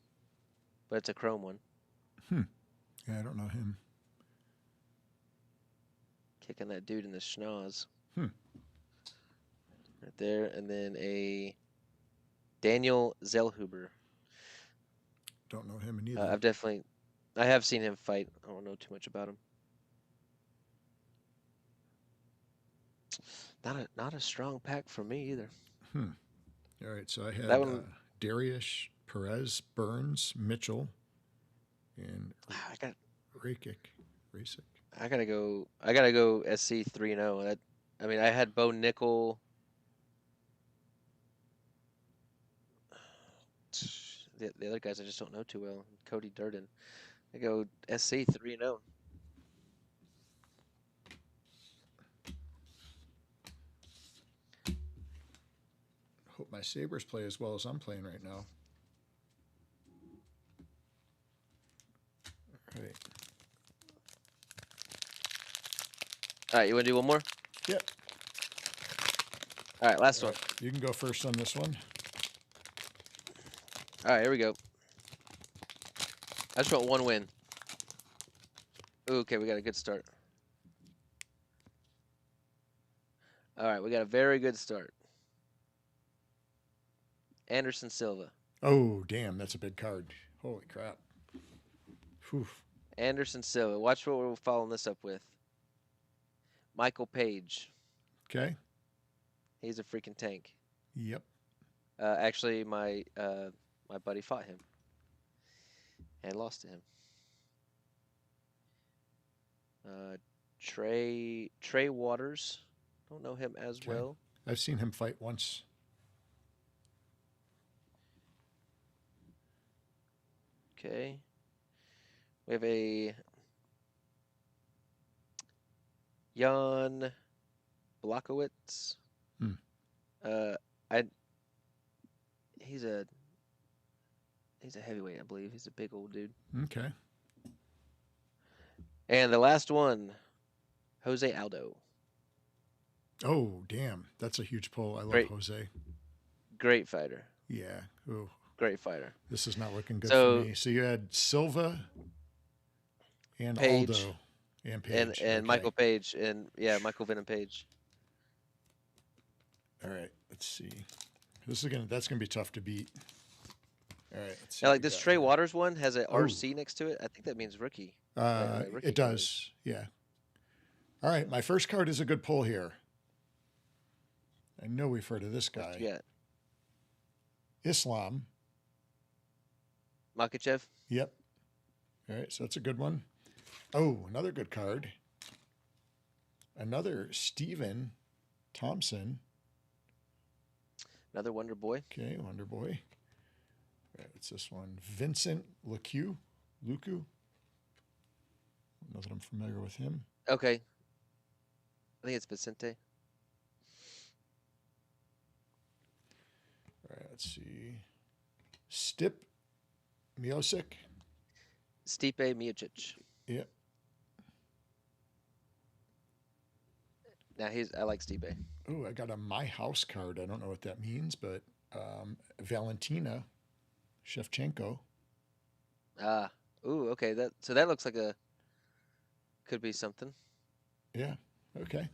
But it's a chrome one. Yeah, I don't know him. Kicking that dude in the schnoz. Hmm. Right there. And then a Daniel Zellhuber. Don't know him either. I have seen him fight. I don't know too much about him. Not a strong pack for me either. All right, so I had That one, Dariush, Perez, Burns, Mitchell, and I got Rakic. I gotta go SC 3-0. That I mean I had Bo Nickel. The other guys I just don't know too well. Cody Durden. I go SC 3-0. Hope my Sabres play as well as I'm playing right now. All right. All right, you want to do one more? Yep. All right, last one. You can go first on this one. All right, here we go. I just want one win. Okay, we got a good start. All right, we got a very good start. Anderson Silva. Oh, damn, that's a big card. Holy crap. Whew. Anderson Silva. Watch what we're following this up with. Michael Page. Okay. He's a freaking tank. Yep. Actually, my buddy fought him and lost to him. Trey Waters. Don't know him as well. I've seen him fight once. Okay. We have a Jan Blachowicz. He's a heavyweight, I believe. He's a big old dude. Okay. And the last one, Jose Aldo. Oh, damn. That's a huge pull. I love Jose. Great fighter. Yeah. Ooh. Great fighter. This is not looking good for me. So you had Silva and Page, Aldo and Page. And okay. Michael Page. And yeah, Michael Venom Page. All right. Let's see. That's gonna be tough to beat. All right. Let's see now, like this Trey Waters one has an RC next to it. I think that means rookie. Rookie it does. Yeah. All right. My first card is a good pull here. I know we've heard of this guy. What you got? Islam. Makachev? Yep. All right, so that's a good one. Oh, another good card. Another Steven Thompson. Another Wonder Boy. Okay, Wonder Boy. All right, what's this one? Vincent Luku. I don't know that I'm familiar with him. Okay. I think it's Vicente. All right, let's see. Stipe Miocic. Stipe Miocic. Yep. Now I like Stipe. Oh, I got a My House card. I don't know what that means, but Valentina Shevchenko. Ah, ooh, okay. That looks like could be something. Yeah. Okay.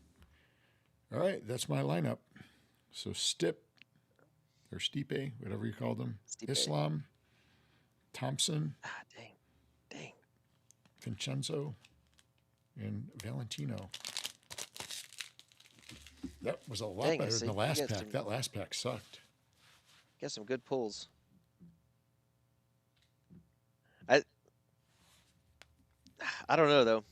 All right. That's my lineup. So Stipe or Stipe, whatever you call them. Stipe. Islam, Thompson. Ah, dang. Vincenzo, and Valentino. That was a lot better than the last pack. That last pack sucked. Got some good pulls. I don't know though.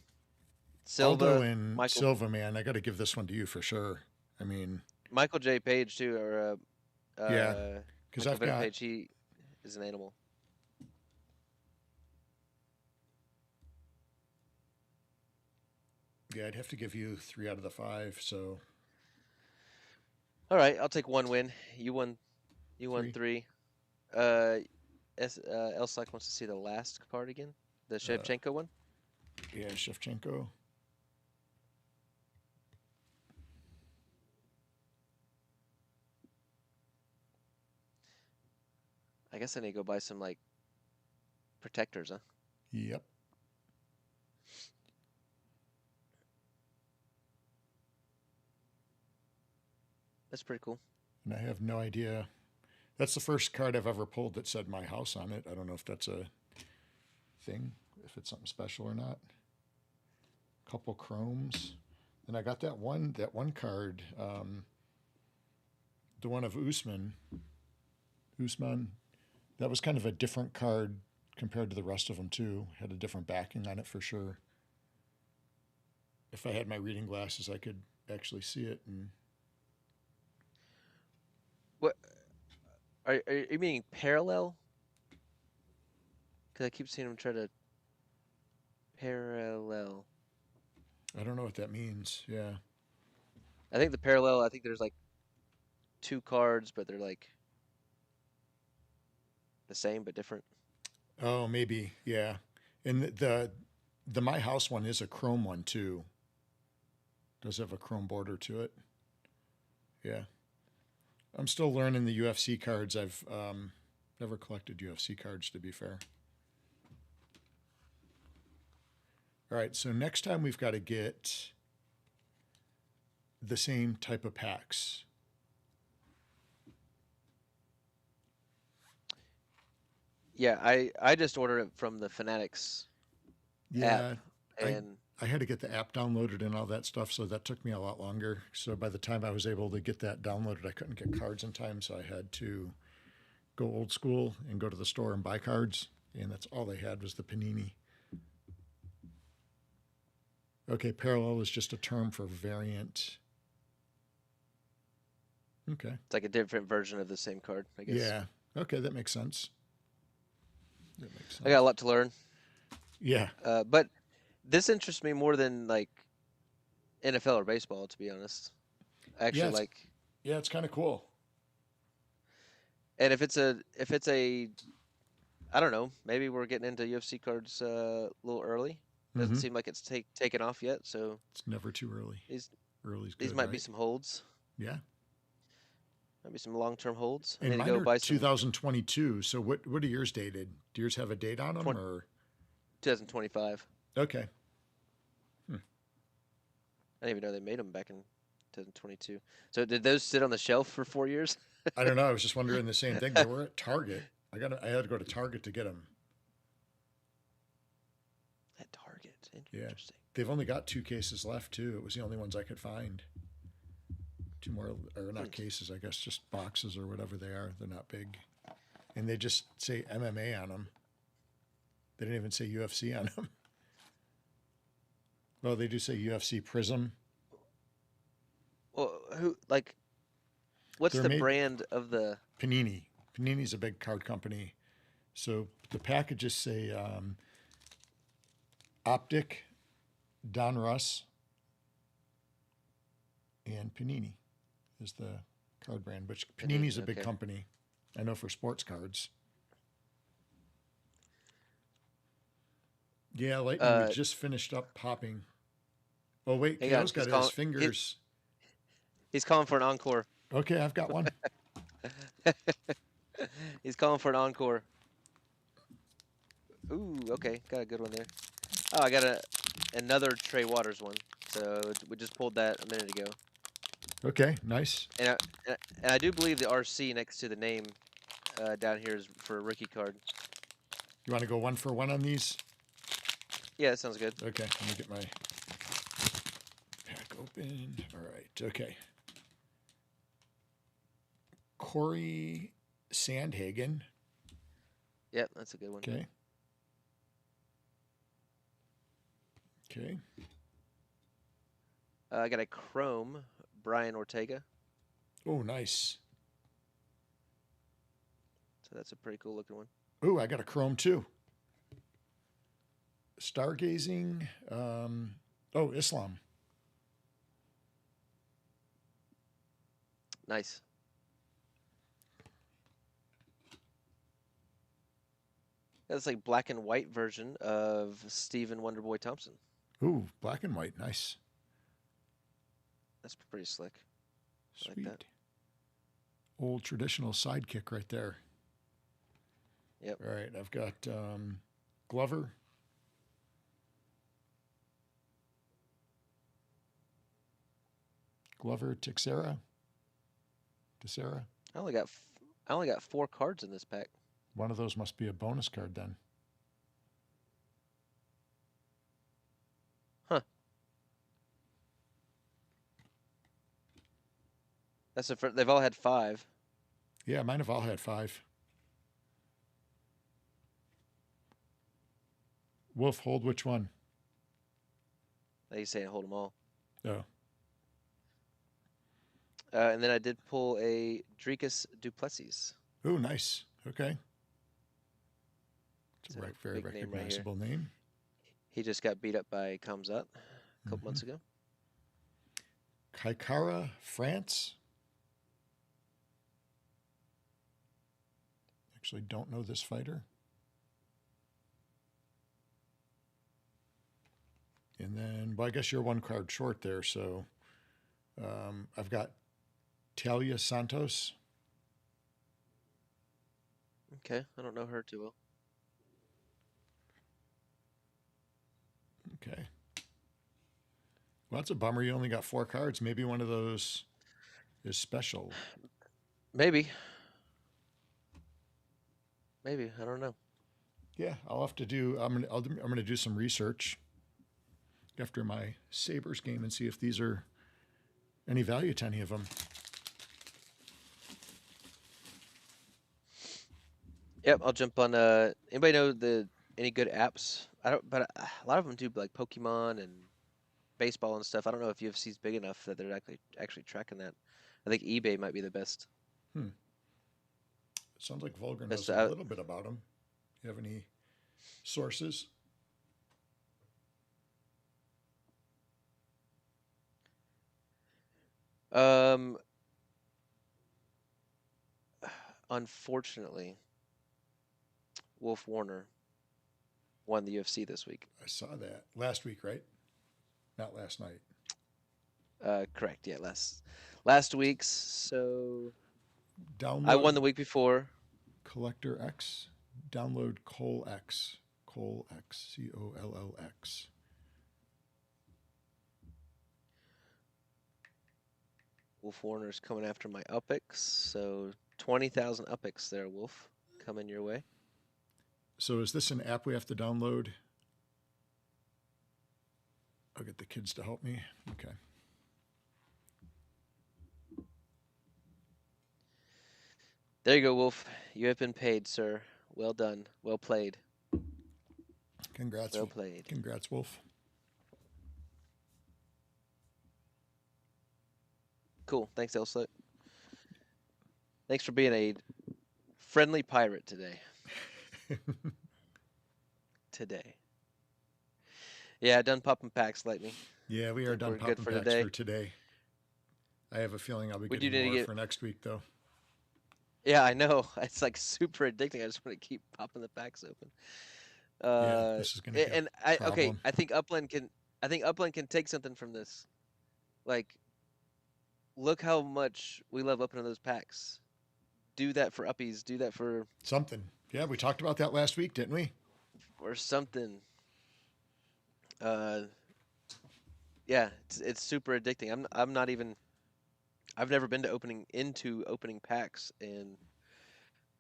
Silva Aldo and Silva, man, I got to give this one to you for sure. I mean, Michael J. Page too, or yeah, because I've got Page. He is an animal. Yeah, I'd have to give you 3 out of the 5. So, all right, I'll take 1 win. You won 3. Elsack wants to see the last card again, the Shevchenko one. Yeah, Shevchenko. I guess I need to go buy some like protectors, huh? Yep. That's pretty cool. And I have no idea. That's the first card I've ever pulled that said My House on it. I don't know if that's a thing, if it's something special or not. Couple chromes. And I got that one card, the one of Usman. That was kind of a different card compared to the rest of them too. Had a different backing on it for sure. If I had my reading glasses, I could actually see it. And what are you meaning parallel? Because I keep seeing them try to parallel. I don't know what that means. Yeah. I think the parallel. I think there's like 2 cards, but they're like the same but different. Oh, maybe. Yeah. And the My House one is a chrome one too. Does have a chrome border to it. Yeah. I'm still learning the UFC cards. I've never collected UFC cards, to be fair. All right, so next time we've got to get the same type of packs. Yeah, I just ordered it from the Fanatics app, and I had to get the app downloaded and all that stuff, so that took me a lot longer. So by the time I was able to get that downloaded, I couldn't get cards in time, so I had to go old school and go to the store and buy cards, and that's all they had was the Panini. Okay, parallel is just a term for variant. Okay. It's like a different version of the same card, I guess. Yeah. Okay, that makes sense. I got a lot to learn. Yeah. But this interests me more than like NFL or baseball, to be honest. Actually, yeah, it's kind of cool. And if it's a, I don't know, maybe we're getting into UFC cards a little early. Doesn't seem like it's taken off yet, so it's never too early. Early's good, these might right? be some holds. Yeah. Might be some long-term holds. And mine are 2022. So what are yours dated? Do yours have a date on them or 2025? Okay. I didn't even know they made them back in 2022. So did those sit on the shelf for 4 years? I don't know. I was just wondering the same thing. They were at Target. I had to go to Target to get them. At Target. Yeah. Interesting. They've only got 2 cases left too. It was the only ones I could find. 2 more, or not cases, I guess, just boxes or whatever they are. They're not big. And they just say MMA on them. They didn't even say UFC on them. Well, they do say UFC Prism. Well, what's the brand of the... Panini. Panini's a big card company. So the packages say Optic, Don Russ, and Panini is the card brand, which Panini's a big company. I know for sports cards. Yeah, Lightning, we Uh, just finished up popping. Oh, wait, hang on. KO's got his fingers. He's calling for an encore. Okay, I've got one. He's calling for an encore. Ooh, okay, got a good one there. Oh, I got another Trey Waters one. So we just pulled that a minute ago. Okay, nice. And I do believe the RC next to the name down here is for a rookie card. You want to go 1 for 1 on these? Yeah, that sounds good. Okay, let me get my pack open. All right, okay. Corey Sandhagen. Yep, that's a good one. Okay. Okay. I got a Chrome Brian Ortega. Oh, nice. So that's a pretty cool looking one. Oh, I got a Chrome too. Stargazing. Islam. Nice. That's like black and white version of Stephen Wonderboy Thompson. Ooh, black and white. Nice. That's pretty slick. Sweet. Like that. Old traditional sidekick right there. Yep. All right, I've got Glover. Glover Teixeira. I only got 4 cards in this pack. One of those must be a bonus card then. Huh. That's they've all had 5. Yeah, mine have all had 5. Wolf, hold which one? They say hold them all. Oh. And then I did pull a Dricus Duplessis. Oh, nice. Okay. It's a So very big name right recognizable name. He just got beat up by Kamzat a couple months ago. Kaikara, France. Actually, don't know this fighter. And then, well, I guess you're 1 card short there, so I've got Talia Santos. Okay, I don't know her too well. Okay. Well, that's a bummer. You only got 4 cards. Maybe one of those is special. Maybe. I don't know. Yeah, I'll have to do. I'm gonna do some research after my Sabres game and see if these are any value to any of them. Yep, I'll jump on. Anybody know any good apps? I don't, but a lot of them do like Pokemon and baseball and stuff. I don't know if UFC's big enough that they're actually tracking that. I think eBay might be the best. It sounds like Vulgar knows a little bit about them. You have any sources? Unfortunately, Wolf Warner won the UFC this week. I saw that last week, right? Not last night. Correct. Yeah, last week's. So Download. I won the week before. Collector X. Download Cole X. Cole X. COLLX. Wolf Warner's coming after my Upix, so 20,000 Upix there, Wolf, coming your way. So is this an app we have to download? I'll get the kids to help me. Okay. There you go, Wolf. You have been paid, sir. Well done. Well played. Congrats. Well played. Congrats, Wolf. Cool. Thanks, Elsa. Thanks for being a friendly pirate today. Yeah, done popping packs, Lightning. Yeah, we are done popping packs for today. I have a feeling I'll be getting more for next week, though. Yeah, I know. It's like super addicting. I just want to keep popping the packs open. Yeah, this is going to be a And I okay, problem. I think Upland can take something from this. Like, look how much we love opening those packs. Do that for uppies. Do that Something. Yeah, we talked about that last week, didn't we? for something. Uh, yeah, it's super addicting. I'm not even. I've never been to opening packs, and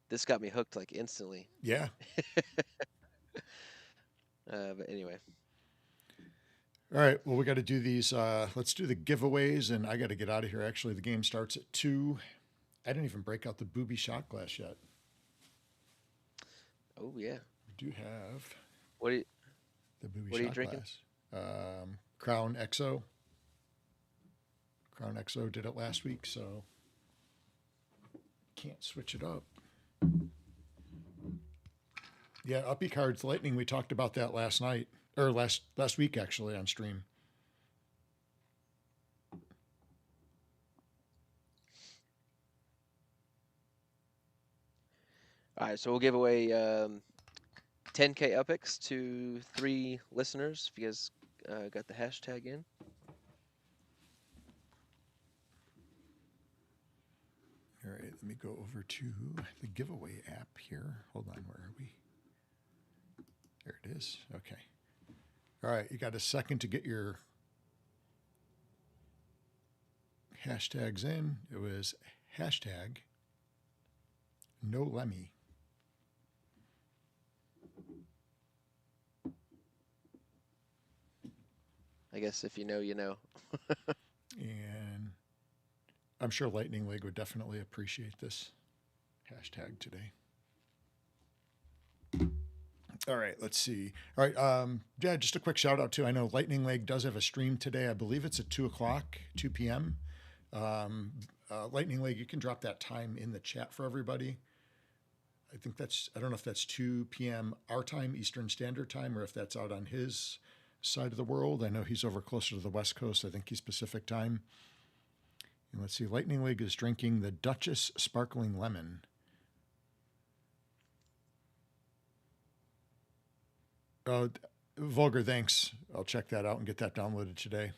this got me hooked like instantly. Yeah. But anyway, All right. Well, we got to do these. Let's do the giveaways, and I got to get out of here. Actually, the game starts at 2. I didn't even break out the booby shot glass yet. oh yeah. We do have What are you the booby What are you shot drinking? glass. Crown XO. Crown XO did it last week, so can't switch it up. Yeah, Uppy Cards Lightning. We talked about that last night or last week actually on stream. All right, so we'll give away 10K Upix to 3 listeners if you guys got the hashtag in. All right, let me go over to the giveaway app here. Hold on, where are we? There it is. Okay. All right, you got a second to get your hashtags in. It was hashtag no Lemmy. I guess if you know, you know. And I'm sure Lightning League would definitely appreciate this hashtag today. All right, let's see. All right, yeah, just a quick shout out too. I know Lightning League does have a stream today. I believe it's at 2 o'clock, 2 p.m. Lightning League, you can drop that time in the chat for everybody. I don't know if that's 2 p.m. our time, Eastern Standard Time, or if that's out on his side of the world. I know he's over closer to the West Coast. I think he's Pacific Time. And let's see, Lightning League is drinking the Duchess Sparkling Lemon. Vulgar, thanks. I'll check that out and get that downloaded today.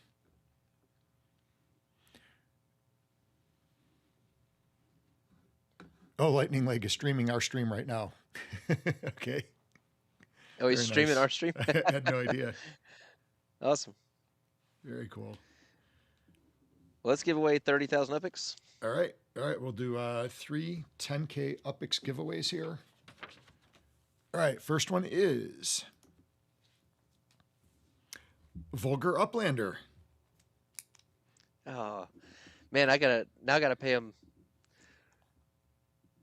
Oh, Lightning League is streaming our stream right now. Okay. Oh, he's Very streaming nice. our stream? I had no idea. Awesome. Very cool. Well, let's give away 30,000 Upix. All right. All right. We'll do 3 10K Upix giveaways here. All right. First one is Vulgar Uplander. Oh, man, I gotta pay him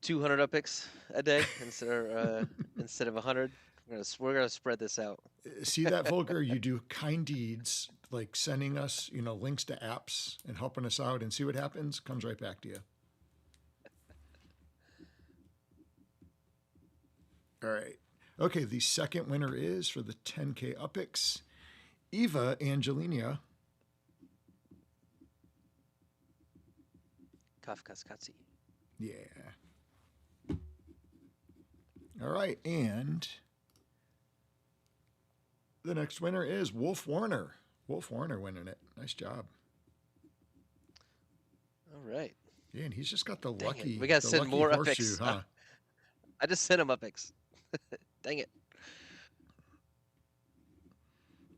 200 Upix a day instead of 100. We're gonna spread this out. See that, Vulgar? You do kind deeds like sending us, links to apps and helping us out, and see what happens. Comes right back to you. All right. Okay, the second winner is for the 10K Upix, Eva Angelina. Kafkaskatsi. Yeah. All right, and the next winner is Wolf Warner. Wolf Warner winning it. Nice job. All right. Yeah, and he's just got the Dang lucky, it. We gotta the send lucky more horseshoe, Upix. huh? I just sent him Upix. Dang it.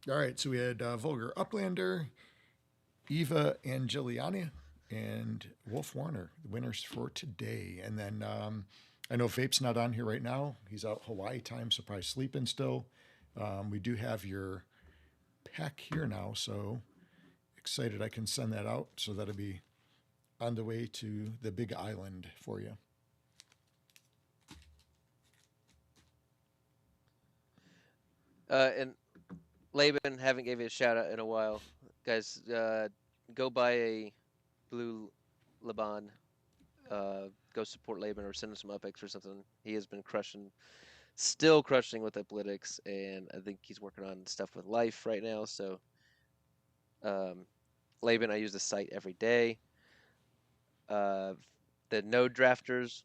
All right, so we had Vulgar Uplander, Eva Angeliani, and Wolf Warner, the winners for today. And then I know Vape's not on here right now. He's out Hawaii time, so probably sleeping still. We do have your pack here now, so excited I can send that out. So that'll be on the way to the Big Island for you. And Laban, haven't gave you a shout out in a while. Guys, go buy a blue Laban. Go support Laban or send him some Upix or something. He has been still crushing with Analytics, and I think he's working on stuff with Life right now. So, Laban, I use the site every day. The Node drafters,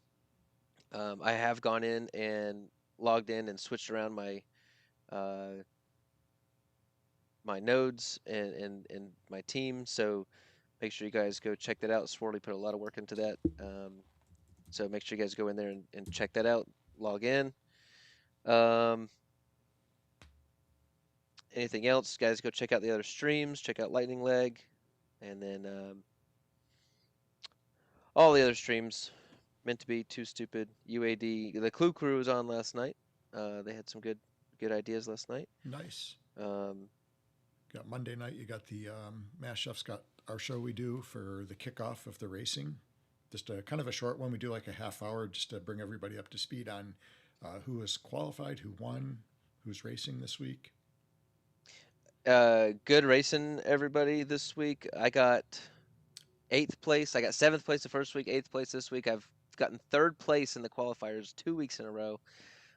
I have gone in and logged in and switched around uh, my nodes and my team. So make sure you guys go check that out. Swirly put a lot of work into that. So make sure you guys go in there and check that out. Log in. Um, anything else, guys? Go check out the other streams. Check out Lightning Leg, and then all the other streams. Meant to be Too Stupid, UAD. The Clue Crew was on last night. They had some good ideas last night. Nice. Um, Got Monday night. You got the Mass Chef's got our show we do for the kickoff of the racing. Just a kind of a short one. We do like a half hour just to bring everybody up to speed on who has qualified, who won, who's racing this week. good racing, everybody, this week. I got 8th place. I got 7th place the first week, 8th place this week. I've gotten 3rd place in the qualifiers 2 weeks in a row.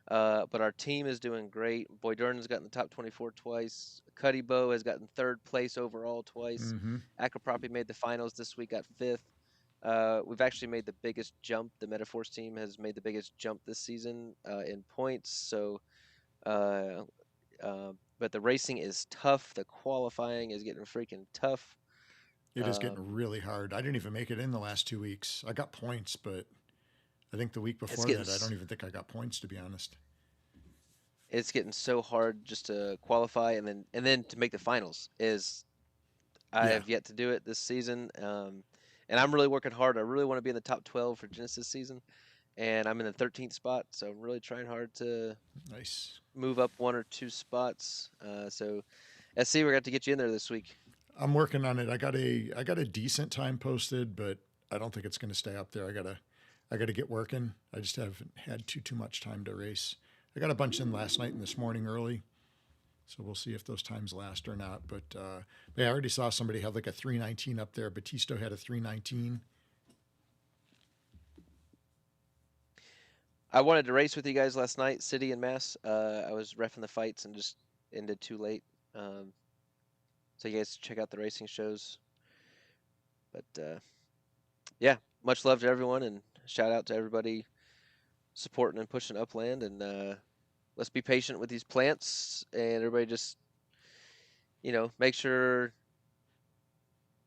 But our team is doing great. Boy Durden's gotten the top 24 twice. Cuddy Bow has gotten 3rd place overall twice. Mm-hmm. Acroproppy made the finals this week, got 5th. We've actually made the biggest jump. The Metaforce team has made the biggest jump this season in points. So, but the racing is tough. The qualifying is getting freaking tough. It is getting really hard. I didn't even make it in the last 2 weeks. I got points, but I think the week before that, I don't even think I got points, to be honest. It's getting so hard just to qualify and then to make the finals. I have yet to do it this season, and I'm really working hard. I really want to be in the top 12 for Genesis season, and I'm in the 13th spot, so I'm really trying hard to move up 1 or 2 spots. So, SC, we're going to get you in there this week. I'm working on it. I got a decent time posted, but I don't think it's going to stay up there. I got to get working. I just haven't had too much time to race. I got a bunch in last night and this morning early, so we'll see if those times last or not. But I already saw somebody have like a 3:19 up there. Batista had a 3:19. I wanted to race with you guys last night, City and Mass. I was reffing the fights and just ended too late. So you guys check out the racing shows. But yeah, much love to everyone and shout out to everybody supporting and pushing Upland. And let's be patient with these plants and everybody just, make sure,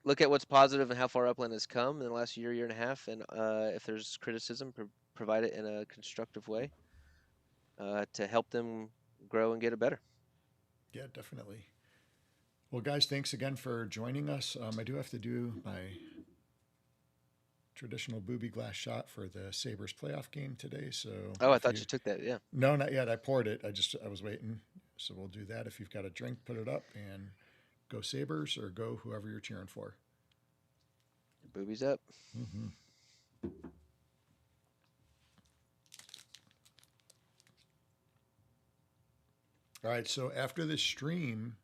look at what's positive and how far Upland has come in the last year and a half. And if there's criticism, provide it in a constructive way to help them grow and get it better. Yeah, definitely. Well, guys, thanks again for joining us. I do have to do my traditional booby glass shot for the Sabres playoff game today. So I thought you took that. Yeah. No, not yet. I poured it. I was waiting. So we'll do that. If you've got a drink, put it up and go Sabres or go whoever you're cheering for. Boobies up. Mm-hmm. All right. So after this stream,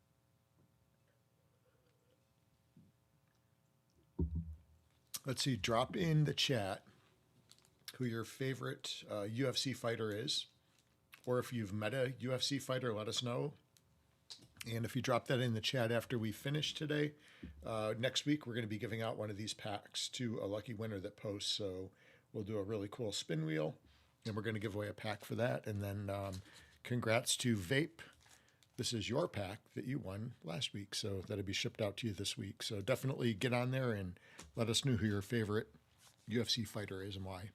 let's see, drop in the chat who your favorite UFC fighter is, or if you've met a UFC fighter, let us know. And if you drop that in the chat after we finish today, next week we're going to be giving out one of these packs to a lucky winner that posts. So we'll do a really cool spin wheel, and we're going to give away a pack for that. And then congrats to Vape. This is your pack that you won last week, so that'll be shipped out to you this week. So definitely get on there and let us know who your favorite UFC fighter is and why.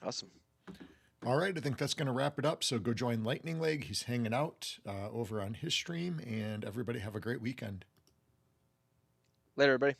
Awesome. All right, I think that's going to wrap it up. So go join Lightning Leg. He's hanging out over on his stream, and everybody have a great weekend. Later, everybody.